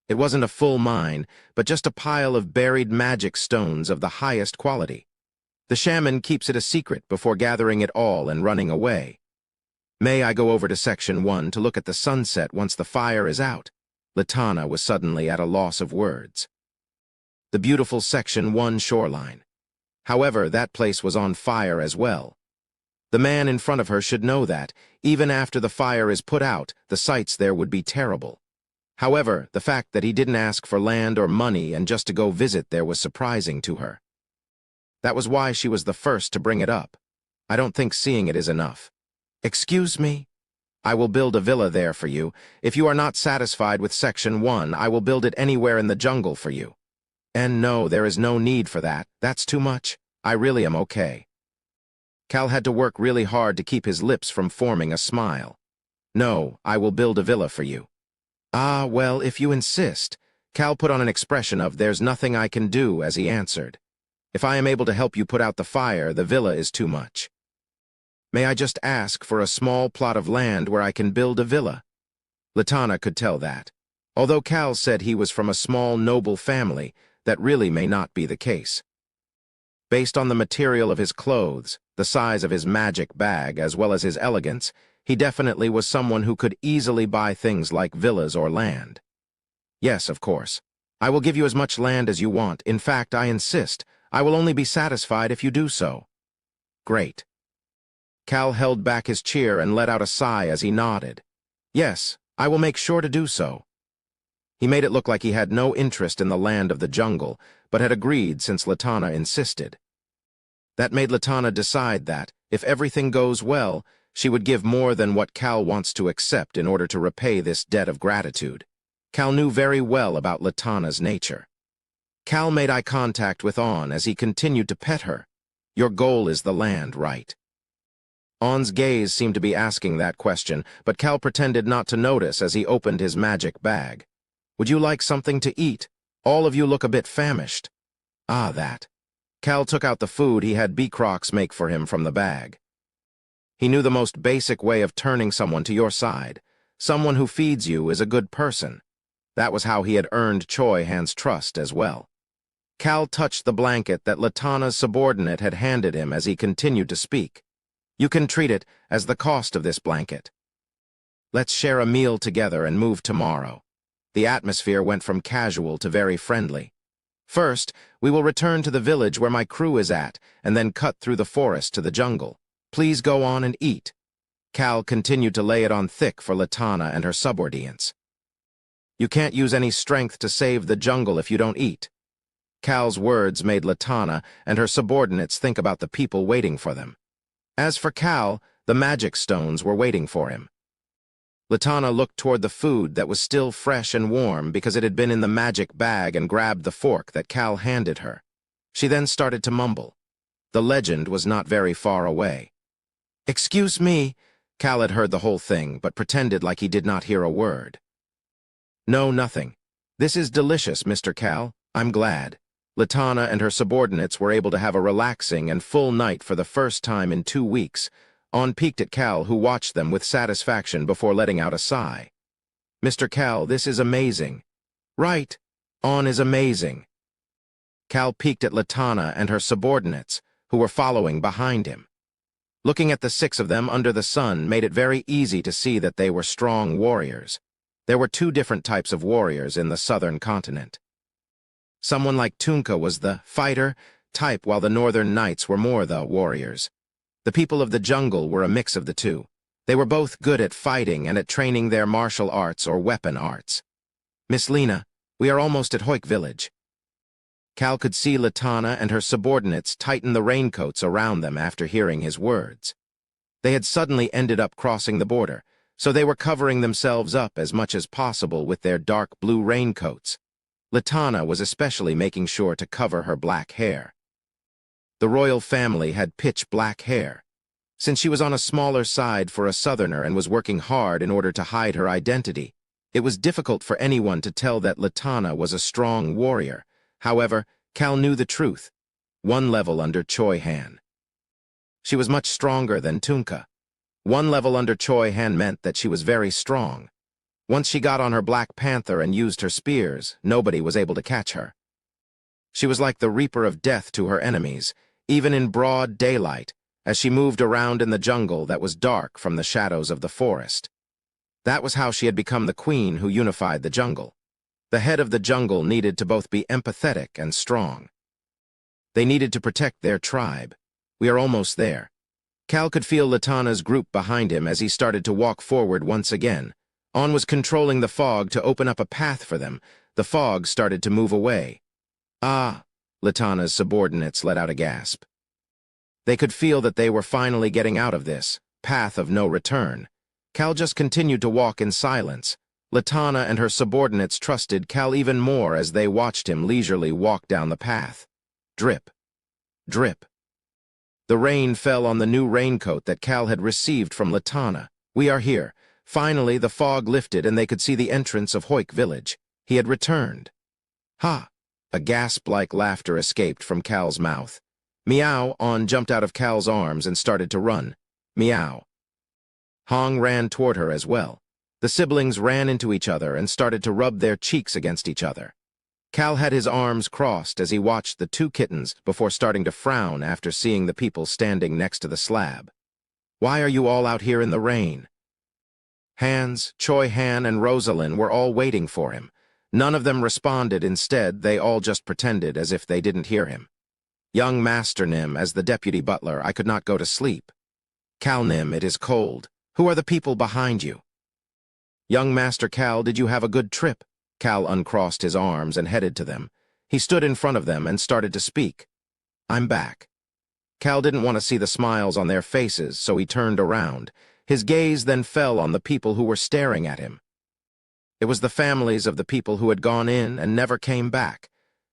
It wasn't a full mine, but just a pile of buried magic stones of the highest quality. The shaman keeps it a secret before gathering it all and running away. May I go over to Section 1 to look at the sunset once the fire is out? Latana was suddenly at a loss of words. The beautiful Section 1 shoreline. However, that place was on fire as well. The man in front of her should know that, even after the fire is put out, the sights there would be terrible. However, the fact that he didn't ask for land or money and just to go visit there was surprising to her. That was why she was the first to bring it up. I don't think seeing it is enough. Excuse me? I will build a villa there for you. If you are not satisfied with Section 1, I will build it anywhere in the jungle for you. And no, there is no need for that. That's too much. I really am okay. Cal had to work really hard to keep his lips from forming a smile. No, I will build a villa for you. Ah, well, if you insist. Cal put on an expression of there's nothing I can do as he answered. If I am able to help you put out the fire, the villa is too much. May I just ask for a small plot of land where I can build a villa? Latana could tell that. Although Cal said he was from a small, noble family, that really may not be the case. Based on the material of his clothes, the size of his magic bag, as well as his elegance, he definitely was someone who could easily buy things like villas or land. Yes, of course. I will give you as much land as you want. In fact, I insist. I will only be satisfied if you do so. Great. Cal held back his cheer and let out a sigh as he nodded. Yes, I will make sure to do so. He made it look like he had no interest in the land of the jungle, but had agreed since Latana insisted. That made Latana decide that, if everything goes well, she would give more than what Cal wants to accept in order to repay this debt of gratitude. Cal knew very well about Latana's nature. Cal made eye contact with Aun as he continued to pet her. Your goal is the land, right? Aun's gaze seemed to be asking that question, but Cal pretended not to notice as he opened his magic bag. Would you like something to eat? All of you look a bit famished. Ah, that. Cal took out the food he had Beecrocs make for him from the bag. He knew the most basic way of turning someone to your side. Someone who feeds you is a good person. That was how he had earned Choi Han's trust as well. Cal touched the blanket that Latana's subordinate had handed him as he continued to speak. You can treat it as the cost of this blanket. Let's share a meal together and move tomorrow. The atmosphere went from casual to very friendly. First, we will return to the village where my crew is at, and then cut through the forest to the jungle. Please go on and eat. Cal continued to lay it on thick for Latana and her subordinates. You can't use any strength to save the jungle if you don't eat. Cal's words made Latana and her subordinates think about the people waiting for them. As for Cal, the magic stones were waiting for him. Latana looked toward the food that was still fresh and warm because it had been in the magic bag and grabbed the fork that Cal handed her. She then started to mumble. The legend was not very far away. Excuse me, Cal had heard the whole thing, but pretended like he did not hear a word. No, nothing. This is delicious, Mr. Cal. I'm glad. Latana and her subordinates were able to have a relaxing and full night for the first time in 2 weeks. Aun peeked at Cal, who watched them with satisfaction before letting out a sigh. Mr. Cal, this is amazing. Right. Aun is amazing. Cal peeked at Latana and her subordinates, who were following behind him. Looking at the 6 of them under the sun made it very easy to see that they were strong warriors. There were 2 different types of warriors in the southern continent. Someone like Tunka was the fighter, type, while the northern knights were more the warriors. The people of the jungle were a mix of the two. They were both good at fighting and at training their martial arts or weapon arts. "Miss Lena, we are almost at Hoik village." Cal could see Latana and her subordinates tighten the raincoats around them after hearing his words. They had suddenly ended up crossing the border, so they were covering themselves up as much as possible with their dark blue raincoats. Latana was especially making sure to cover her black hair. The royal family had pitch black hair. Since she was on a smaller side for a southerner and was working hard in order to hide her identity, it was difficult for anyone to tell that Latana was a strong warrior. However, Cal knew the truth, one level under Choi Han. She was much stronger than Tunka. One level under Choi Han meant that she was very strong. Once she got on her Black Panther and used her spears, nobody was able to catch her. She was like the Reaper of Death to her enemies, even in broad daylight, as she moved around in the jungle that was dark from the shadows of the forest. That was how she had become the queen who unified the jungle. The head of the jungle needed to both be empathetic and strong. They needed to protect their tribe. We are almost there. Cal could feel Latana's group behind him as he started to walk forward once again. On was controlling the fog to open up a path for them. The fog started to move away. "Ah," Latana's subordinates let out a gasp. They could feel that they were finally getting out of this path of no return. Cal just continued to walk in silence. Latana and her subordinates trusted Cal even more as they watched him leisurely walk down the path. Drip. Drip. The rain fell on the new raincoat that Cal had received from Latana. "We are here." Finally, the fog lifted and they could see the entrance of Hoik village. He had returned. "Ha!" A gasp-like laughter escaped from Cal's mouth. "Meow!" On jumped out of Cal's arms and started to run. "Meow!" Hong ran toward her as well. The siblings ran into each other and started to rub their cheeks against each other. Cal had his arms crossed as he watched the two kittens before starting to frown after seeing the people standing next to the slab. "Why are you all out here in the rain?" Hans, Choi Han, and Rosalind were all waiting for him. None of them responded. Instead, they all just pretended as if they didn't hear him. "Young Master Nim, as the deputy butler, I could not go to sleep." "Cal Nim, it is cold. Who are the people behind you?" "Young Master Cal, did you have a good trip?" Cal uncrossed his arms and headed to them. He stood in front of them and started to speak. "I'm back." Cal didn't want to see the smiles on their faces, so he turned around. His gaze then fell on the people who were staring at him. It was the families of the people who had gone in and never came back.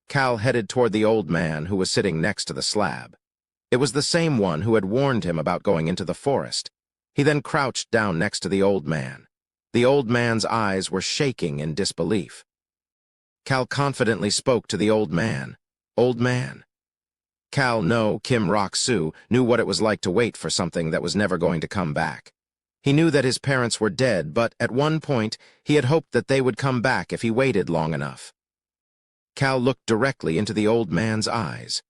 Cal headed toward the old man who was sitting next to the slab. It was the same one who had warned him about going into the forest. He then crouched down next to the old man. The old man's eyes were shaking in disbelief. Cal confidently spoke to the old man. "Old man." Cal, no, Kim Rock-Soo, knew what it was like to wait for something that was never going to come back. He knew that his parents were dead, but at one point he had hoped that they would come back if he waited long enough. Cal looked directly into the old man's eyes.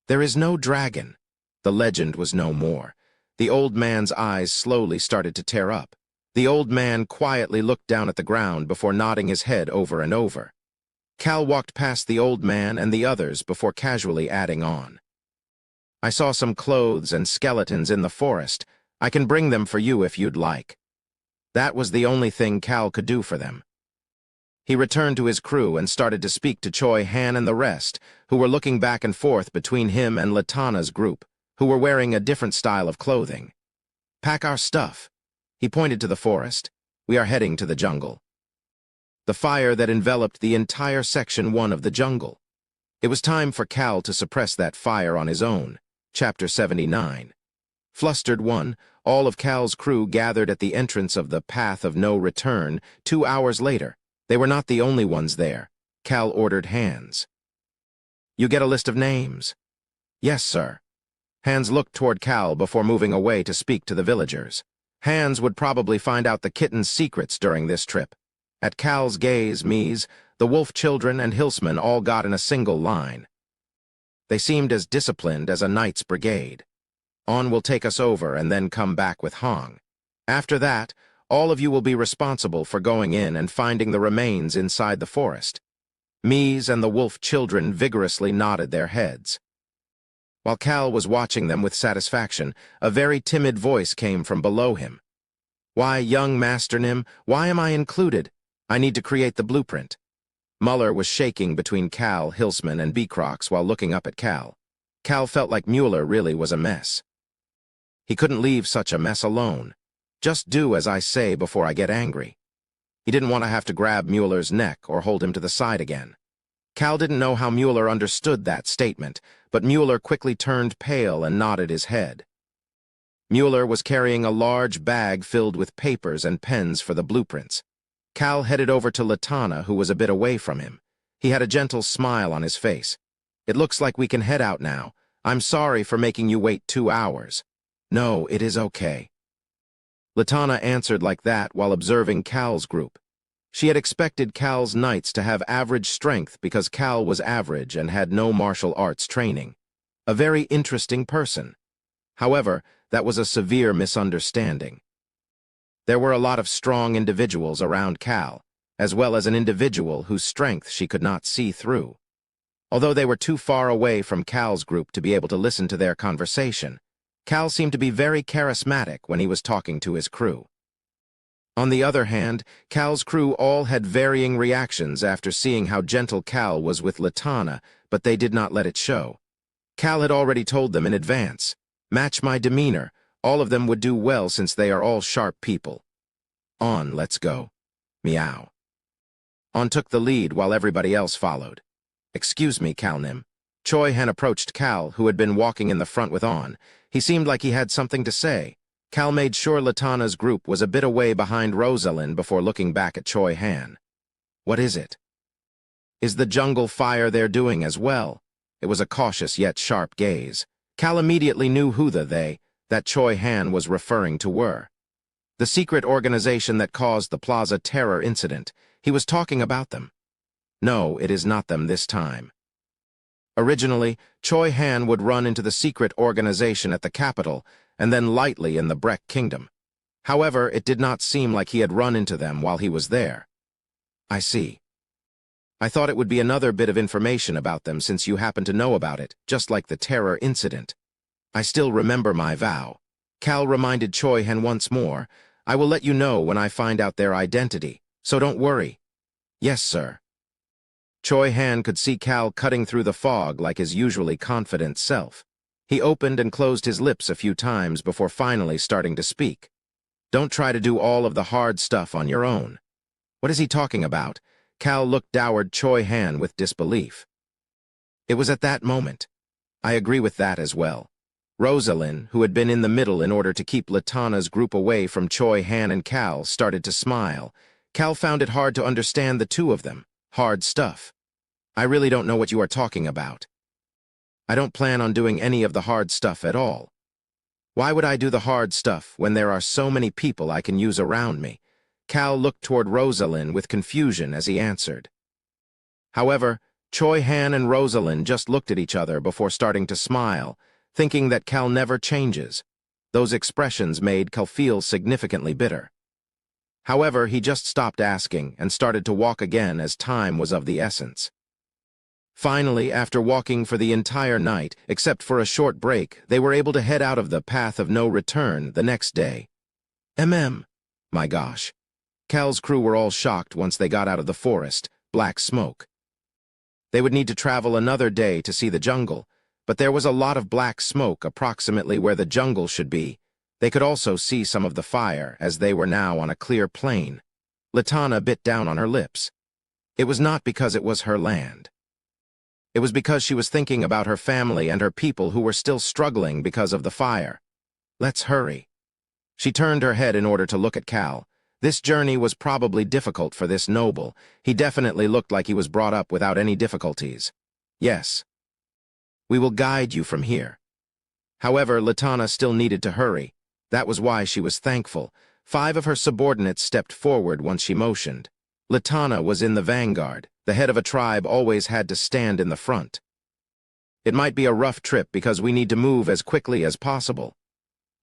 "There is no dragon." The legend was no more. The old man's eyes slowly started to tear up. The old man quietly looked down at the ground before nodding his head over and over. Cal walked past the old man and the others before casually adding on. "I saw some clothes and skeletons in the forest. I can bring them for you if you'd like." That was the only thing Cal could do for them. He returned to his crew and started to speak to Choi Han and the rest, who were looking back and forth between him and Latana's group, who were wearing a different style of clothing. "Pack our stuff." He pointed to the forest. "We are heading to the jungle." The fire that enveloped the entire Section 1 of the jungle. It was time for Cal to suppress that fire on his own. Chapter 79. Flustered one, all of Cal's crew gathered at the entrance of the Path of No Return 2 hours later. They were not the only ones there. Cal ordered Hans. "You get a list of names?" "Yes, sir." Hans looked toward Cal before moving away to speak to the villagers. Hans would probably find out the kitten's secrets during this trip. At Cal's gaze, Mies, the wolf children, and Hilsman all got in a single line. They seemed as disciplined as a knight's brigade. On will take us over and then come back with Hong. After that, all of you will be responsible for going in and finding the remains inside the forest. Mies and the wolf children vigorously nodded their heads. While Cal was watching them with satisfaction, a very timid voice came from below him. "Why, young Master Nim, why am I included? I need to create the blueprint." Muller was shaking between Cal, Hilsman, and Beecrox while looking up at Cal. Cal felt like Mueller really was a mess. He couldn't leave such a mess alone. "Just do as I say before I get angry." He didn't want to have to grab Mueller's neck or hold him to the side again. Cal didn't know how Mueller understood that statement, but Mueller quickly turned pale and nodded his head. Mueller was carrying a large bag filled with papers and pens for the blueprints. Cal headed over to Latana, who was a bit away from him. He had a gentle smile on his face. "It looks like we can head out now. I'm sorry for making you wait 2 hours." "No, it is okay." Latana answered like that while observing Cal's group. She had expected Cal's knights to have average strength because Cal was average and had no martial arts training. A very interesting person. However, that was a severe misunderstanding. There were a lot of strong individuals around Cal, as well as an individual whose strength she could not see through. Although they were too far away from Cal's group to be able to listen to their conversation, Cal seemed to be very charismatic when he was talking to his crew. On the other hand, Cal's crew all had varying reactions after seeing how gentle Cal was with Latana, but they did not let it show. Cal had already told them in advance, "Match my demeanor. All of them would do well since they are all sharp people. On, let's go." Meow. On took the lead while everybody else followed. "Excuse me, Calnim." Choi Han approached Cal, who had been walking in the front with On. He seemed like he had something to say. Cal made sure Latana's group was a bit away behind Rosalind before looking back at Choi Han. "What is it?" "Is the jungle fire they're doing as well?" It was a cautious yet sharp gaze. Cal immediately knew who the they that Choi Han was referring to were. The secret organization that caused the Plaza Terror incident. He was talking about them. "No, it is not them this time." Originally, Choi Han would run into the secret organization at the capital and then lightly in the Breck Kingdom. However, it did not seem like he had run into them while he was there. "I see. I thought it would be another bit of information about them since you happen to know about it, just like the terror incident." "I still remember my vow." Cal reminded Choi Han once more. "I will let you know when I find out their identity, so don't worry." "Yes, sir." Choi Han could see Cal cutting through the fog like his usually confident self. He opened and closed his lips a few times before finally starting to speak. "Don't try to do all of the hard stuff on your own." "What is he talking about?" Cal looked downward Choi Han with disbelief. It was at that moment. "I agree with that as well." Rosalind, who had been in the middle in order to keep Latana's group away from Choi Han and Cal, started to smile. Cal found it hard to understand the two of them. "Hard stuff. I really don't know what you are talking about." "I don't plan on doing any of the hard stuff at all." "Why would I do the hard stuff when there are so many people I can use around me?" Cal looked toward Rosalind with confusion as he answered. However, Choi Han and Rosalind just looked at each other before starting to smile, thinking that Cal never changes. Those expressions made Cal feel significantly bitter. However, he just stopped asking and started to walk again as time was of the essence. Finally, after walking for the entire night, except for a short break, they were able to head out of the path of no return the next day. My gosh. Cal's crew were all shocked once they got out of the forest, black smoke. They would need to travel another day to see the jungle, but there was a lot of black smoke approximately where the jungle should be. They could also see some of the fire, as they were now on a clear plain. Latana bit down on her lips. It was not because it was her land. It was because she was thinking about her family and her people who were still struggling because of the fire. "Let's hurry." She turned her head in order to look at Cal. This journey was probably difficult for this noble. He definitely looked like he was brought up without any difficulties. "Yes. We will guide you from here." However, Latana still needed to hurry. That was why she was thankful. 5 of her subordinates stepped forward once she motioned. Latana was in the vanguard. The head of a tribe always had to stand in the front. "It might be a rough trip because we need to move as quickly as possible."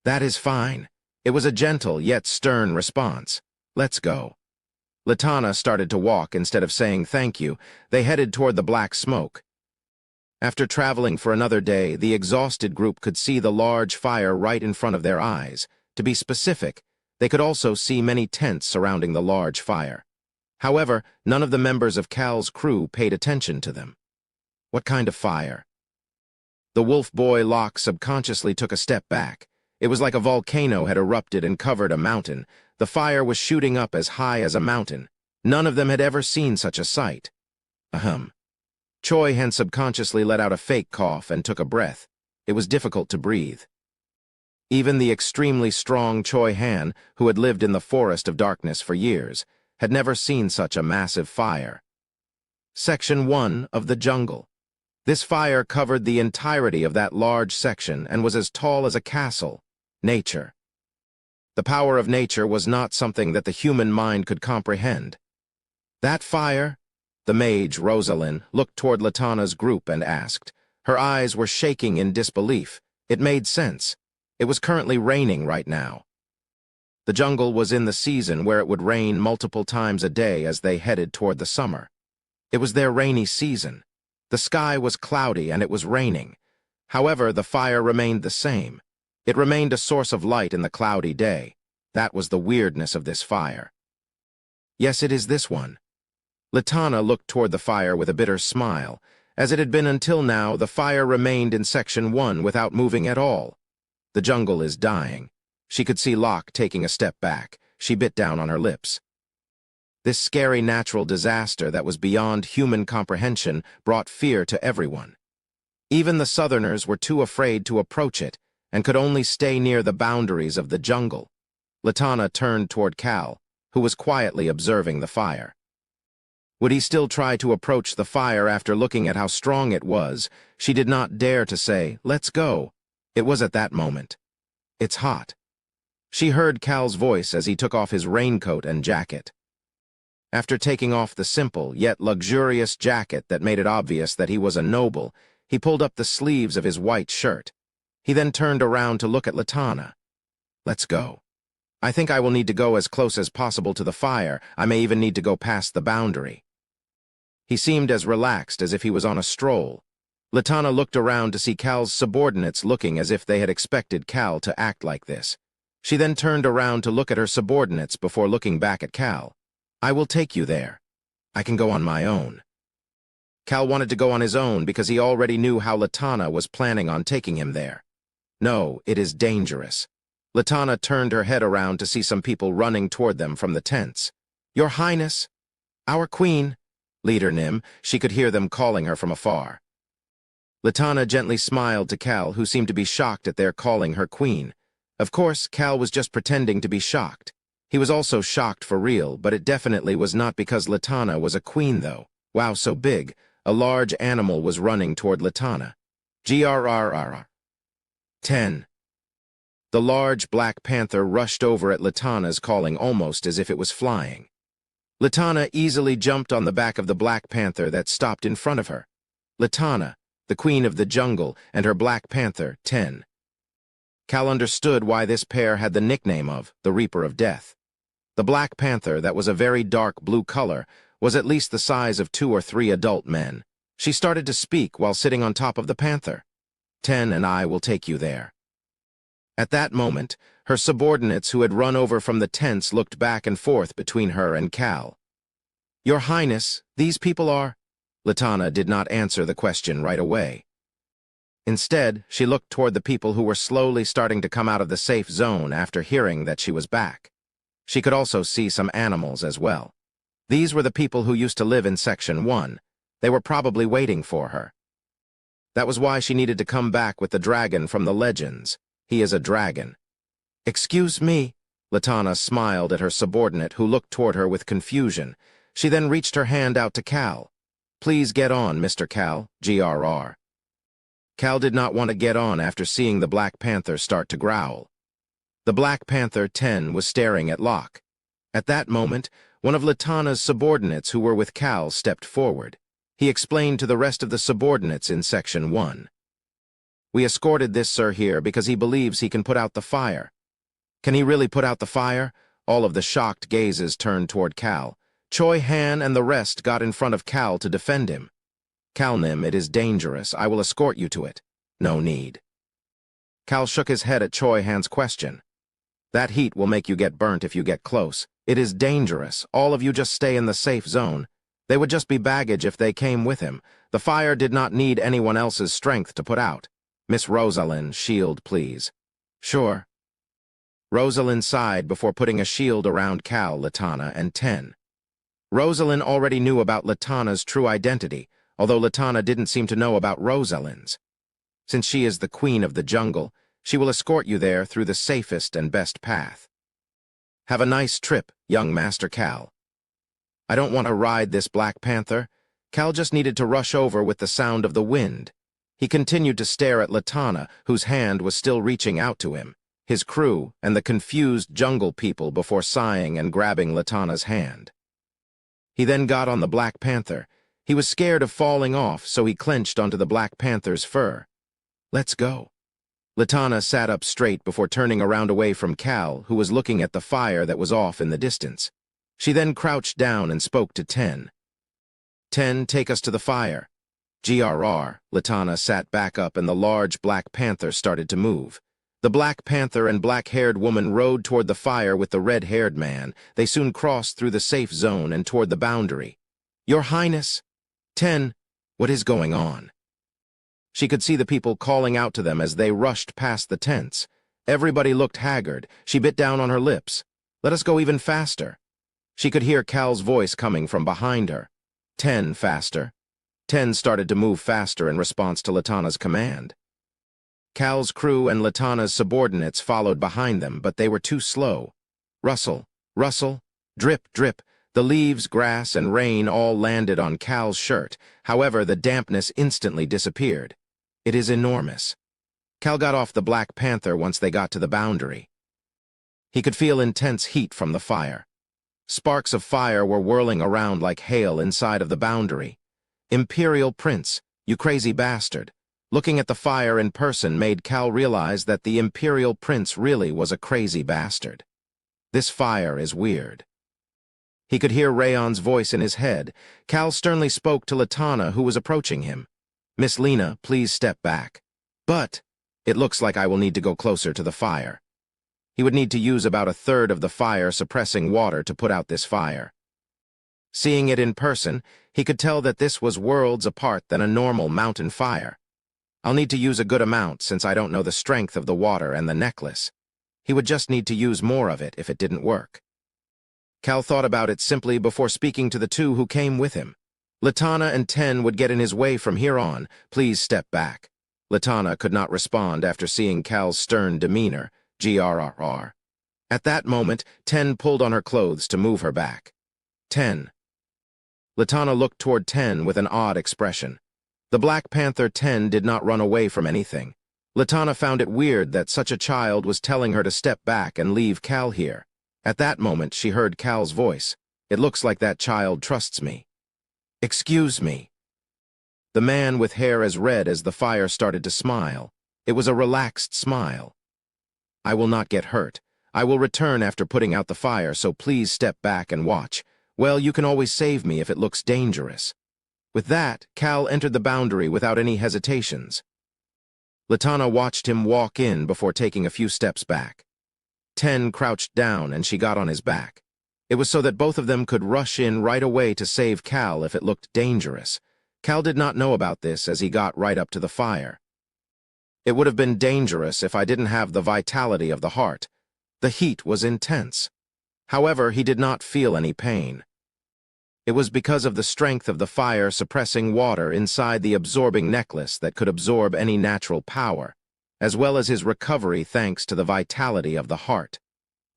"That is fine." It was a gentle yet stern response. "Let's go." Latana started to walk instead of saying thank you. They headed toward the black smoke. After traveling for another day, the exhausted group could see the large fire right in front of their eyes. To be specific, they could also see many tents surrounding the large fire. However, none of the members of Cal's crew paid attention to them. What kind of fire? The wolf boy Locke subconsciously took a step back. It was like a volcano had erupted and covered a mountain. The fire was shooting up as high as a mountain. None of them had ever seen such a sight. Ahem. Choi Han subconsciously let out a fake cough and took a breath. It was difficult to breathe. Even the extremely strong Choi Han, who had lived in the forest of darkness for years, had never seen such a massive fire. Section 1 of the jungle. This fire covered the entirety of that large section and was as tall as a castle. Nature. The power of nature was not something that the human mind could comprehend. That fire? The mage, Rosalind, looked toward Latana's group and asked. Her eyes were shaking in disbelief. It made sense. It was currently raining right now. The jungle was in the season where it would rain multiple times a day as they headed toward the summer. It was their rainy season. The sky was cloudy and it was raining. However, the fire remained the same. It remained a source of light in the cloudy day. That was the weirdness of this fire. Yes, it is this one. Latana looked toward the fire with a bitter smile. As it had been until now, the fire remained in Section 1 without moving at all. The jungle is dying. She could see Locke taking a step back. She bit down on her lips. This scary natural disaster that was beyond human comprehension brought fear to everyone. Even the Southerners were too afraid to approach it and could only stay near the boundaries of the jungle. Latana turned toward Cal, who was quietly observing the fire. Would he still try to approach the fire after looking at how strong it was? She did not dare to say, "Let's go." It was at that moment. "It's hot." She heard Cal's voice as he took off his raincoat and jacket. After taking off the simple yet luxurious jacket that made it obvious that he was a noble, he pulled up the sleeves of his white shirt. He then turned around to look at Latana. "Let's go. I think I will need to go as close as possible to the fire. I may even need to go past the boundary." He seemed as relaxed as if he was on a stroll. Latana looked around to see Cal's subordinates looking as if they had expected Cal to act like this. She then turned around to look at her subordinates before looking back at Cal. "I will take you there. I can go on my own." Cal wanted to go on his own because he already knew how Latana was planning on taking him there. "No, it is dangerous." Latana turned her head around to see some people running toward them from the tents. "Your Highness! Our Queen!" Leader Nim, she could hear them calling her from afar. Latana gently smiled to Cal, who seemed to be shocked at their calling her Queen. Of course, Cal was just pretending to be shocked. He was also shocked for real, but it definitely was not because Latana was a queen, though. Wow, so big. A large animal was running toward Latana. Grrrr. 10. The large black panther rushed over at Latana's calling almost as if it was flying. Latana easily jumped on the back of the black panther that stopped in front of her. Latana, the queen of the jungle, and her black panther, 10. Cal understood why this pair had the nickname of the Reaper of Death. The black panther, that was a very dark blue color, was at least the size of 2 or 3 adult men. She started to speak while sitting on top of the panther. 10 and I will take you there. At that moment, her subordinates who had run over from the tents looked back and forth between her and Cal. "Your Highness, these people are—" Latana did not answer the question right away. Instead, she looked toward the people who were slowly starting to come out of the safe zone after hearing that she was back. She could also see some animals as well. These were the people who used to live in Section 1. They were probably waiting for her. That was why she needed to come back with the dragon from the legends. He is a dragon. "Excuse me." Latana smiled at her subordinate, who looked toward her with confusion. She then reached her hand out to Cal. "Please get on, Mr. Cal, GRR." Cal did not want to get on after seeing the Black Panther start to growl. The Black Panther, 10, was staring at Locke. At that moment, one of Latana's subordinates who were with Cal stepped forward. He explained to the rest of the subordinates in Section 1. "We escorted this sir here because he believes he can put out the fire." "Can he really put out the fire?" All of the shocked gazes turned toward Cal. Choi Han and the rest got in front of Cal to defend him. Calnim, it is dangerous. I will escort you to it. No need. Cal shook his head at Choi Han's question. That heat will make you get burnt if you get close. It is dangerous. All of you just stay in the safe zone. They would just be baggage if they came with him. The fire did not need anyone else's strength to put out. Miss Rosalind, shield, please. Sure. Rosalind sighed before putting a shield around Cal, Latana, and Ten. Rosalind already knew about Latana's true identity, although Latana didn't seem to know about Rosalind's. Since she is the queen of the jungle, she will escort you there through the safest and best path. Have a nice trip, young Master Cal. I don't want to ride this Black Panther. Cal just needed to rush over with the sound of the wind. He continued to stare at Latana, whose hand was still reaching out to him, his crew, and the confused jungle people before sighing and grabbing Latana's hand. He then got on the Black Panther. He was scared of falling off, so he clenched onto the Black Panther's fur. Let's go. Latana sat up straight before turning around away from Cal, who was looking at the fire that was off in the distance. She then crouched down and spoke to Ten. Ten, take us to the fire. GRR, Latana sat back up and the large Black Panther started to move. The Black Panther and black-haired woman rode toward the fire with the red-haired man. They soon crossed through the safe zone and toward the boundary. Your Highness? Ten, what is going on? She could see the people calling out to them as they rushed past the tents. Everybody looked haggard. She bit down on her lips. Let us go even faster. She could hear Cal's voice coming from behind her. 10, faster. 10 started to move faster in response to Latana's command. Cal's crew and Latana's subordinates followed behind them, but they were too slow. Rustle, rustle, drip, drip. The leaves, grass, and rain all landed on Cal's shirt. However, the dampness instantly disappeared. It is enormous. Cal got off the Black Panther once they got to the boundary. He could feel intense heat from the fire. Sparks of fire were whirling around like hail inside of the boundary. Imperial Prince, you crazy bastard. Looking at the fire in person made Cal realize that the Imperial Prince really was a crazy bastard. This fire is weird. He could hear Rayon's voice in his head. Cal sternly spoke to Latana, who was approaching him. Miss Lena, please step back. But it looks like I will need to go closer to the fire. He would need to use about a third of the fire-suppressing water to put out this fire. Seeing it in person, he could tell that this was worlds apart than a normal mountain fire. I'll need to use a good amount since I don't know the strength of the water and the necklace. He would just need to use more of it if it didn't work. Cal thought about it simply before speaking to the two who came with him. Latana and Ten would get in his way from here on. Please step back. Latana could not respond after seeing Cal's stern demeanor. GRRR. At that moment, Ten pulled on her clothes to move her back. 10. Latana looked toward Ten with an odd expression. The Black Panther 10 did not run away from anything. Latana found it weird that such a child was telling her to step back and leave Cal here. At that moment, she heard Cal's voice. It looks like that child trusts me. Excuse me. The man with hair as red as the fire started to smile. It was a relaxed smile. I will not get hurt. I will return after putting out the fire, so please step back and watch. Well, you can always save me if it looks dangerous. With that, Cal entered the boundary without any hesitations. Latana watched him walk in before taking a few steps back. 10 crouched down and she got on his back. It was so that both of them could rush in right away to save Cal if it looked dangerous. Cal did not know about this as he got right up to the fire. It would have been dangerous if I didn't have the vitality of the heart. The heat was intense. However, he did not feel any pain. It was because of the strength of the fire suppressing water inside the absorbing necklace that could absorb any natural power, as well as his recovery thanks to the vitality of the heart.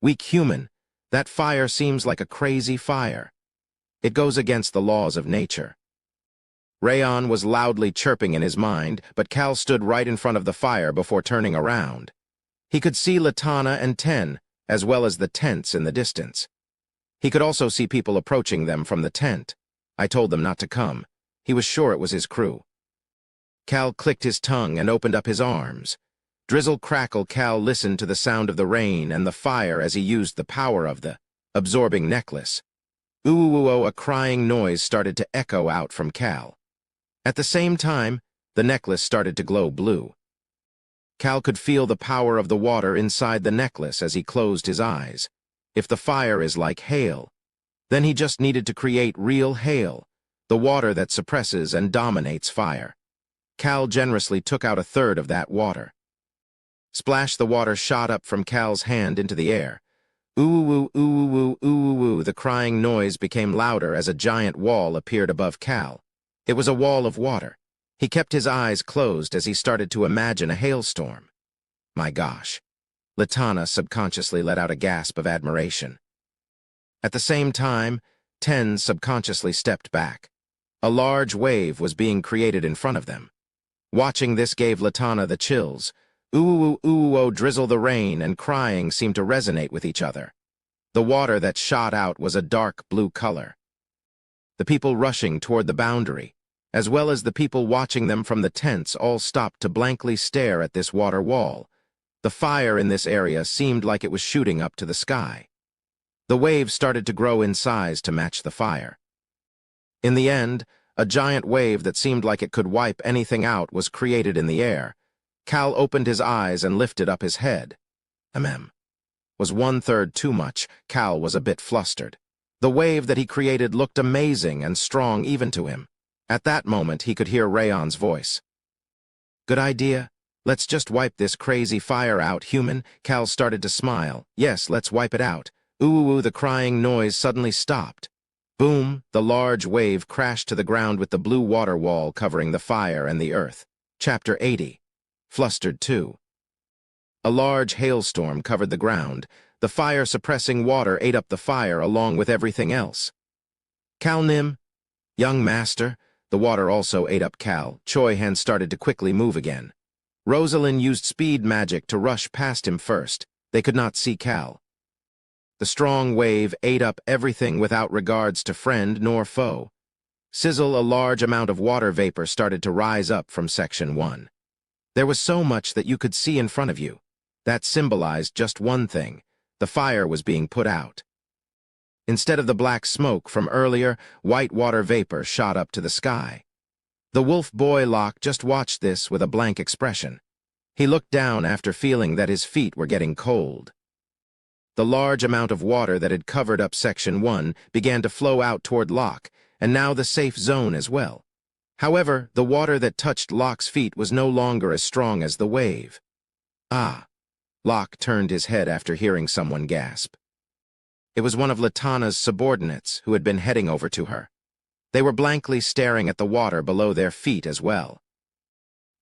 Weak human, that fire seems like a crazy fire. It goes against the laws of nature. Rayon was loudly chirping in his mind, but Cal stood right in front of the fire before turning around. He could see Latana and Ten, as well as the tents in the distance. He could also see people approaching them from the tent. I told them not to come. He was sure it was his crew. Cal clicked his tongue and opened up his arms. Drizzle crackle Cal listened to the sound of the rain and the fire as he used the power of the absorbing necklace. Ooh, a crying noise started to echo out from Cal. At the same time, the necklace started to glow blue. Cal could feel the power of the water inside the necklace as he closed his eyes. If the fire is like hail, then he just needed to create real hail, the water that suppresses and dominates fire. Cal generously took out a third of that water. Splash! The water shot up from Cal's hand into the air. Ooh, ooh, ooh, ooh, ooh, ooh. The crying noise became louder as a giant wall appeared above Cal. It was a wall of water. He kept his eyes closed as he started to imagine a hailstorm. My gosh. Latana subconsciously let out a gasp of admiration. At the same time, 10 subconsciously stepped back. A large wave was being created in front of them. Watching this gave Latana the chills. Ooh, ooh, ooh, oh, drizzle! The rain and crying seemed to resonate with each other. The water that shot out was a dark blue color. The people rushing toward the boundary, as well as the people watching them from the tents, all stopped to blankly stare at this water wall. The fire in this area seemed like it was shooting up to the sky. The waves started to grow in size to match the fire. In the end, a giant wave that seemed like it could wipe anything out was created in the air. Cal opened his eyes and lifted up his head. Was 1/3 too much? Cal was a bit flustered. The wave that he created looked amazing and strong even to him. At that moment, he could hear Rayon's voice. Good idea. Let's just wipe this crazy fire out, human. Cal started to smile. Yes, let's wipe it out. Ooh, ooh, the crying noise suddenly stopped. Boom, the large wave crashed to the ground with the blue water wall covering the fire and the earth. Chapter 80. Flustered 2. A large hailstorm covered the ground. The fire-suppressing water ate up the fire along with everything else. Cal Nim, young master. The water also ate up Cal. Choi Han started to quickly move again. Rosalind used speed magic to rush past him first. They could not see Cal. The strong wave ate up everything without regards to friend nor foe. Sizzle! A large amount of water vapor started to rise up from Section 1. There was so much that you could see in front of you. That symbolized just one thing. The fire was being put out. Instead of the black smoke from earlier, white water vapor shot up to the sky. The wolf boy Locke just watched this with a blank expression. He looked down after feeling that his feet were getting cold. The large amount of water that had covered up Section 1 began to flow out toward Locke, and now the safe zone as well. However, the water that touched Locke's feet was no longer as strong as the wave. Ah! Locke turned his head after hearing someone gasp. It was one of Latana's subordinates who had been heading over to her. They were blankly staring at the water below their feet as well.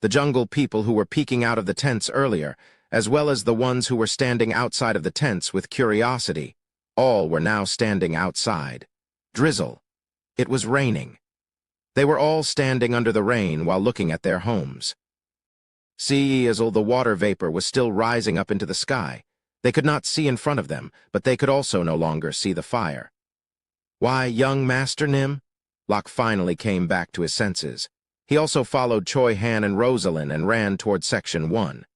The jungle people who were peeking out of the tents earlier, as well as the ones who were standing outside of the tents with curiosity, all were now standing outside. Drizzle. It was raining. They were all standing under the rain while looking at their homes. See, as the water vapor was still rising up into the sky. They could not see in front of them, but they could also no longer see the fire. Why, young Master Nim? Locke finally came back to his senses. He also followed Choi Han and Rosalind and ran toward Section 1.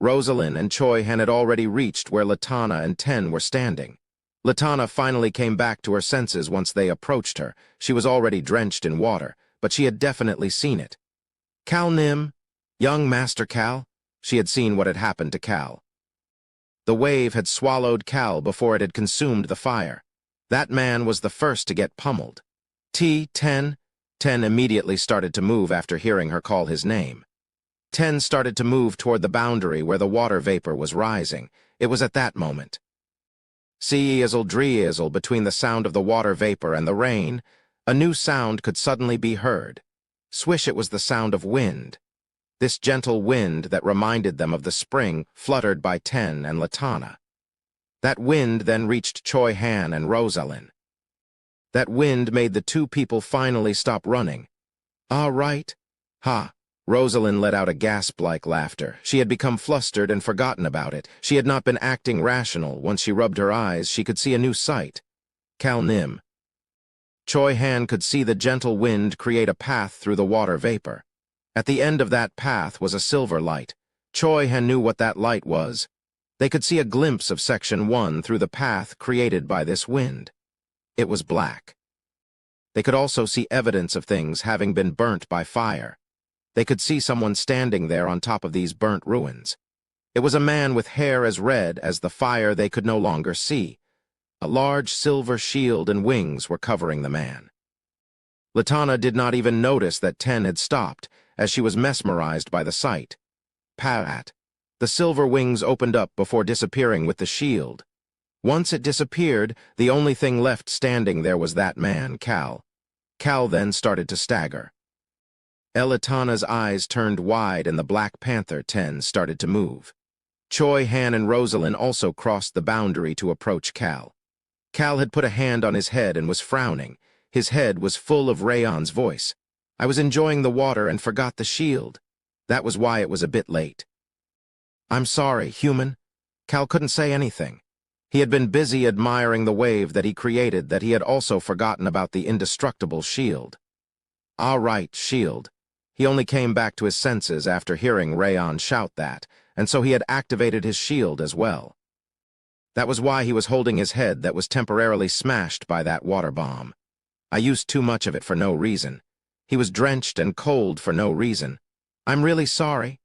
Rosalind and Choi Han had already reached where Latana and 10 were standing. Latana finally came back to her senses once they approached her. She was already drenched in water, but she had definitely seen it. Cal Nim? Young Master Cal? She had seen what had happened to Cal. The wave had swallowed Cal before it had consumed the fire. That man was the first to get pummeled. T-10? 10 immediately started to move after hearing her call his name. 10 started to move toward the boundary where the water vapor was rising. It was at that moment. See-izzle-dree-izzle, between the sound of the water vapor and the rain, a new sound could suddenly be heard. Swish! It was the sound of wind. This gentle wind that reminded them of the spring fluttered by 10 and Latana. That wind then reached Choi Han and Rosalind. That wind made the two people finally stop running. All right. Ha! Rosalind let out a gasp-like laughter. She had become flustered and forgotten about it. She had not been acting rational. Once she rubbed her eyes, she could see a new sight. Cal Nim. Choi Han could see the gentle wind create a path through the water vapor. At the end of that path was a silver light. Choi Han knew what that light was. They could see a glimpse of Section 1 through the path created by this wind. It was black. They could also see evidence of things having been burnt by fire. They could see someone standing there on top of these burnt ruins. It was a man with hair as red as the fire they could no longer see. A large silver shield and wings were covering the man. Latana did not even notice that Ten had stopped, as she was mesmerized by the sight. Pat! The silver wings opened up before disappearing with the shield. Once it disappeared, the only thing left standing there was that man, Cal. Cal then started to stagger. Latana's eyes turned wide and the Black Panther, Ten, started to move. Choi, Han, and Rosalind also crossed the boundary to approach Cal. Cal had put a hand on his head and was frowning. His head was full of Rayon's voice. I was enjoying the water and forgot the shield. That was why it was a bit late. I'm sorry, human. Cal couldn't say anything. He had been busy admiring the wave that he created that he had also forgotten about the indestructible shield. All right, shield. He only came back to his senses after hearing Rayon shout that, and so he had activated his shield as well. That was why he was holding his head that was temporarily smashed by that water bomb. I used too much of it for no reason. He was drenched and cold for no reason. I'm really sorry.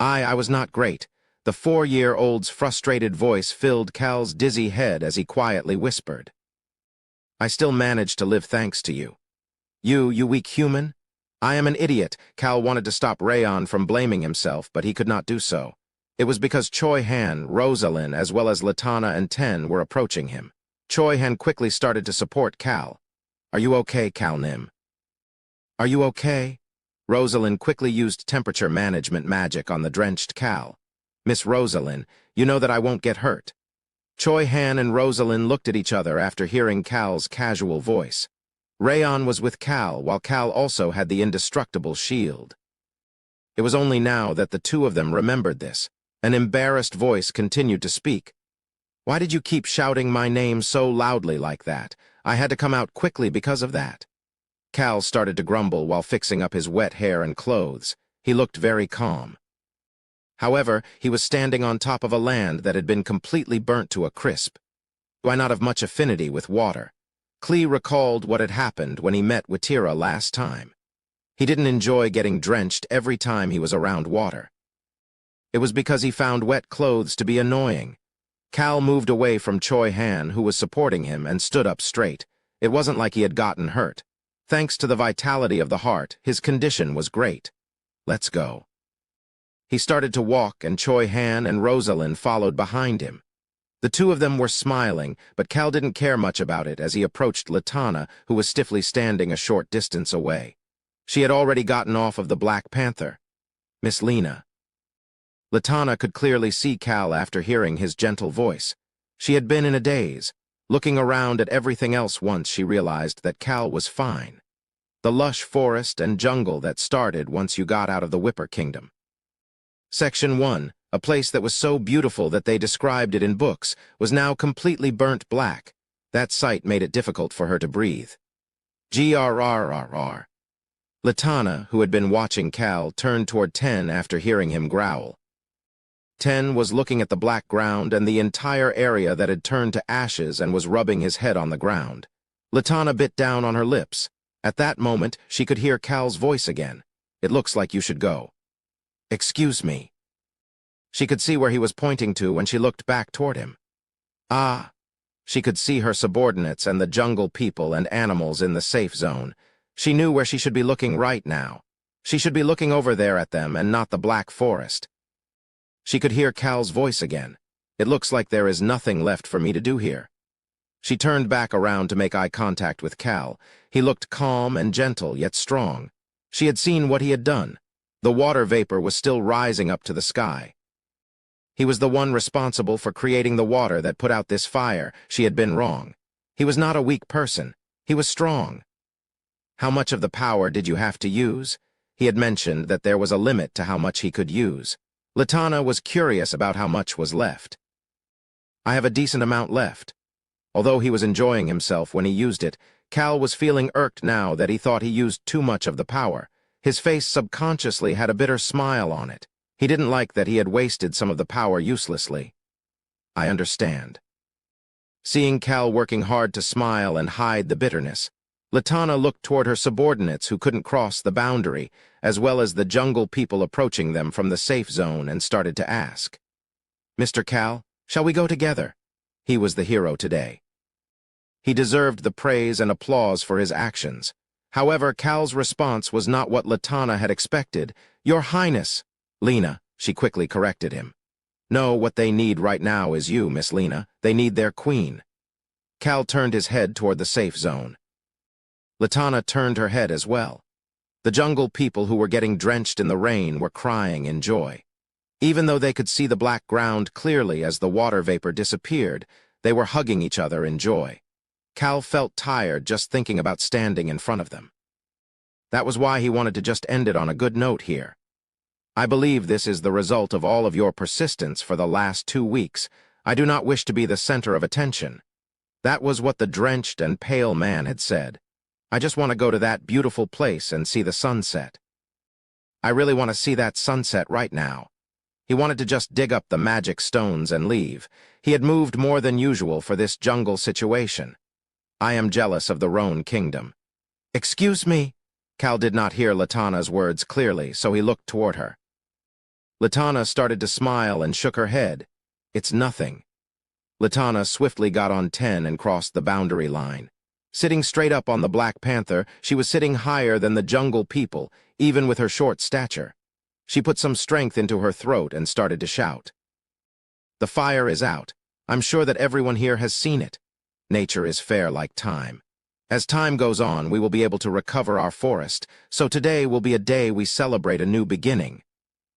I was not great. The 4-year-old's frustrated voice filled Cal's dizzy head as he quietly whispered. I still managed to live thanks to you. You weak human? I am an idiot. Cal wanted to stop Rayon from blaming himself, but he could not do so. It was because Choi Han, Rosalind, as well as Latana and Ten were approaching him. Choi Han quickly started to support Cal. Are you okay, Cal Nim? Are you okay? Rosalind quickly used temperature management magic on the drenched Cal. Miss Rosalind, you know that I won't get hurt. Choi Han and Rosalind looked at each other after hearing Cal's casual voice. Rayon was with Cal, while Cal also had the indestructible shield. It was only now that the two of them remembered this. An embarrassed voice continued to speak. Why did you keep shouting my name so loudly like that? I had to come out quickly because of that. Cal started to grumble while fixing up his wet hair and clothes. He looked very calm. However, he was standing on top of a land that had been completely burnt to a crisp. Do I not have much affinity with water? Klee recalled what had happened when he met Watira last time. He didn't enjoy getting drenched every time he was around water. It was because he found wet clothes to be annoying. Cal moved away from Choi Han, who was supporting him, and stood up straight. It wasn't like he had gotten hurt. Thanks to the vitality of the heart, his condition was great. Let's go. He started to walk, and Choi Han and Rosalind followed behind him. The two of them were smiling, but Cal didn't care much about it as he approached Latana, who was stiffly standing a short distance away. She had already gotten off of the Black Panther. Miss Lena. Latana could clearly see Cal after hearing his gentle voice. She had been in a daze. Looking around at everything else once, she realized that Cal was fine. The lush forest and jungle that started once you got out of the Whipper Kingdom. Section 1, a place that was so beautiful that they described it in books, was now completely burnt black. That sight made it difficult for her to breathe. Grrrrrr. Latana, who had been watching Cal, turned toward Ten after hearing him growl. Ten was looking at the black ground and the entire area that had turned to ashes and was rubbing his head on the ground. Latana bit down on her lips. At that moment, she could hear Cal's voice again. It looks like you should go. Excuse me. She could see where he was pointing to when she looked back toward him. Ah. She could see her subordinates and the jungle people and animals in the safe zone. She knew where she should be looking right now. She should be looking over there at them and not the black forest. She could hear Cal's voice again. It looks like there is nothing left for me to do here. She turned back around to make eye contact with Cal. He looked calm and gentle, yet strong. She had seen what he had done. The water vapor was still rising up to the sky. He was the one responsible for creating the water that put out this fire. She had been wrong. He was not a weak person. He was strong. How much of the power did you have to use? He had mentioned that there was a limit to how much he could use. Latana was curious about how much was left. I have a decent amount left. Although he was enjoying himself when he used it, Cal was feeling irked now that he thought he used too much of the power. His face subconsciously had a bitter smile on it. He didn't like that he had wasted some of the power uselessly. I understand. Seeing Cal working hard to smile and hide the bitterness, Latana looked toward her subordinates who couldn't cross the boundary, as well as the jungle people approaching them from the safe zone, and started to ask, "Mr. Cal, shall we go together?" He was the hero today. He deserved the praise and applause for his actions. However, Cal's response was not what Latana had expected. "Your Highness." "Lena," she quickly corrected him. "No, what they need right now is you, Miss Lena. They need their queen." Cal turned his head toward the safe zone. Latana turned her head as well. The jungle people who were getting drenched in the rain were crying in joy. Even though they could see the black ground clearly as the water vapor disappeared, they were hugging each other in joy. Cal felt tired just thinking about standing in front of them. That was why he wanted to just end it on a good note here. "I believe this is the result of all of your persistence for the last 2 weeks. I do not wish to be the center of attention." That was what the drenched and pale man had said. "I just want to go to that beautiful place and see the sunset. I really want to see that sunset right now." He wanted to just dig up the magic stones and leave. He had moved more than usual for this jungle situation. "I am jealous of the Roan kingdom." "Excuse me." Cal did not hear Latana's words clearly, so he looked toward her. Latana started to smile and shook her head. "It's nothing." Latana swiftly got on 10 and crossed the boundary line. Sitting straight up on the Black Panther, she was sitting higher than the jungle people, even with her short stature. She put some strength into her throat and started to shout. "The fire is out. I'm sure that everyone here has seen it. Nature is fair like time. As time goes on, we will be able to recover our forest, so today will be a day we celebrate a new beginning."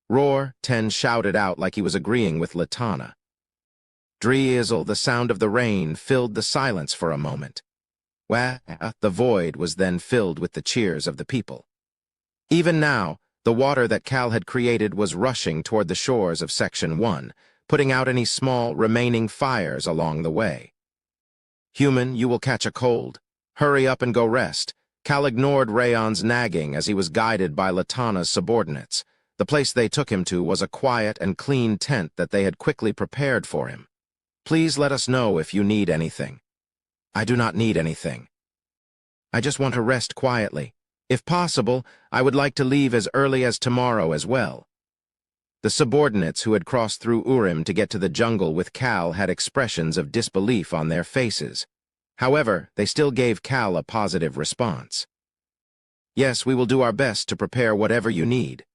"Roar," 10 shouted out like he was agreeing with Latana. Drizzle, the sound of the rain, filled the silence for a moment. Wah, the void was then filled with the cheers of the people. Even now, the water that Cal had created was rushing toward the shores of Section 1, putting out any small remaining fires along the way. "Human, you will catch a cold. Hurry up and go rest." Cal ignored Rayon's nagging as he was guided by Latana's subordinates. The place they took him to was a quiet and clean tent that they had quickly prepared for him. "Please let us know if you need anything." "I do not need anything. I just want to rest quietly. If possible, I would like to leave as early as tomorrow as well." The subordinates who had crossed through Urim to get to the jungle with Cal had expressions of disbelief on their faces. However, they still gave Cal a positive response. "Yes, we will do our best to prepare whatever you need."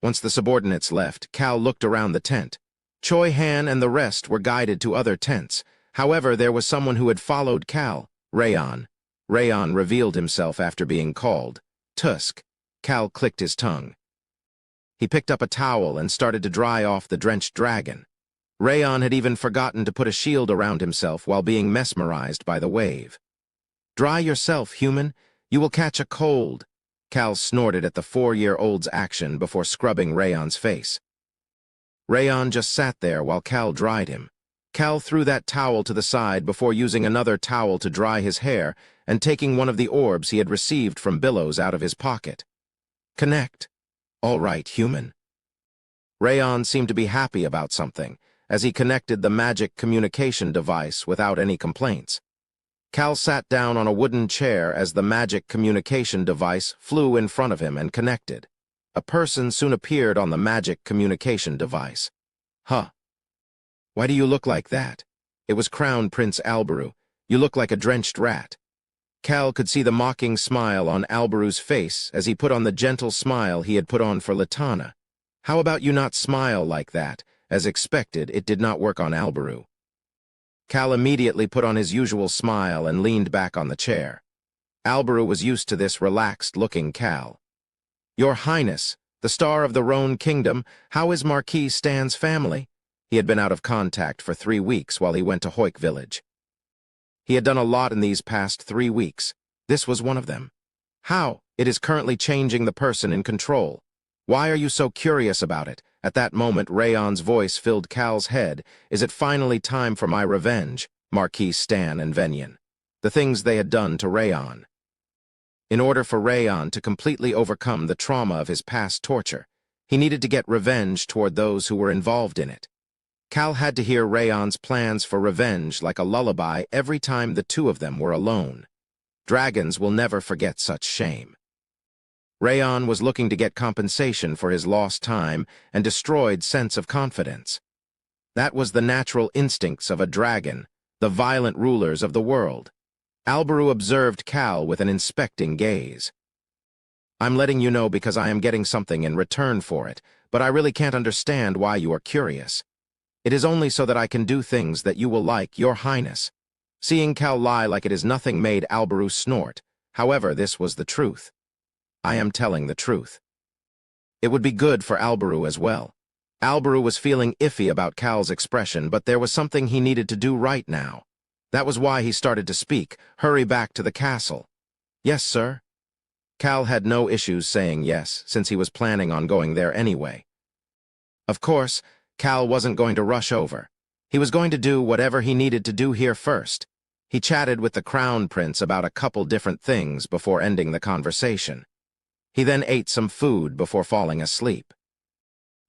Once the subordinates left, Cal looked around the tent. Choi Han and the rest were guided to other tents. However, there was someone who had followed Cal, Rayon. Rayon revealed himself after being called. "Tusk." Cal clicked his tongue. He picked up a towel and started to dry off the drenched dragon. Rayon had even forgotten to put a shield around himself while being mesmerized by the wave. "Dry yourself, human. You will catch a cold." Cal snorted at the 4-year-old's action before scrubbing Rayon's face. Rayon just sat there while Cal dried him. Cal threw that towel to the side before using another towel to dry his hair and taking one of the orbs he had received from Billows out of his pocket. "Connect." "All right, human." Rayon seemed to be happy about something, as he connected the magic communication device without any complaints. Cal sat down on a wooden chair as the magic communication device flew in front of him and connected. A person soon appeared on the magic communication device. "Huh. Why do you look like that?" It was Crown Prince Alberu. "You look like a drenched rat." Cal could see the mocking smile on Alberu's face as he put on the gentle smile he had put on for Latana. "How about you not smile like that?" As expected, it did not work on Alberu. Cal immediately put on his usual smile and leaned back on the chair. Alberu was used to this relaxed-looking Cal. "Your Highness, the star of the Roan Kingdom, how is Marquis Stan's family?" He had been out of contact for 3 weeks while he went to Hoik village. He had done a lot in these past 3 weeks. This was one of them. "How? It is currently changing the person in control. Why are you so curious about it?" At that moment, Rayon's voice filled Cal's head. "Is it finally time for my revenge, Marquis Stan and Venyan?" The things they had done to Rayon. In order for Rayon to completely overcome the trauma of his past torture, he needed to get revenge toward those who were involved in it. Cal had to hear Rayon's plans for revenge like a lullaby every time the two of them were alone. Dragons will never forget such shame. Rayon was looking to get compensation for his lost time and destroyed sense of confidence. That was the natural instincts of a dragon, the violent rulers of the world. Alberu observed Cal with an inspecting gaze. I'm letting you know because I am getting something in return for it, but I really can't understand why you are curious. It is only so that I can do things that you will like, Your Highness. Seeing Cal lie like it is nothing made Alberu snort. However, this was the truth. I am telling the truth. It would be good for Alberu as well. Alberu was feeling iffy about Cal's expression, but there was something he needed to do right now. That was why he started to speak. Hurry back to the castle. Yes, sir. Cal had no issues saying yes, since he was planning on going there anyway. Of course, Cal wasn't going to rush over. He was going to do whatever he needed to do here first. He chatted with the Crown Prince about a couple different things before ending the conversation. He then ate some food before falling asleep.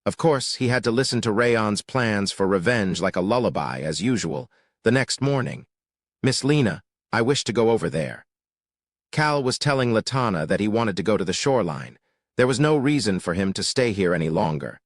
Of course, he had to listen to Rayon's plans for revenge like a lullaby, as usual, the next morning. Miss Lena, I wish to go over there. Cal was telling Latana that he wanted to go to the shoreline. There was no reason for him to stay here any longer.